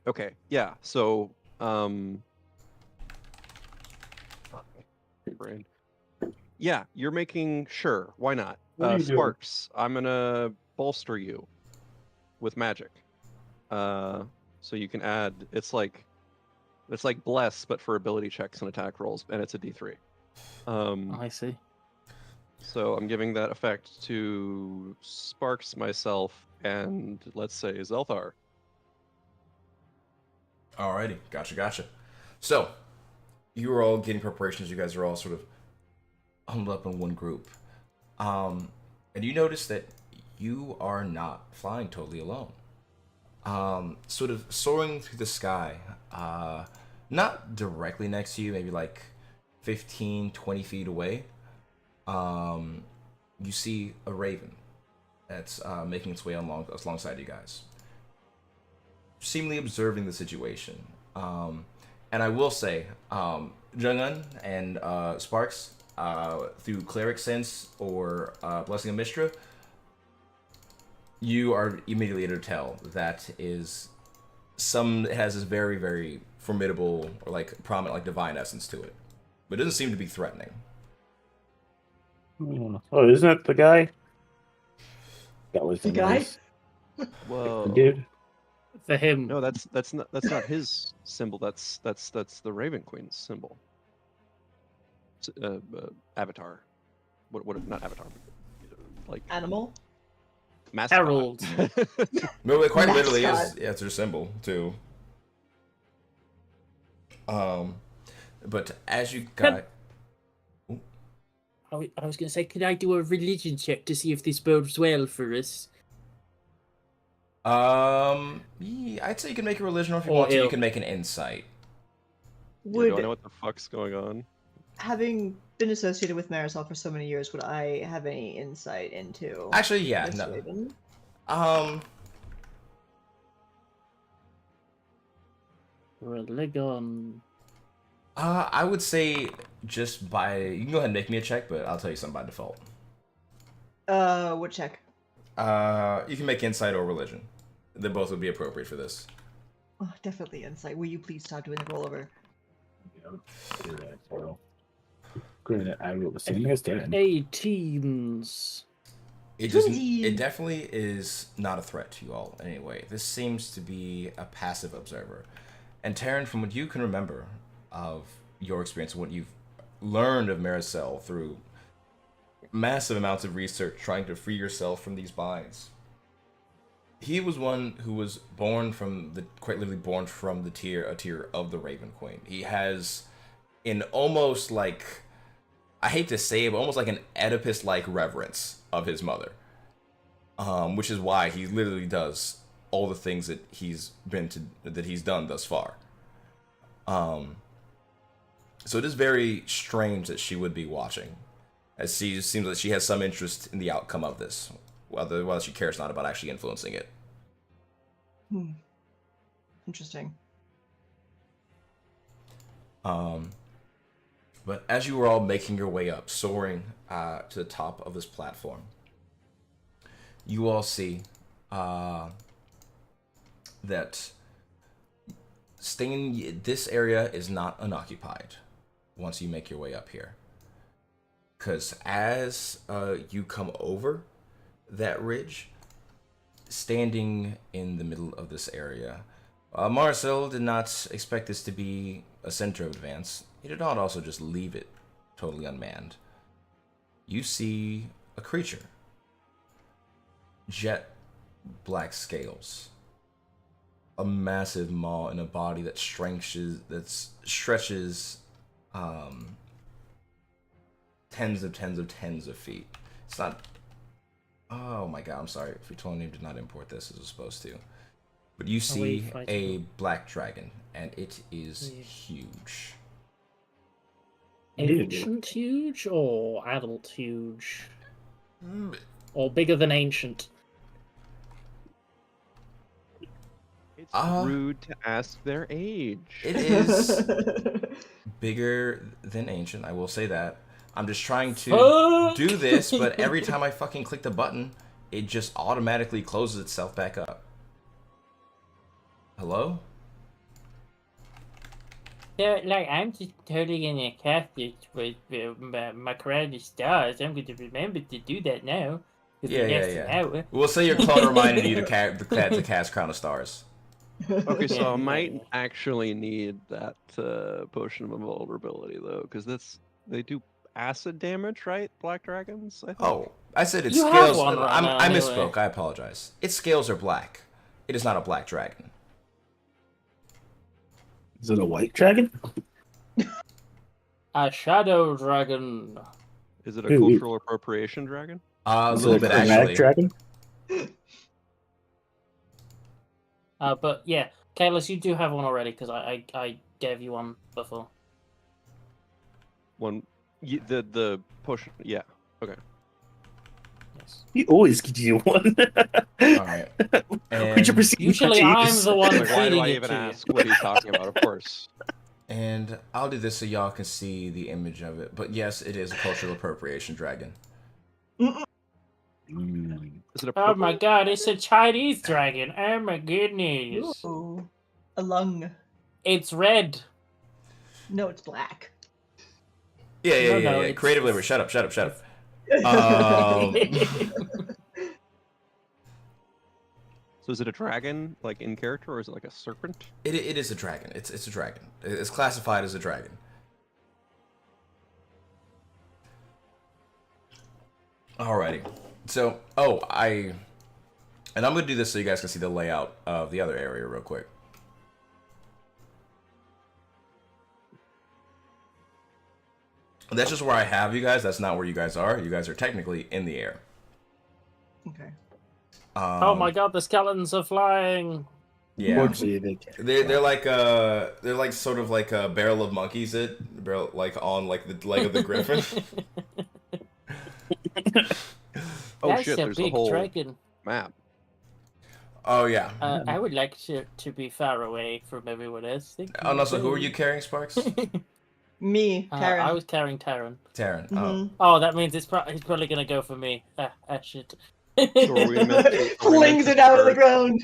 okay, yeah. So fuck, brain. Yeah, you're making sure. Why not? What are you doing? Sparks, I'm gonna bolster you with magic. So you can add. It's like bless, but for ability checks and attack rolls, and it's a D3. I see. So I'm giving that effect to Sparks, myself, and let's say Zelthar. Alrighty. Gotcha. So, you are all getting preparations. You guys are all sort of huddled up in one group. And you notice that you are not flying totally alone. Sort of soaring through the sky, not directly next to you, maybe like 15, 20 feet away, you see a raven that's making its way alongside you guys, seemingly observing the situation. And I will say, Jung-un and Sparks, through Cleric Sense or Blessing of Mistra, you are immediately able to tell that is it has this very, very formidable or like prominent like divine essence to it, but it doesn't seem to be threatening. Oh, isn't that the guy? That was The guy? Whoa. Dude. For him. No, that's not his symbol. That's the Raven Queen's symbol. Avatar. What? Not avatar. Like Animal? mascot. Harold. No, it quite literally is. Mascot. Yeah, it's their symbol too. But as you got, I was going to say, could I do a religion check to see if this bodes well for us? yeah, I'd say you can make a religion, or if you Or want to, you ill. can make an insight. Yeah, Would, do I know what the fuck's going on? having been associated with Marisol for so many years, would I have any insight into Actually, yeah, this no. raven? Religion. I would say just by you can go ahead and make me a check, but I'll tell you something by default. What check? You can make insight or religion. They both would be appropriate for this. Oh, definitely insight. Will you please stop doing the rollover? Granted, I rolled the same as Dan. 18s. It doesn't. Twinsies. It definitely is not a threat to you all. Anyway, this seems to be a passive observer. And Taryn, from what you can remember of your experience, what you've learned of Maricel through massive amounts of research, trying to free yourself from these binds, he was one who was born from quite literally born from a tier of the Raven Queen. He has an almost like, I hate to say it, but almost like an Oedipus-like reverence of his mother. Which is why he literally does all the things that he's done thus far. So it is very strange that she would be watching, as she seems like she has some interest in the outcome of this, while she cares not about actually influencing it. Interesting. But as you were all making your way up, soaring to the top of this platform, you all see that this area is not unoccupied once you make your way up here. Because as you come over that ridge, standing in the middle of this area, Marcel did not expect this to be a center of advance. He did not also just leave it totally unmanned. You see a creature. Jet black scales. A massive maw in a body that stretches tens of feet. It's not. Oh my god, I'm sorry. Plutonium did not import this as it was supposed to. But you see a black dragon, and it is huge. Ancient huge or adult huge? Or bigger than ancient? It's rude to ask their age. It is bigger than ancient, I will say that. I'm just trying to do this, but every time I fucking click the button, it just automatically closes itself back up. Hello? So, like, I'm just totally gonna cast this with my crown of stars. I'm gonna remember to do that now. Yeah. We'll say your clone reminded you to cast Crown of Stars. Okay, so I might actually need that potion of invulnerability though, because they do acid damage, right? Black dragons. I think. Oh, I said its You have scales. one right now, I anyway. misspoke. I apologize. Its scales are black. It is not a black dragon. Is it a white dragon? A shadow dragon. Is it a cultural appropriation dragon? A Is little it bit a chromatic actually. dragon? But yeah, Kalis, you do have one already because I gave you one before. One, the potion. Yeah. Okay. Yes. He always gives you one. All right. Would you And proceed Usually to I'm use- the one Like, why do feeding I it even to ask what he's talking about? Of course. And I'll do this so y'all can see the image of it. But yes, it is a cultural appropriation dragon. Mm. Is it a Oh my purple? god, it's a Chinese dragon. Oh my goodness. Ooh, a lung. It's red. No, it's black. Yeah. No, Creative it's- labor. Shut up. it's- So is it a dragon, like in character, or is it like a serpent? It is a dragon. It's a dragon. It's classified as a dragon. Alrighty. So, and I'm gonna do this so you guys can see the layout of the other area real quick. That's just where I have you guys. That's not where you guys are. You guys are technically in the air. Okay. Oh my god, the skeletons are flying. Yeah. Unfortunately, they can't. They're like sort of like a barrel of monkeys. Barrel like on like the leg of the griffin. Oh That's shit! a There's a big whole dragon. map. Oh yeah. I would like to be far away from everyone else. Thank Oh no. you. So who are you carrying, Sparks? Me, Taryn. I was carrying Taran. Taryn. Mhm. Oh, that means he's probably gonna go for me. Shit. So are we meant to, Flings it out of the ground.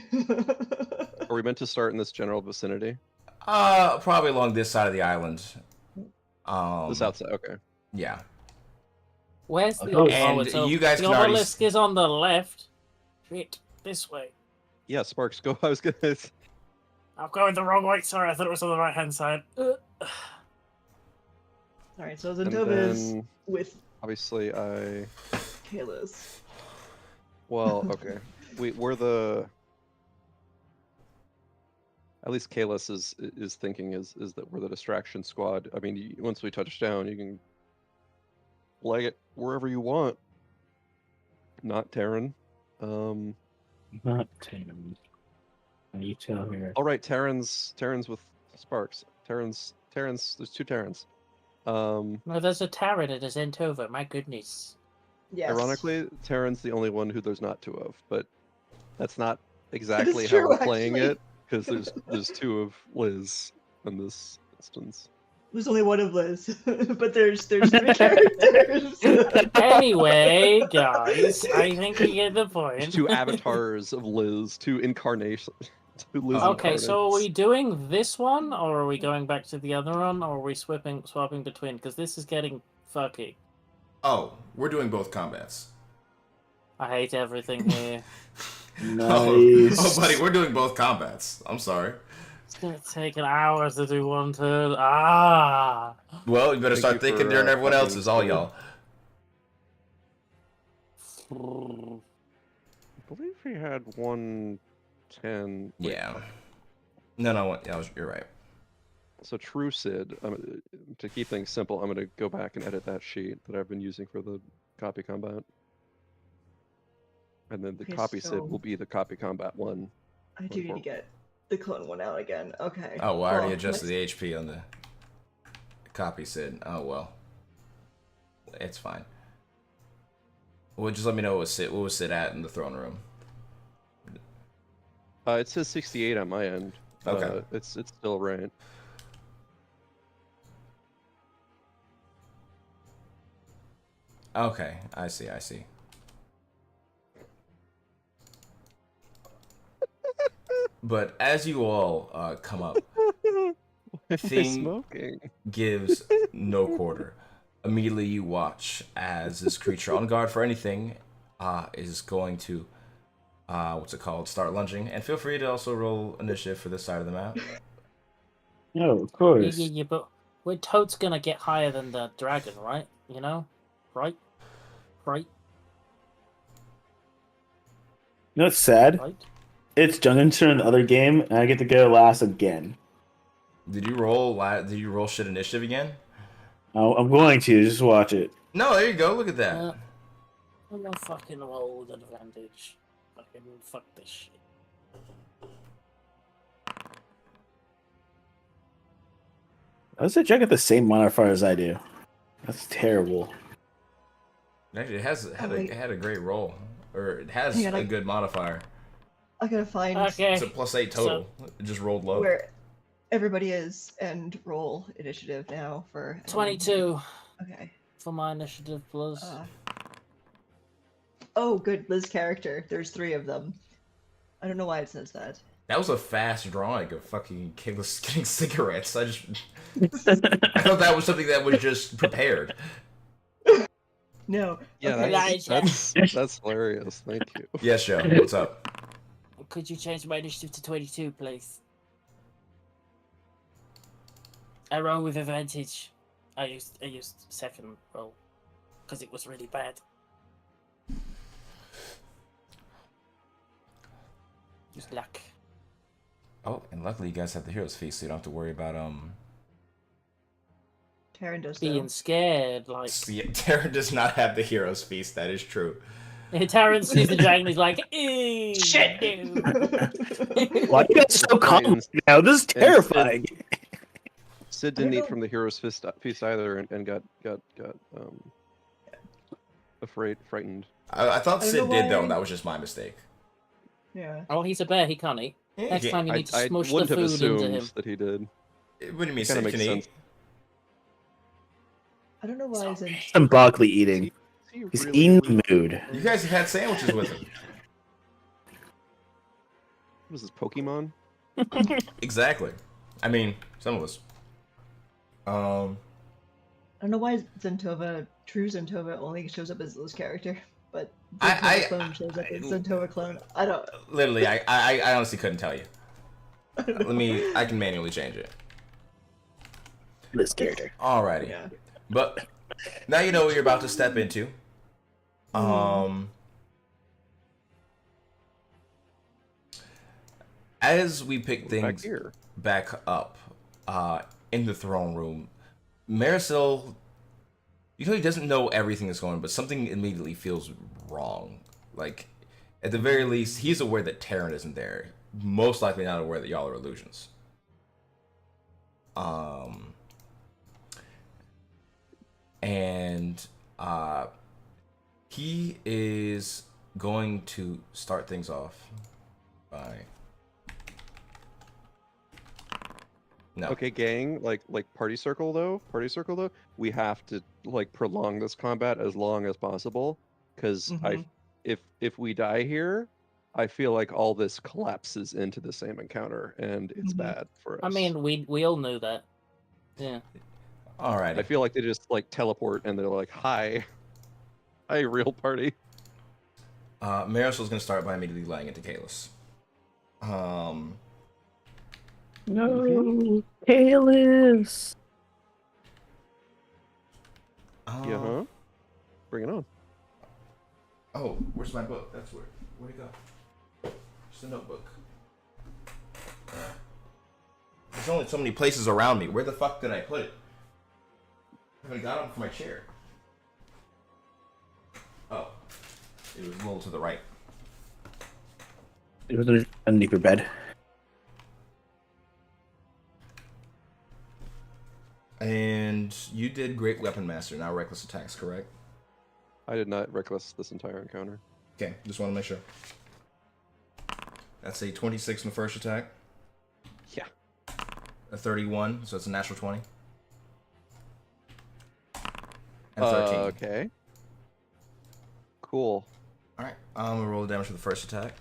Are we meant to start in this general vicinity? Probably along this side of the island. This outside. Okay. Yeah. Where's the Oh, and it's over. you guys the can already obelisk is on the left. Shit, this way. Yeah, Sparks, go. I was gonna. I'm going the wrong way. Sorry, I thought it was on the right hand side. Alright, so And Zentova is then, with obviously, Kalis. Well, okay. We're the. At least Kalis is thinking is that we're the distraction squad. I mean, once we touch down, you can leg it wherever you want. Not Terran. Not Tim. You tell here. All right, Terran's with Sparks. Terran's. There's two Terrans. No, there's a Taran and a Zentova. My goodness. Yes. Ironically, Terran's the only one who there's not two of, but that's not exactly how true, we're playing actually. it because there's two of Liz in this instance. There's only one of Liz, but there's three characters. Anyway, guys, I think we get the There's point. two avatars of Liz, two incarnations. Two Liz Okay, so are we incarnates. doing this one, or are we going back to the other one, or are we swapping between? Because this is getting fucky. Oh, we're doing both combats. I hate everything here. Nice. Oh, buddy, we're doing both combats. I'm sorry. It's gonna take an hour to do one turn. Ah. Well, you better Thank start you thinking for, during everyone fucking else's, all spoiling. y'all. I believe we had 110. Wait, Yeah. No, you're right. So True Sid, to keep things simple, I'm going to go back and edit that sheet that I've been using for the copy combat. And then the Okay, copy Sid so- will be the copy combat one. I do need to get the clone one out again. Okay. Oh, well, I already Cool. adjusted the HP on the copy Sid. Oh, well. It's fine. Well, just let me know what was Sid at in the throne room. It says 68 on my end. Okay. It's still right. Okay, I see. But as you all come up, Why am I Thing- smoking? gives no quarter. Immediately you watch as this creature on guard for anything is going to start lunging. And feel free to also roll initiative for this side of the map. No, of course. Yeah, but we're totes gonna get higher than the dragon, right? You know? Right? You know what's sad? Right? It's Jungin's turn in the other game, and I get to go last again. Did you roll shit initiative again? I'm going to just watch it. No, there you go. Look at that. I'm gonna fucking roll with advantage. Fucking fuck this shit. How does that Jug get the same modifier as I do? That's terrible. Actually, it had a great roll, or it has Hang on, a good modifier. I gotta find Okay. It's a +8 total. It just rolled low. where everybody is, and roll initiative now for 22 Okay. for my initiative, plus. Oh, good. Liz character. There's 3 of them. I don't know why it says that. That was a fast drawing of fucking Kayla's getting cigarettes. I thought that was something that was just prepared. No. Yeah, Okay. that's hilarious. Thank you. Yes, Joe. What's up? Could you change my initiative to 22, please? I roll with advantage. I used second roll because it was really bad. Just luck. Oh, and luckily you guys have the hero's feast, so you don't have to worry about Taryn does Being though. scared, like Yeah, Terran does not have the hero's feast. That is true. Taryn sees the dragon. He's like, "Ew, Shit! no." Why are you guys so calm now? This is terrifying. Sid didn't eat from the hero's feast either, and got frightened. I thought I don't Sid know did though, why- and that was just my mistake. Yeah. Oh, he's a bear. He can't eat. Next time you need to I smush the wouldn't have food into assumed him. that he did. What do you mean, Kinda Sid makes can sense. eat? I don't know why it's in. I'm Barkley eating. He's in the mood. You guys have had sandwiches with him. Was this Pokemon? Exactly. I mean, some of us. I don't know why Zentova, true Zentova, only shows up as Liz character, but Zentova clone shows up as Zentova clone. I don't. Literally, I honestly couldn't tell you. I can manually change it. This character. Alrighty. Yeah. But now you know what you're about to step into. As we pick things back up in the throne room, Marisol, you know, he doesn't know everything that's going on, but something immediately feels wrong. Like, at the very least, he's aware that Terran isn't there. Most likely not aware that y'all are illusions. And he is going to start things off by... No. Okay, gang, like party circle though. We have to like prolong this combat as long as possible, because if we die here, I feel like all this collapses into the same encounter, and it's bad for us. I mean, we all knew that. Yeah. All right. I feel like they just like teleport and they're like, "Hi, real party." Marisol's going to start by immediately laying into Kalis. No, Kalis. Yeah, huh? Bring it on. Oh, where's my book? Where'd it go? It's the notebook. There's only so many places around me. Where the fuck did I put it? I haven't got it from my chair. Oh. It was a little to the right. It was underneath your bed. And you did Great Weapon Master, now Reckless Attacks, correct? I did not reckless this entire encounter. Okay, just want to make sure. That's a 26 in the first attack. Yeah. A 31, so it's a natural 20. And 13. Okay. Cool. Alright, I'm gonna roll the damage for the first attack.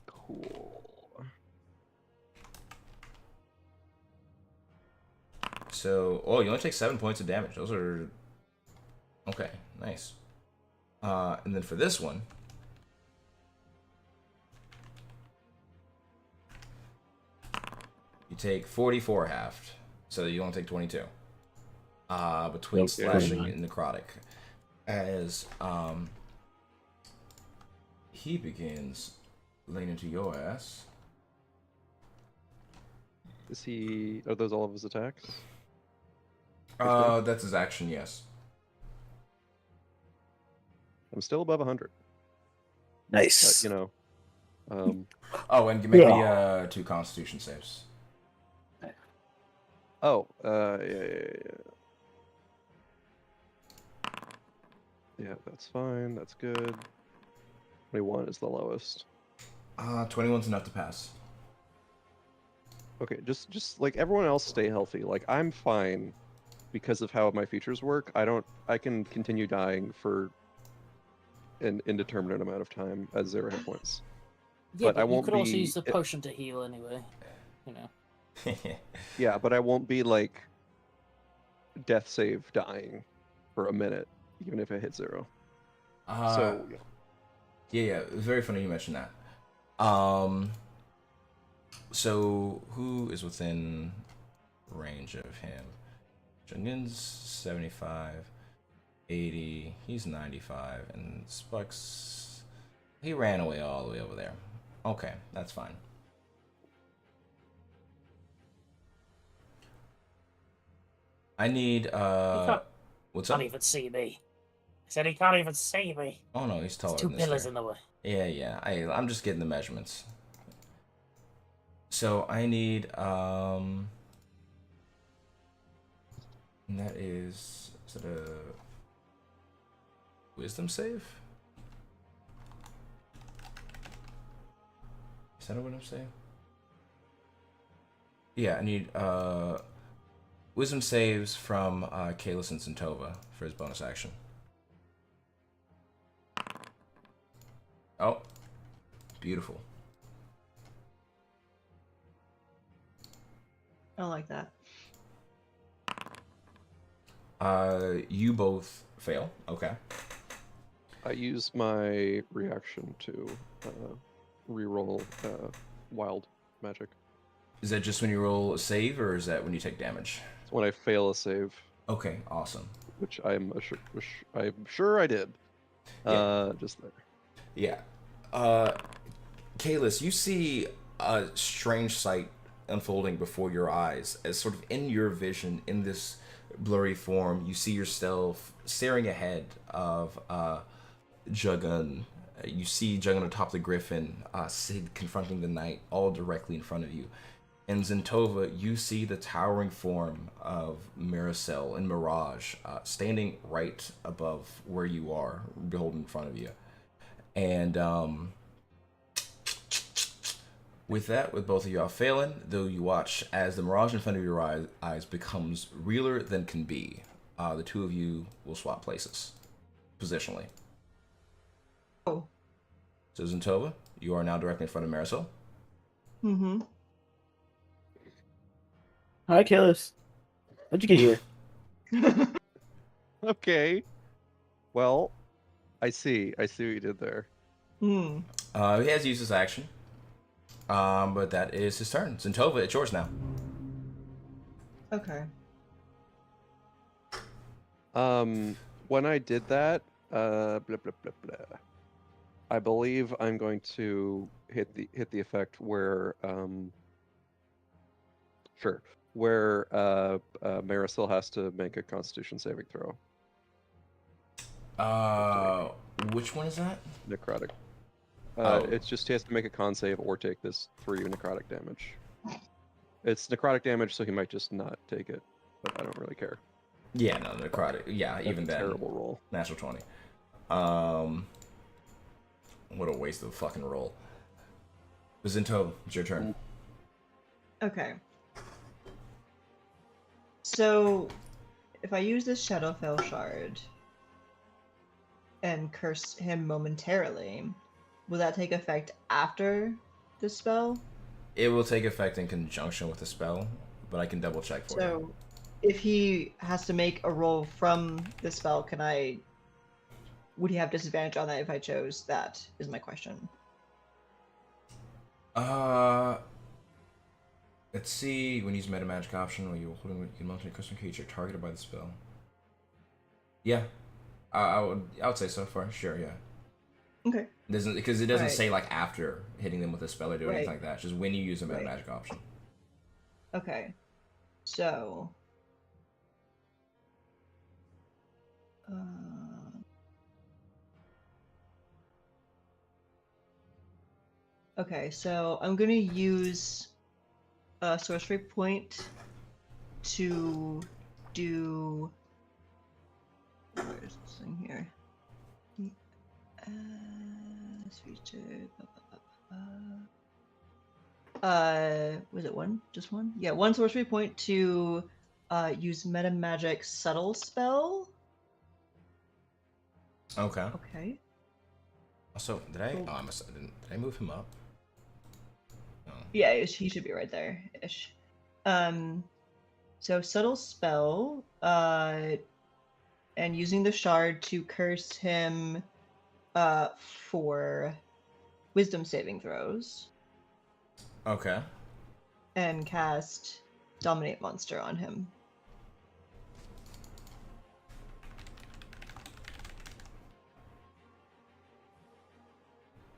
Cool. So, oh, you only take 7 points of damage. Those are... Okay, nice. And then for this one... You take 44 halved. So you only take 22. Between slashing and necrotic. As, he begins laying into your ass. Are those all of his attacks? That's his action, yes. I'm still above 100. Nice. But, you know. Oh, and you make me 2 Constitution saves. Oh, yeah. Yeah, that's fine. That's good. 21 is the lowest. 21's enough to pass. Okay, just like everyone else, stay healthy. Like I'm fine because of how my features work. I can continue dying for an indeterminate amount of time at 0 hit points. Yeah, But I but you won't could also be use the potion to heal anyway. You know. yeah, but I won't be like death save dying for a minute, even if I hit 0. So yeah. Yeah, it was very funny you mentioned that. So who is within range of him? Jungin's 75, 80, he's 95, and Spuck's, he ran away all the way over there. Okay, that's fine. I need, what's up? Can't even see me. I said he can't even see me. Oh no, he's taller There's 2 than this pillars guy. in the way. Yeah. I'm just getting the measurements. So I need, and that is it a wisdom save? Is that a wisdom save? Yeah, I need wisdom saves from Kalis and Santova for his bonus action. Oh, beautiful. I don't like that. You both fail. Okay. I use my reaction to reroll wild magic. Is that just when you roll a save, or is that when you take damage? It's when I fail a save, Okay, awesome. which I'm sure I did. Yeah. Just there. Yeah. Kalis, you see a strange sight unfolding before your eyes as sort of in your vision, in this blurry form, you see yourself staring ahead of Jugun. You see Jugun on top of the griffin, Sid confronting the knight, all directly in front of you. And Zentova, you see the towering form of Maricel and Mirage standing right above where you are, beholden in front of you. And with that, with both of y'all failing, though, you watch as the mirage in front of your eyes becomes realer than can be. The two of you will swap places, positionally. Oh. So Zentova, you are now directly in front of Marisol. Mm-hmm. Hi, Kalis. How'd you get here? Okay. Well, I see. I see what you did there. Hmm. He has used his action, but that is his turn. Zentova, it's yours now. Okay. When I did that, blah blah blah blah. I believe I'm going to hit the effect where sure, where Marisol has to make a Constitution saving throw. Which one is that? Necrotic. Oh. It's just he has to make a con save or take this 3 necrotic damage. It's necrotic damage, so he might just not take it, but I don't really care. Yeah, no, necrotic. Yeah, That's even a then. terrible roll. Natural 20. What a waste of a fucking roll. Zentova, it's your turn. Okay. So, if I use this Shadowfell shard and curse him momentarily, will that take effect after the spell? It will take effect in conjunction with the spell, but I can double check for you. So, if he has to make a roll from the spell, would he have disadvantage on that if I chose that, is my question. Let's see. When you use meta magic option, or you're holding, you can multi a custom creature targeted by the spell. Yeah, I would say so far. Sure, yeah. Okay. It doesn't, because it doesn't Right. say like after hitting them with a spell or do anything Right. like that. It's just when you use a meta Right. magic option. Okay. So. Okay, so I'm gonna use a sorcery point to do. Where is this thing here? Featured. Was it one? Just one? Yeah, one sorcery point to use meta magic subtle spell. Okay. Okay. Also, did I? Cool. Oh, I must. Did I move him up? Oh. Yeah, he should be right there ish. So subtle spell, and using the shard to curse him, for wisdom saving throws, Okay. and cast dominate monster on him.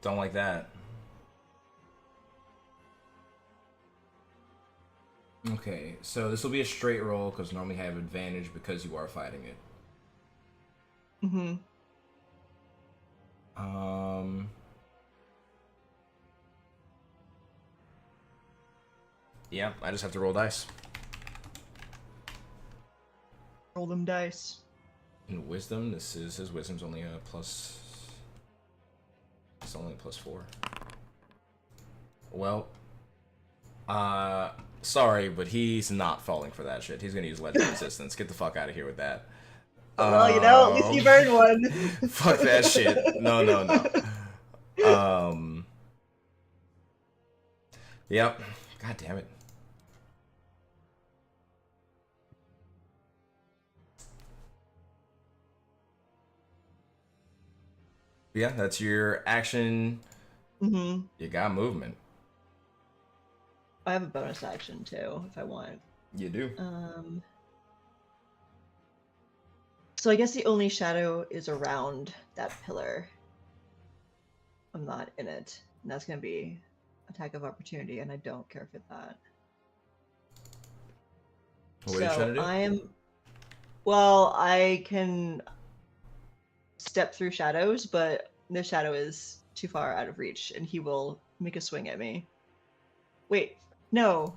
Don't like that. Okay, so this will be a straight roll because normally I have advantage because you are fighting it. Mm-hmm. Yeah, I just have to roll dice. Roll them dice. In wisdom, this is his wisdom's only a plus. It's only a +4. Well, sorry, but he's not falling for that shit. He's gonna use legend resistance. Get the fuck out of here with that. Well, at least you burned one. Fuck that shit. No. Yep. God damn it. Yeah, that's your action. Mm-hmm. You got movement. I have a bonus action too, if I want. You do. So I guess the only shadow is around that pillar. I'm not in it, and that's gonna be attack of opportunity, and I don't care for that. What are you trying to do? Well, I can step through shadows, but the shadow is too far out of reach, and he will make a swing at me. Wait, no.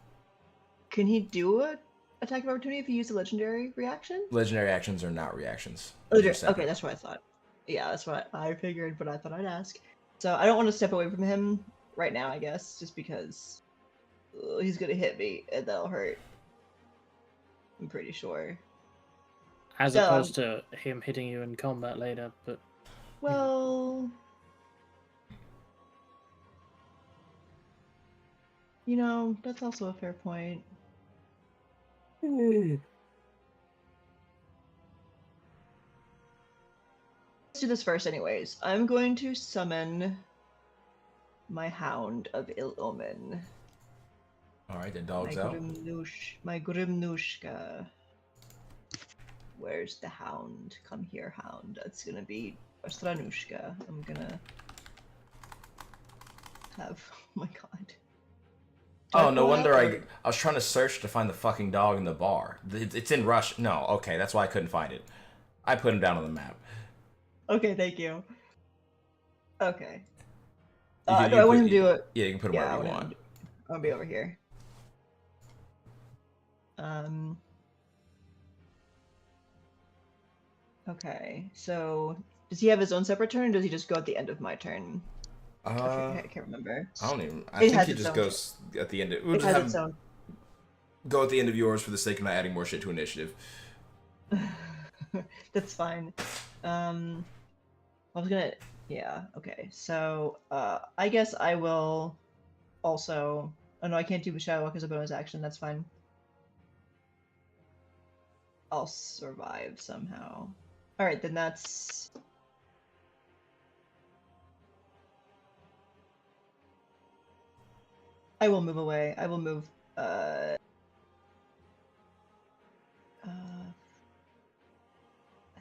Can he do a attack of opportunity if he used a legendary reaction? Legendary actions are not reactions. Okay, that's what I thought. Yeah, that's what I figured, but I thought I'd ask. So I don't want to step away from him right now, I guess, just because he's gonna hit me and that'll hurt. I'm pretty sure. As opposed to him hitting you in combat later, but... Well... You know, that's also a fair point. Let's do this first anyways. I'm going to summon my Hound of Ill Omen. Alright, the dog's out. My Grimnushka. Where's the Hound? Come here, Hound. That's gonna be Stranushka. I'm gonna have... Oh my god. Oh, no wonder I was trying to search to find the fucking dog in the bar. It's in Rush. No, okay, that's why I couldn't find it. I put him down on the map. Okay, thank you. Okay. Do I want him to do it. Yeah, you can put him wherever you want. I'll be over here. Okay, so does he have his own separate turn, or does he just go at the end of my turn? I can't remember. I don't even. I think he just goes at the end of. We'll just have him go at the end of yours for the sake of not adding more shit to initiative. That's fine. I was gonna. Yeah. Okay. So I guess I will also. Oh no, I can't do Shadow Walk as a bonus action. That's fine. I'll survive somehow. All right, then that's. I will move away. I will move. I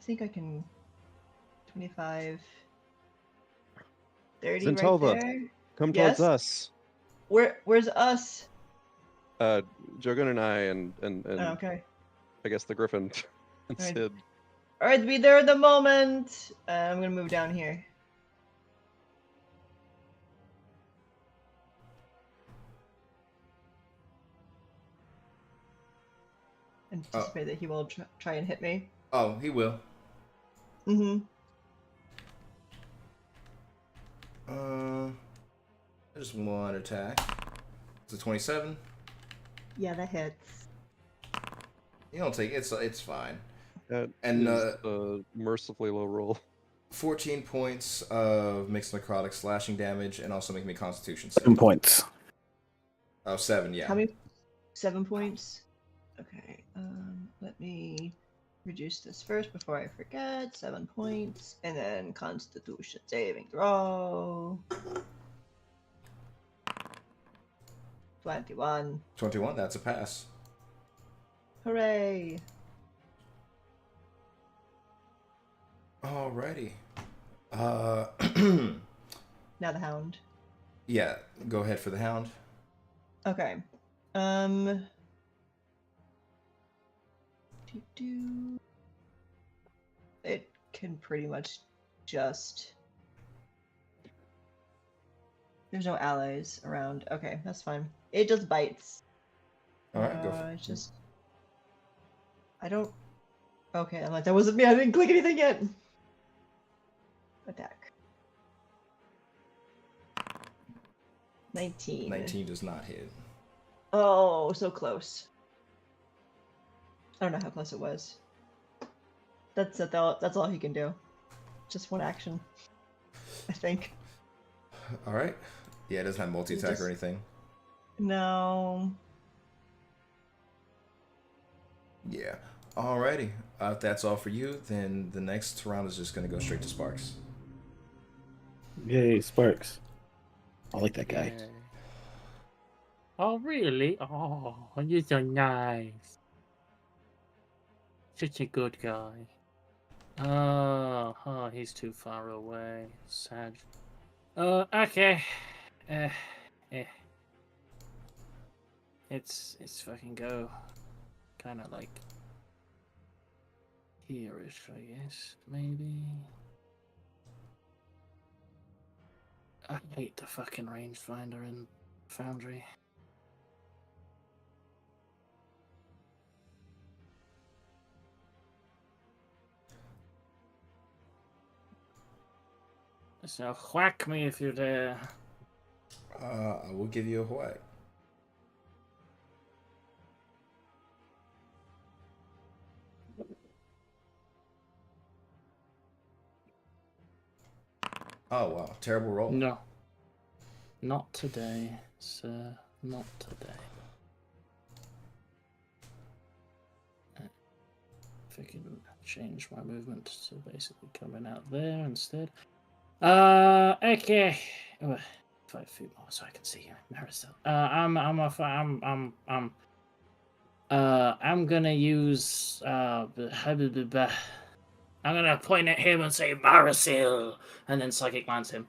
think I can. 25. 30 Zentova, right there. come towards us. Where's us? Jogun and I and Oh, okay. I guess the Griffin and Alright. Sid. All right, be there at the moment. I'm gonna move down here. Anticipate that he will try and hit me. Oh, he will. Mm-hmm. Just one attack. It's a 27. Yeah, that hits. You don't take it's fine. That And, is a mercifully low roll. 14 points of mixed necrotic slashing damage, and also make me Constitution 7 save. points. Oh, 7, yeah. How many? 7 points. Okay. Let me reduce this first before I forget. 7 points, and then Constitution saving throw. 21. 21, that's a pass. Hooray! Alrighty. Now the hound. Yeah, go ahead for the hound. Okay. It can pretty much just. There's no allies around. Okay, that's fine. It just bites. Alright, go for It's just. I don't. Okay, I'm like, that wasn't me. I didn't click anything yet. Attack. 19. 19 does not hit. Oh, so close. I don't know how close it was. That's it though. That's all he can do. Just one action. I think. Alright. Yeah, it doesn't have multi-attack Just- or anything. No. Yeah. Alrighty. If that's all for you, then the next round is just going to go straight to Sparks. Yay, Sparks. I like that guy. Yay. Oh, really? Oh, you're so nice. Such a good guy. Oh, he's too far away. Sad. Okay. Eh. It's fucking go. Kind of like here-ish, I guess. Maybe. I hate the fucking rangefinder in Foundry. So whack me if you dare. I will give you a whack. Oh, wow. Terrible roll. No. Not today, sir. Not today. If I can change my movement to basically coming out there instead. Okay. 5 feet more so I can see Marisol. I'm gonna use I'm gonna point at him and say Marisol, and then psychic lance him.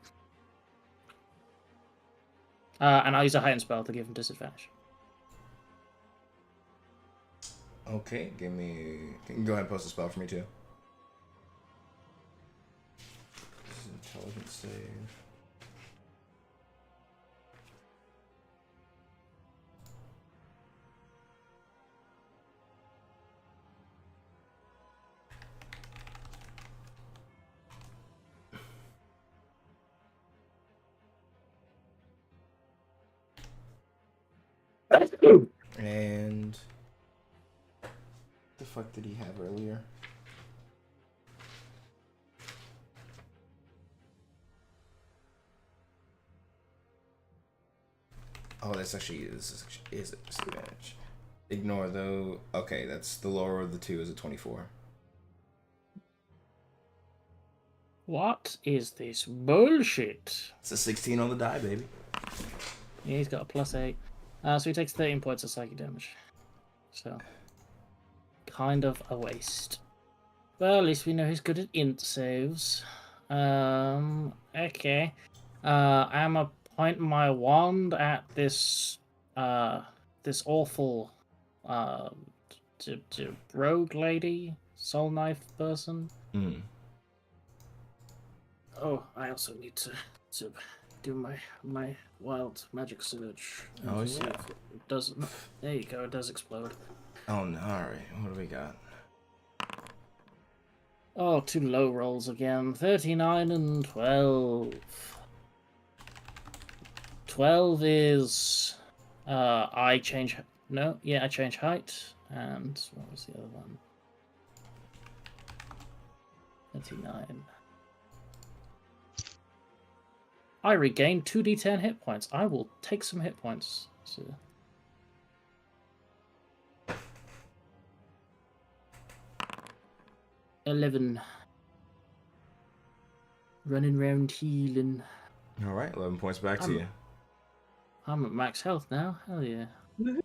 And I'll use a heightened spell to give him disadvantage. Okay, give me... Can you go ahead and post a spell for me, too? This is intelligence save. And... What the fuck did he have earlier? Oh, this is a disadvantage. Ignore though. Okay, that's the lower of the two is a 24. What is this bullshit? It's a 16 on the die, baby. Yeah, he's got a +8. So he takes 13 points of psychic damage. So, kind of a waste. Well, at least we know he's good at int saves. Okay. I'm gonna point my wand at this awful rogue lady, soul knife person. Mm. Oh, I also need to do my wild magic surge. Oh, See yeah. if it doesn't. There you go. It does explode. Oh no! All right, what do we got? Oh, 2 low rolls again. 39 and 12. 12 is I change. No, yeah, I change height. And what was the other one? 39. I regain 2d10 hit points. I will take some hit points. So... 11. Running round healing. All right, 11 points back to you. I'm at max health now. Hell yeah. Woohoo.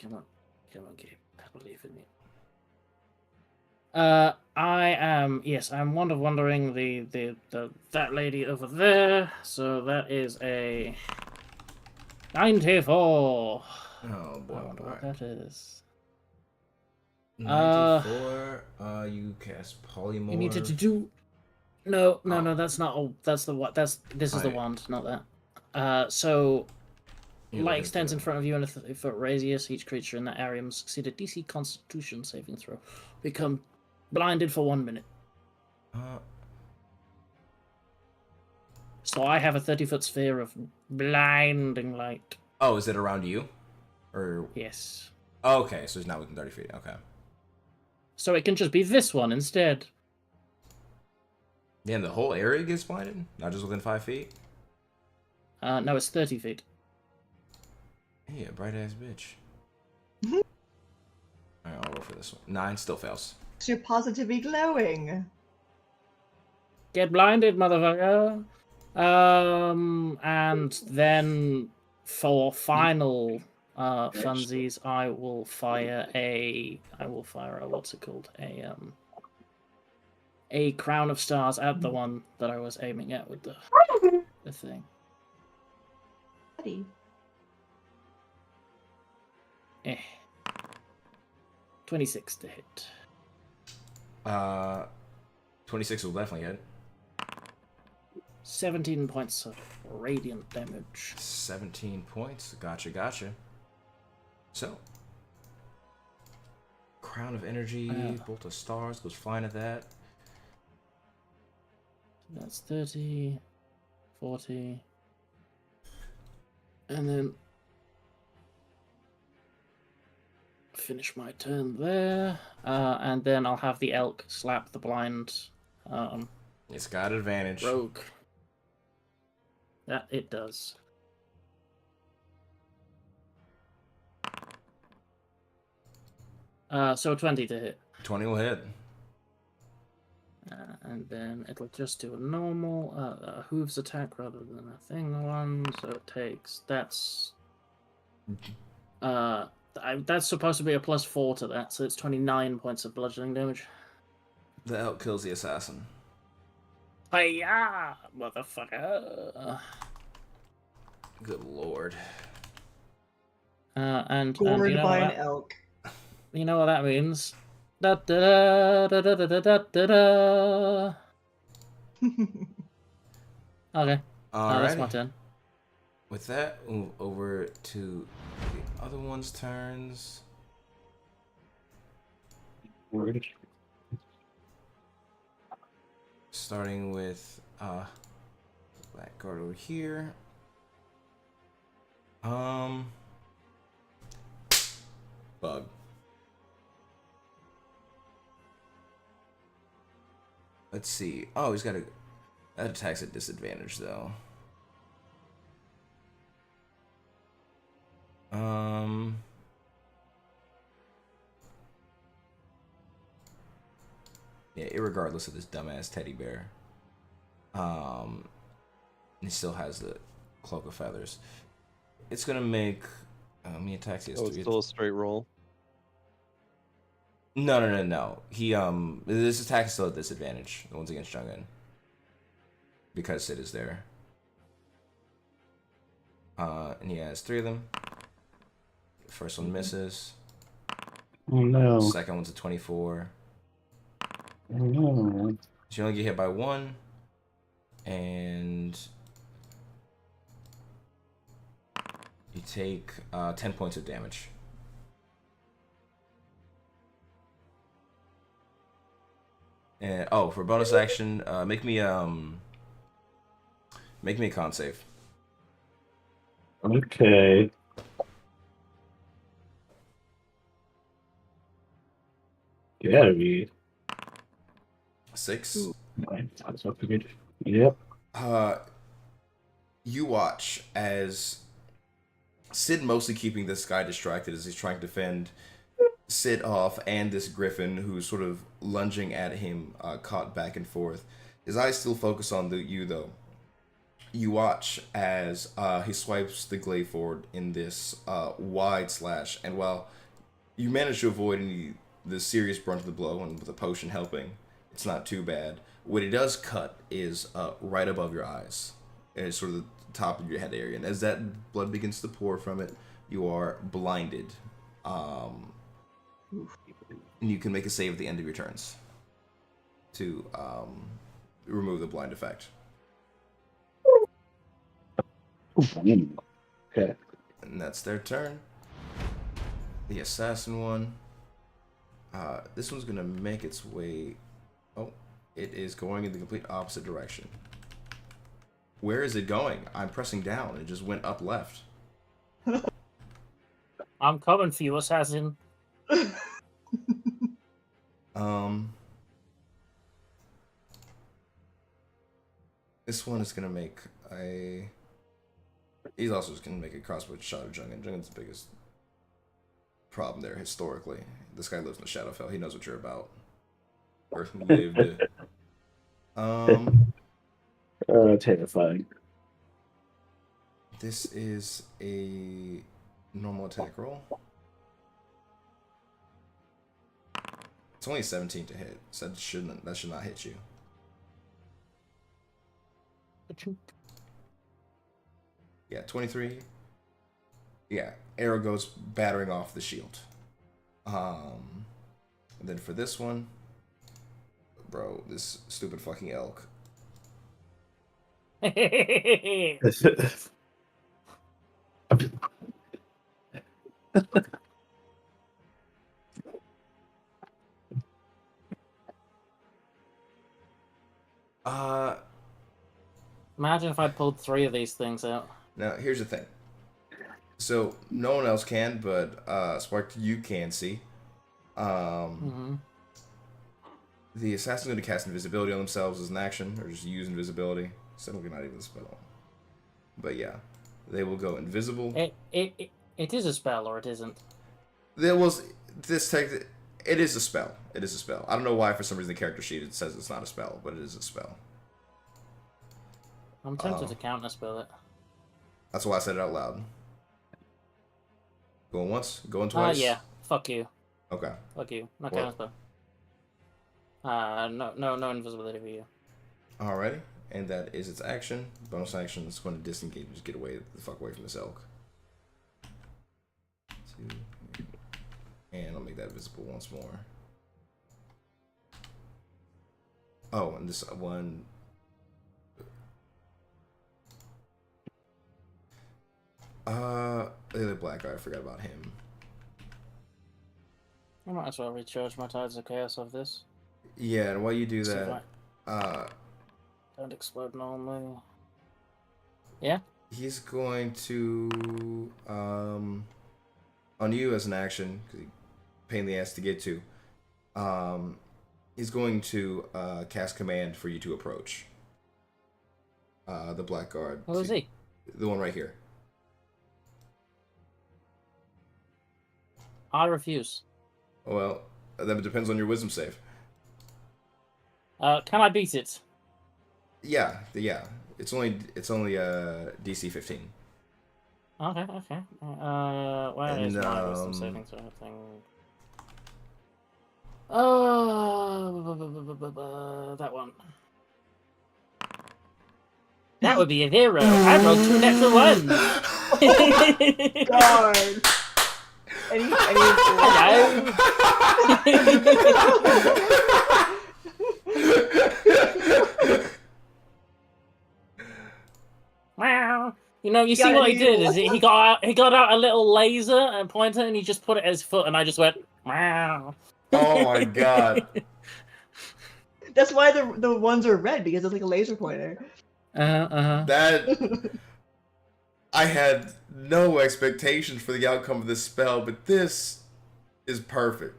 Come on, game. I believe in you. I am, yes, I'm wondering the that lady over there. So that is a 94. Oh boy. I wonder what that is. 94. You cast polymorph. You needed to do. No, Oh. that's not. Oh, that's the what. This is the Right. wand, not that. So You're light looking extends for- in front of you in a 30-foot radius. Each creature in that area must succeed a DC Constitution saving throw. Become blinded for 1 minute. So I have a 30-foot sphere of blinding light. Oh, is it around you? Or Yes. okay, so it's not within 30 feet. Okay. So it can just be this one instead. Yeah, and the whole area gets blinded, not just within 5 feet. No, it's 30 feet. Yeah, bright ass bitch. Mhm. All right, I'll roll for this one. 9 still fails. So you're positively glowing. Get blinded, motherfucker. And then for final funsies, I will fire a what's it called? A crown of stars at the one that I was aiming at with the thing. Buddy. 26 to hit. 26 will definitely hit. 17 points of radiant damage. 17 points. Gotcha. So, crown of energy, bolt of stars goes flying at that. That's 30, 40. And then finish my turn there. And then I'll have the elk slap the blind It's got advantage. rogue. That it does. So 20 to hit. 20 will hit. And then it'll just do a normal hooves attack rather than a thing one. So it takes that's supposed to be a +4 to that, so it's 29 points of bludgeoning damage. The elk kills the assassin. Hiya, motherfucker! Good lord. And Gored you know by what an elk. you know what that means? Da da da da da da da da da. Okay. That's my Alright. turn. With that, move over to the other one's turns. Word. Starting with Blackguard over here. Bug. Let's see. Oh, he's got a that attack's at disadvantage though. Yeah, irregardless of this dumbass teddy bear. He still has the cloak of feathers. It's gonna make me attack. He has Oh, it's three. still a straight roll. No. He this attack is still at disadvantage. The one's against Jungin. Because Sid is there. And he has 3 of them. The first one misses. Oh no. Second one's a 24. Oh no. So you only get hit by 1. And you take 10 points of damage. And oh, for bonus action, make me a con save. Okay. Gotta be 6. 9. That's what I figured. Yep. You watch as Sid, mostly keeping this guy distracted as he's trying to fend Sid off, and this griffin who's sort of lunging at him, caught back and forth. His eyes still focus on you, though. You watch as he swipes the glaive forward in this wide slash, and while you manage to avoid the serious brunt of the blow, and with a potion helping, it's not too bad. What it does cut is right above your eyes, and it's sort of the top of your head area. And as that blood begins to pour from it, you are blinded. And you can make a save at the end of your turns to remove the blind effect. Okay. And that's their turn. The assassin one. This one's gonna make its way. Oh, it is going in the complete opposite direction. Where is it going? I'm pressing down. It just went up left. I'm coming for you, assassin. This one is gonna make a. He's also just gonna make a crossbow shot of Jungen. Jungen's the biggest problem there historically. This guy lives in the Shadowfell. He knows what you're about. Or lived. Terrifying. This is a normal attack roll. It's only 17 to hit, so that should not hit you. Yeah, 23. Yeah, arrow goes battering off the shield. And then for this one, bro, this stupid fucking elk. Imagine if I pulled 3 of these things out. Now here's the thing. So no one else can, but Spark, you can see. The assassin's going to cast invisibility on themselves as an action, or just use invisibility. So not even a spell. But yeah, they will go invisible. It is a spell, or it isn't. There was this tech. It is a spell. It is a spell. I don't know why for some reason the character sheet it says it's not a spell, but it is a spell. I'm tempted to counterspell it. That's why I said it out loud. Going once, going twice. Yeah. Fuck you. Okay. Fuck you. Not Well- counterspell. No invisibility for you. Alrighty, and that is its action. Bonus action. It's going to disengage. Just get away the fuck away from this elk. 2, and I'll make that visible once more. Oh, and this one. The other black guy. I forgot about him. I might as well recharge my Tides of Chaos of this. Yeah, and while you do See if that, don't explode normally. Yeah? he's going to on you as an action, because he pain in the ass to get to. He's going to cast command for you to approach. The black guard. Who is he? The one right here. I refuse. Well, that depends on your wisdom save. Can I beat it? Yeah. It's only DC 15. Okay. Where is my wisdom saving throw thing? That one. That would be a 0. I rolled 2 natural ones. God. Hello. Wow. You know, you see what he did is he got out a little laser and pointer and he just put it at his foot and I just went wow. Oh my god. That's why the ones are red, because it's like a laser pointer. That I had no expectations for the outcome of this spell, but this is perfect.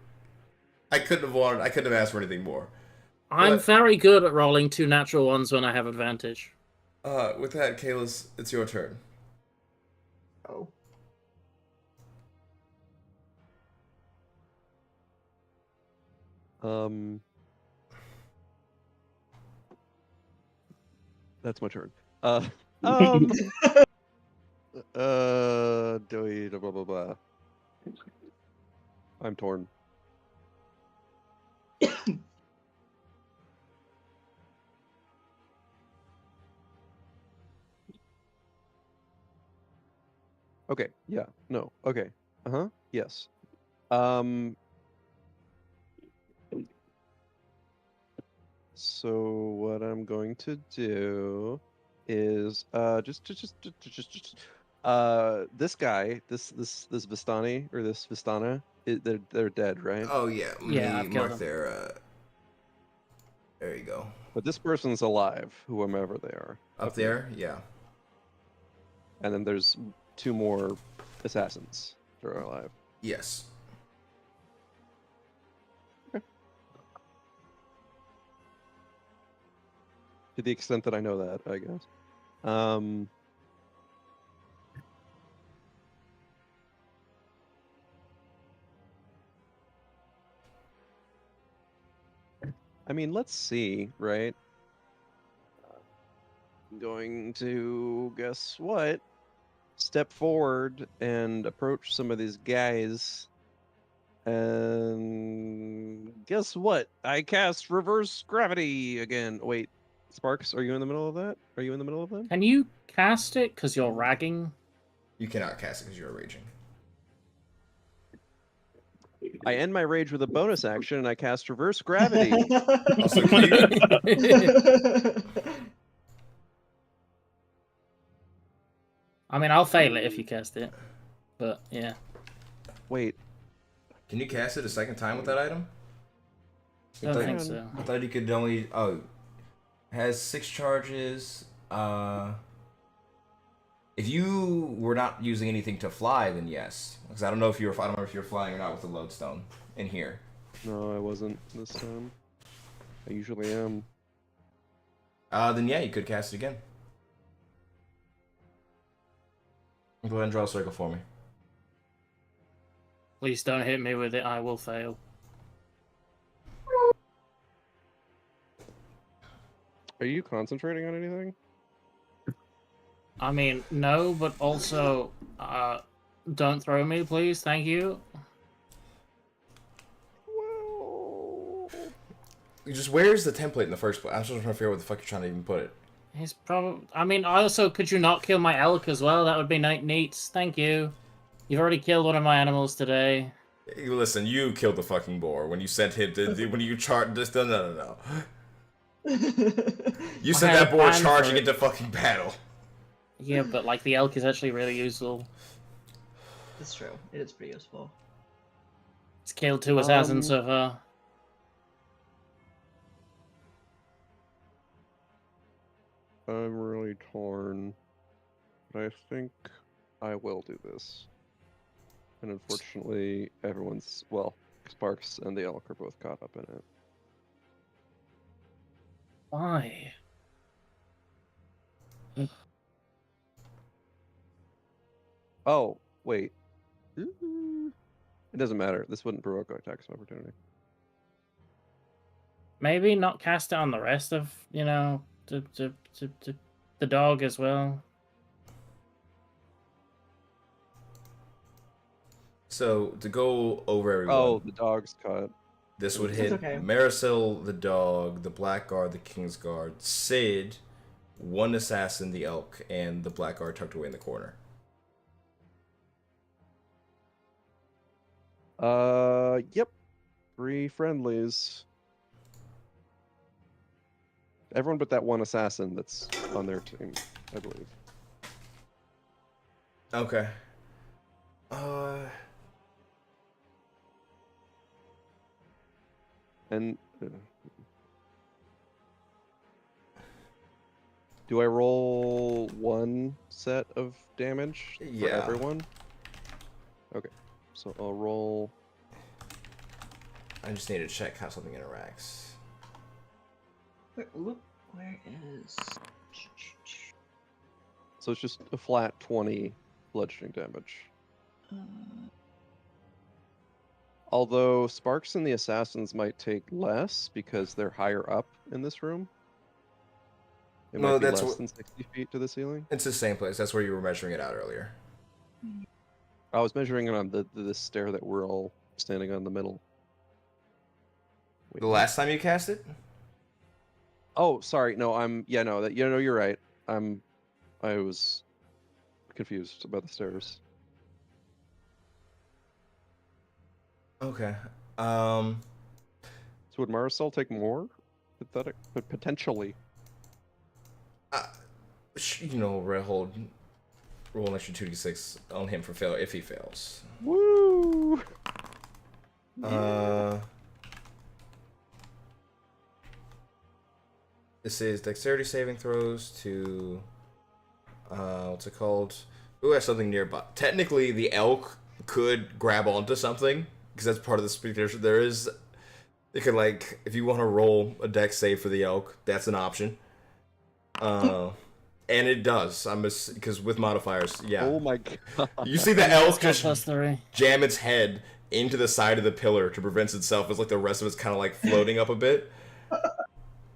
I couldn't have asked for anything more. I'm But- very good at rolling 2 natural ones when I have advantage. With that, Kalis, it's your turn. Oh. That's my turn. Um, blah blah blah. I'm torn. Okay. Yeah. No. Okay. Uh-huh. Yes. So what I'm going to do is this guy, this Vistani or this Vistana, they're dead, right? Oh yeah, Yeah, I've killed mark them. their. There you go. But this person's alive, whomever they are. Up there, yeah. And then there's 2 more assassins that are alive. Yes. To the extent that I know that, I guess. I mean, let's see, right? I'm going to guess what? Step forward and approach some of these guys. And guess what? I cast reverse gravity again. Wait, Sparks, are you in the middle of that? Are you in the middle of that? Can you cast it because you're ragging? You cannot cast it because you're raging. I end my rage with a bonus action and I cast reverse gravity. Also, can you, I mean, I'll fail it if you cast it. But, yeah. Wait, can you cast it a second time with that item? Don't thought- think so. I thought you could only. Oh, has 6 charges. If you were not using anything to fly, then yes. Because I don't know if you're flying or not with the lodestone in here. no, I wasn't this time. I usually am. Then yeah, you could cast it again. Go ahead and draw a circle for me. Please don't hit me with it, I will fail. Are you concentrating on anything? I mean, no, but also, don't throw me, please, thank you. Well, Just where's the template in the first place? I'm just trying to figure out where the fuck you're trying to even put it. He's probably. I mean, also, could you not kill my elk as well? That would be neat. Thank you. You've already killed one of my animals today. Listen, you killed the fucking boar when you sent him to, when you charged this. No. You sent had that a boar plan charging for it. into fucking battle. Yeah, but like the elk is actually really useful. It's true. It is pretty useful. It's killed 2 assassins so far. I'm really torn, but I think I will do this. And unfortunately, everyone's, well, Sparks and the elk are both caught up in it. Why? Oh, wait. It doesn't matter. This wouldn't provoke attacks of opportunity. Maybe not cast it on the rest of, the dog as well. So to go over everyone, Oh, the dog's caught. this would It's hit okay. Marisol the dog, the Blackguard, the Kingsguard, Sid, one assassin, the elk, and the Blackguard tucked away in the corner. Yep. 3 friendlies. Everyone but that one assassin that's on their team, I believe. Okay. And Do I roll one set of damage for Yeah. everyone? Okay, so I'll roll. I just need to check how something interacts. Where is? So it's just a flat 20 bludgeoning damage. Although Sparks and the Assassins might take less because they're higher up in this room. It No, might be that's less what- than 60 feet to the ceiling. It's the same place. That's where you were measuring it out earlier. I was measuring it on the stair that we're all standing on the middle. Wait, The what? last time you cast it? Oh, sorry. No, you're right. I was confused about the stairs. Okay. So would Marisol take more? Pathetic, but potentially. Roll an extra 2d6 on him for failure if he fails. Woo! This is dexterity saving throws to what's it called? Ooh, has something nearby. Technically, the elk could grab onto something because that's part of the speed. There is, it could like if you want to roll a dex save for the elk, that's an option. And it does. Because with modifiers, yeah. Oh my god! You see the elk just +3. jam its head into the side of the pillar to prevent itself. It's like the rest of it's kind of like floating up a bit.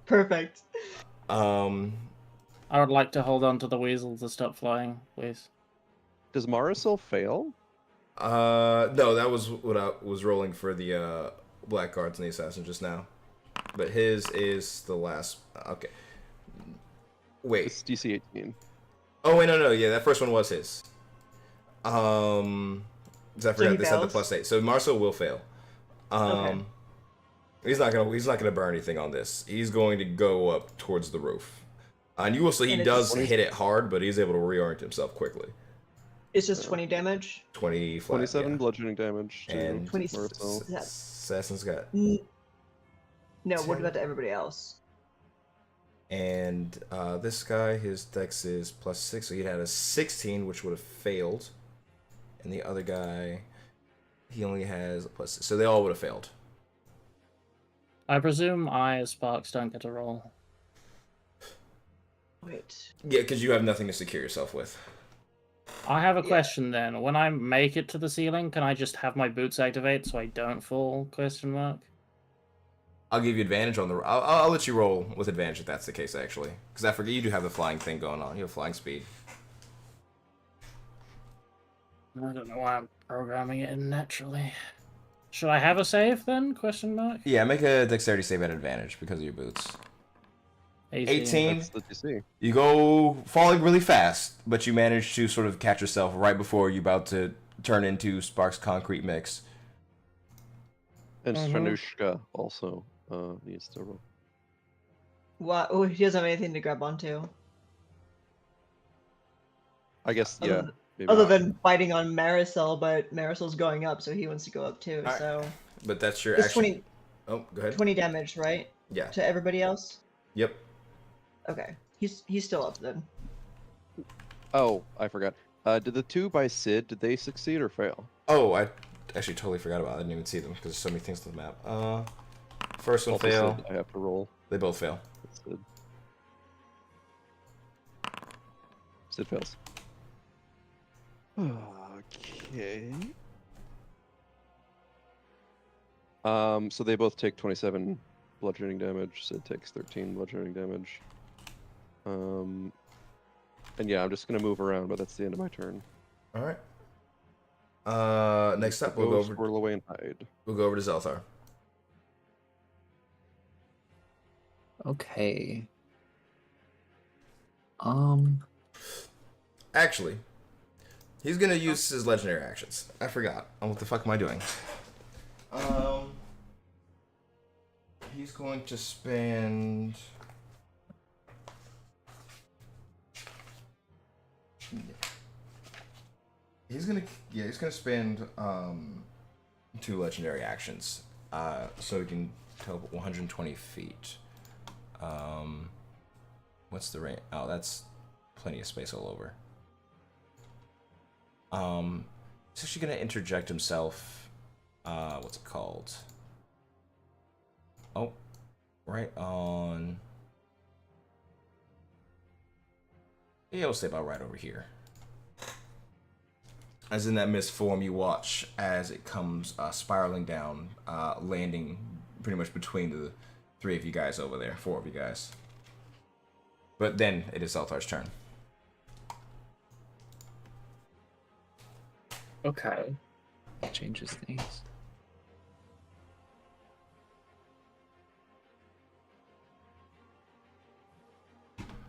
Perfect. I would like to hold on to the weasel to stop flying, please. Does Marisol fail? No, that was what I was rolling for the blackguards and the assassin just now. But his is the last. Okay. Wait. It's DC 18. Oh wait, no, yeah, that first one was his. 'Cause I forgot he this had the fails? +8, so Marcel will fail. Okay. He's not gonna burn anything on this. He's going to go up towards the roof, and you will see he And does it's- hit it hard, but he's able to reorient himself quickly. It's just 20 damage. 20 flat. 27 yeah. bludgeoning damage to And 20 Marisol. Assassin's got, No, what 10. about to everybody else? and this guy, his dex is +6, so he had a 16, which would have failed, and the other guy, he only has a +6, so they all would have failed. I presume I, as Sparks, don't get a roll. Wait. Yeah, because you have nothing to secure yourself with. I have a Yeah. question then. When I make it to the ceiling, can I just have my boots activate so I don't fall? Question mark. I'll give you advantage on the. I'll let you roll with advantage if that's the case, actually, because I forget you do have the flying thing going on. You have flying speed. I don't know why I'm programming it in naturally. Should I have a save then? Question mark. Yeah, make a dexterity save at advantage because of your boots. 18. That's the DC. You go falling really fast, but you manage to sort of catch yourself right before you're about to turn into Sparks' concrete mix. And Mhm. Stranushka also needs to roll. What? Oh, he doesn't have anything to grab onto. I guess, Other yeah. th- Maybe Other not. than biting on Marisol, but Marisol's going up, so he wants to go up too. Alright. So But that's your it's action. 20, Oh, go ahead. 20 damage, right? Yeah. To everybody else? Yep. Okay. He's still up then. Oh, I forgot. Did the two by Sid, did they succeed or fail? Oh, I actually totally forgot about it. I didn't even see them because there's so many things on the map. First one Also fail. Sid, I have to roll. They both fail. Sid. Sid fails. Okay. So they both take 27 bludgeoning damage. Sid takes 13 bludgeoning damage. And yeah, I'm just gonna move around, but that's the end of my turn. All right. Next up, we'll go over. Swirl away and hide. We'll go over to Zelthar. Okay. Actually, he's gonna use his legendary actions. I forgot. Oh, what the fuck am I doing? He's going to spend. He's gonna spend 2 legendary actions, so he can teleport 120 feet. What's the range? Oh, that's plenty of space all over. He's actually gonna interject himself. What's it called? Oh, right on. Yeah, we'll say about right over here. As in that mist form, you watch as it comes spiraling down, landing pretty much between the three of you guys over there, four of you guys. But then it is Zelthar's turn. Okay. Changes things.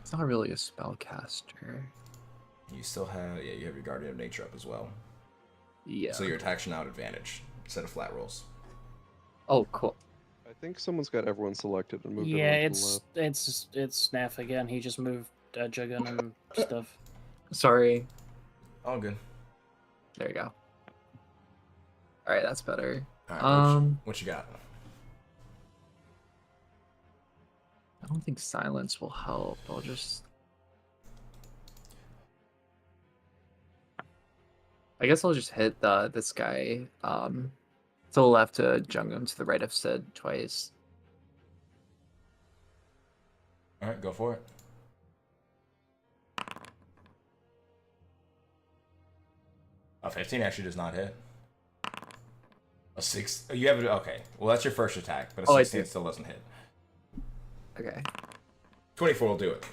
It's not really a spellcaster. You still have, yeah, you have your Guardian of Nature up as well. Yeah. So your attack's now advantage instead of flat rolls. Oh, cool. I think someone's got everyone selected and moved Yeah, everyone to the it's Snaff again. He just moved Jugun and stuff. Sorry. All good. There you go. All right, that's better. All right, Um, what you got? I don't think silence will help. I'll just. I guess I'll just hit this guy. To the left of Jungum, to the right of Sid twice. All right, go for it. A 15 actually does not hit. A 6. You have it. Okay. Well, that's your first attack, but a Oh, I 16 see. still doesn't hit. Okay. 24 will do it.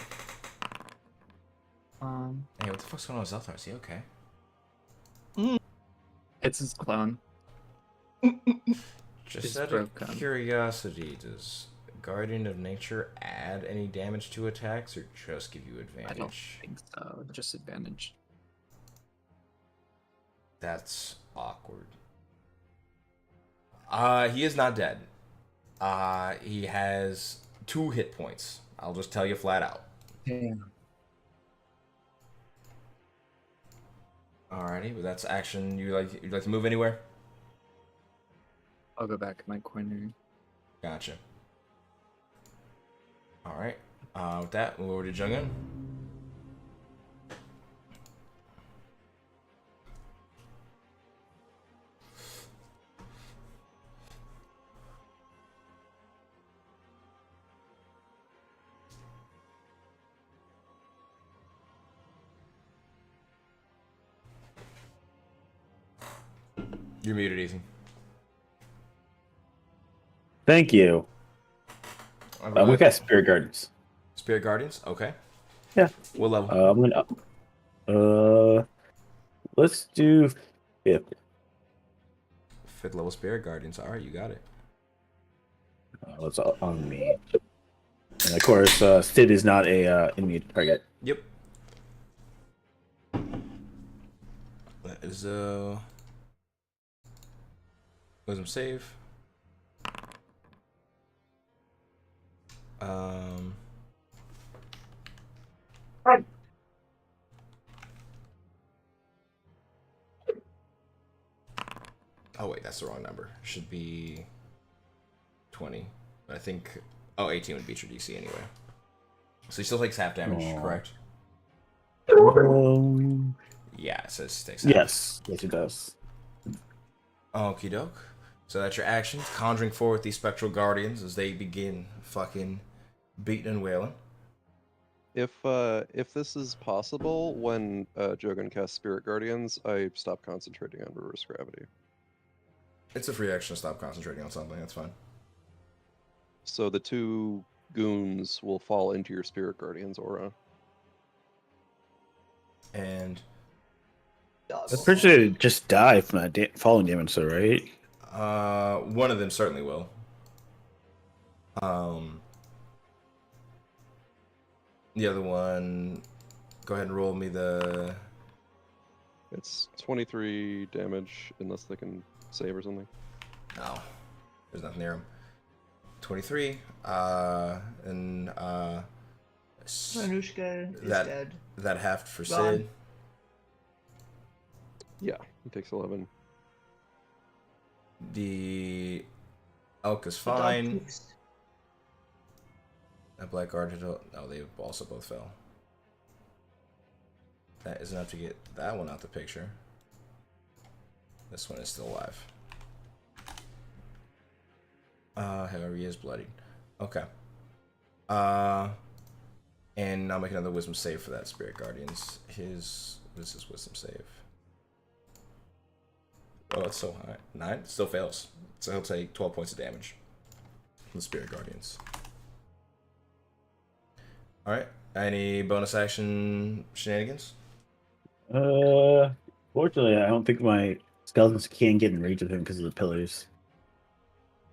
Hey, what the fuck's going on with Zelthar? Is he okay? It's his clone. Just It's out of broken. curiosity, does Guardian of Nature add any damage to attacks or just give you I don't advantage? think so. Just advantage. That's awkward. He is not dead. He has 2 hit points. I'll just tell you flat out. Damn. Alrighty, but that's action. You'd like to move anywhere? I'll go back in my corner. Gotcha. Alright. With that, we'll over to Jungin. You're muted, Ethan. Thank you. We got Spirit Gardens. Spirit Guardians? Okay. Yeah. What level? I'm gonna. Let's do 5th. 5th level Spirit Guardians. Alright, you got it. It's on me. And of course, Sid is not a enemy target. Yep. That is wisdom save. Oh wait, that's the wrong number. Should be 20. But I think 18 would beat your DC anyway. So he still takes half damage, Aww. correct? Yeah, it says takes half. Yes, it does. Okie doke. So that's your action. Conjuring forth these spectral guardians as they begin fucking beating and wailing. If this is possible, when Jogan casts Spirit Guardians, I stop concentrating on reverse gravity. It's a free action to stop concentrating on something. That's fine. So the 2 goons will fall into your Spirit Guardians aura. And I'm pretty sure they just die from that falling damage, though, right? one of them certainly will. The other one, go ahead and roll me the. It's 23 damage unless they can save or something. No, there's nothing near him. 23. And Anushka is that dead. that half for Gone. Sid. Yeah, he takes 11. The elk is The dog fine. poops. That black guard. No, they also both fell. That is enough to get that one out the picture. This one is still alive. However, he is bloodied. Okay. And now make another wisdom save for that Spirit Guardians. What is his wisdom save? Oh, it's so high. 9? Still fails. So he'll take 12 points of damage from the Spirit Guardians. Alright. Any bonus action shenanigans? Fortunately, I don't think my skeletons can get in range of him because of the pillars.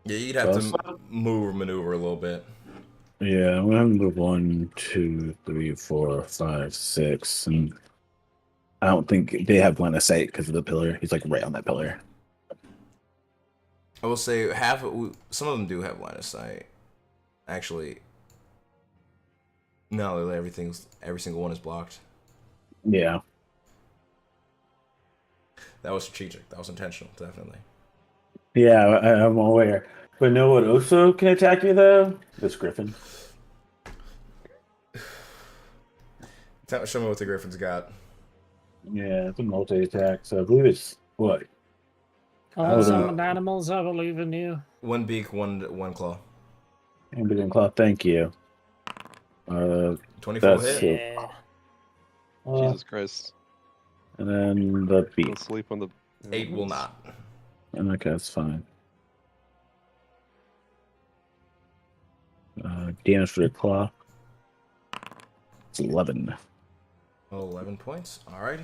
Yeah, you'd have to move or maneuver a little bit. Yeah, I'm gonna move 1, 2, 3, 4, 5, 6, and I don't think they have line of sight because of the pillar. He's like right on that pillar. I will say some of them do have line of sight. Actually, no, every single one is blocked. Yeah. That was strategic. That was intentional, definitely. Yeah, I'm aware. But know what also can attack me though? This griffin. Show me what the Griffin's got. Yeah, it's a multi-attack, so I believe it's what? Awesome animals, I believe in you. 1 beak, one claw. Ambient claw, thank you. 24 that's hit. Yeah. Jesus Christ. And then the Don't beat. sleep on the. 8 will not. Okay, that's fine. Damage for the claw. It's 11. Oh, 11 points. Alrighty.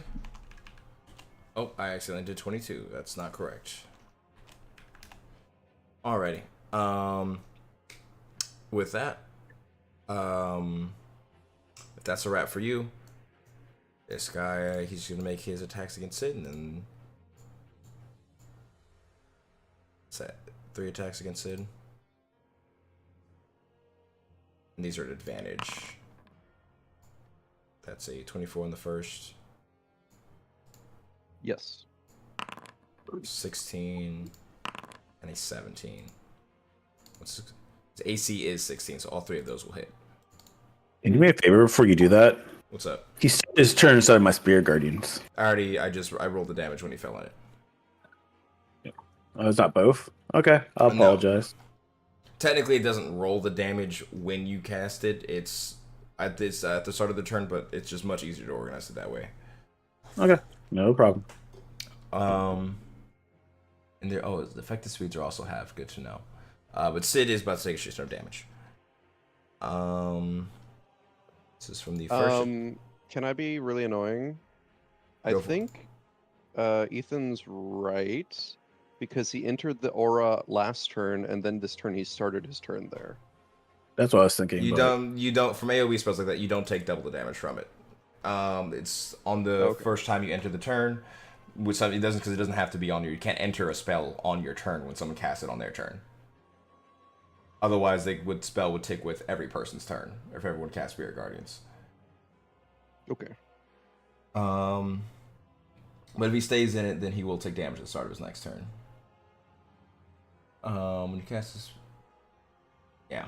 Oh, I accidentally did 22. That's not correct. Alrighty. With that, if that's a wrap for you, this guy, he's gonna make his attacks against Sid, and then what's that? 3 attacks against Sid. And these are at advantage. That's a 24 on the first. Yes. 16 and a 17. His AC is 16, so all 3 of those will hit. Can you do me a favor before you do that? What's up? He started his turn inside of my Spirit Guardians. I rolled the damage when he fell on it. Oh, it's not both? Okay, I'll No. apologize. Technically, it doesn't roll the damage when you cast it. It's at the start of the turn, but it's just much easier to organize it that way. Okay, no problem. And there, the effective speeds are also half. Good to know. But Sid is about to take a shit ton of damage. This is from the first. Can I be really annoying? I Go for it. think Ethan's right because he entered the aura last turn, and then this turn he started his turn there. That's what I was thinking. You but... don't from AoE spells like that. You don't take double the damage from it. It's on the first time you enter the turn. Which it doesn't, because it doesn't have to be on you. You can't enter a spell on your turn when someone casts it on their turn. Otherwise, spell would tick with every person's turn if everyone cast Spirit Guardians. Okay. But if he stays in it, then he will take damage at the start of his next turn. When you cast this, yeah.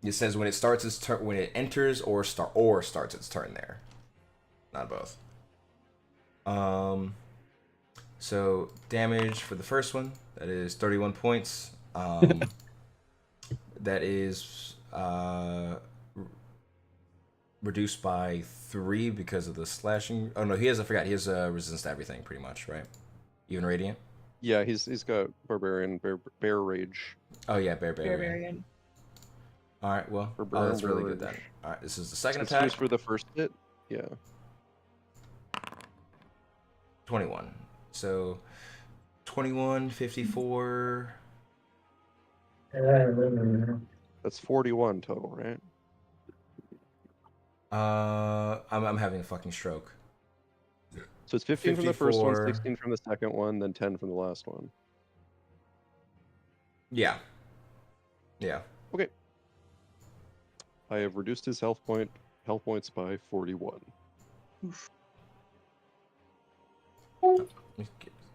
It says when it starts its turn, when it enters or starts its turn there, not both. So damage for the first one, that is 31 points. That is reduced by 3 because of the slashing. Oh no, he has resistance to everything pretty much, right? Even radiant. Yeah, he's got barbarian, bear rage. Oh yeah, barbarian. Barbarian. All right, well, that's really good then. All right, this is the second It's attack. just for the first hit. Yeah. 21. So 21, 54. That's 41 total, right? I'm having a fucking stroke. So it's 15 from the first one, 54. 16 from the second one, then 10 from the last one. Yeah. Yeah. Okay. I have reduced his health points by 41.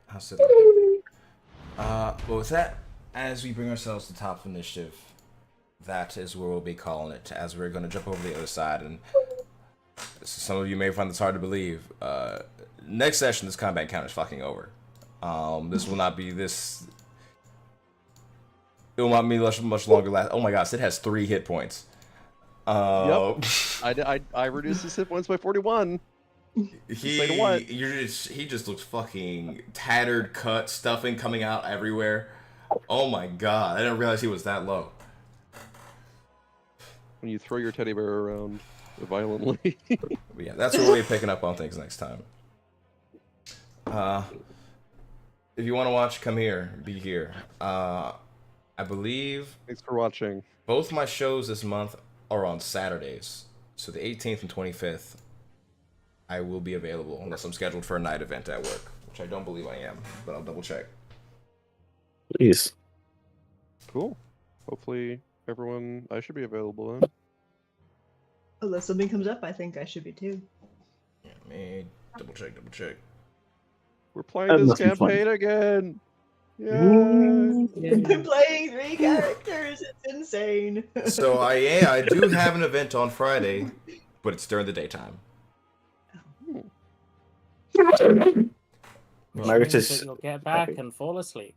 How's it? What was that? as we bring ourselves to the top of initiative, that is where we'll be calling it, as we're going to jump over the other side. And some of you may find this hard to believe. Next session, this combat encounter is fucking over. This will not be this. It will not be much longer last. Oh my gosh, it has 3 hit points. Yep. I reduced his hit points by 41. He just looks fucking tattered, cut, stuffing coming out everywhere. Oh my god, I didn't realize he was that low. When you throw your teddy bear around violently. But yeah, that's where we'll be picking up on things next time. If you want to watch, come here, be here. I believe Thanks for watching. both my shows this month are on Saturdays. So the 18th and 25th, I will be available unless I'm scheduled for a night event at work, which I don't believe I am, but I'll double check. Please. Cool. Hopefully I should be available then. Unless something comes up, I think I should be too. Yeah, me double check. We're That playing this must be fun. campaign again. Yay! I'm playing 3 characters. It's insane. So I do have an event on Friday, but it's during the daytime. Which Margaret means is- that you'll get back and fall asleep.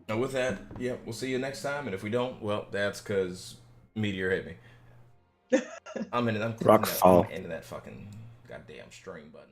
And with that, yeah, we'll see you next time. And if we don't, well, that's because meteor hit me. I'm Rock fall. into that fucking goddamn stream button.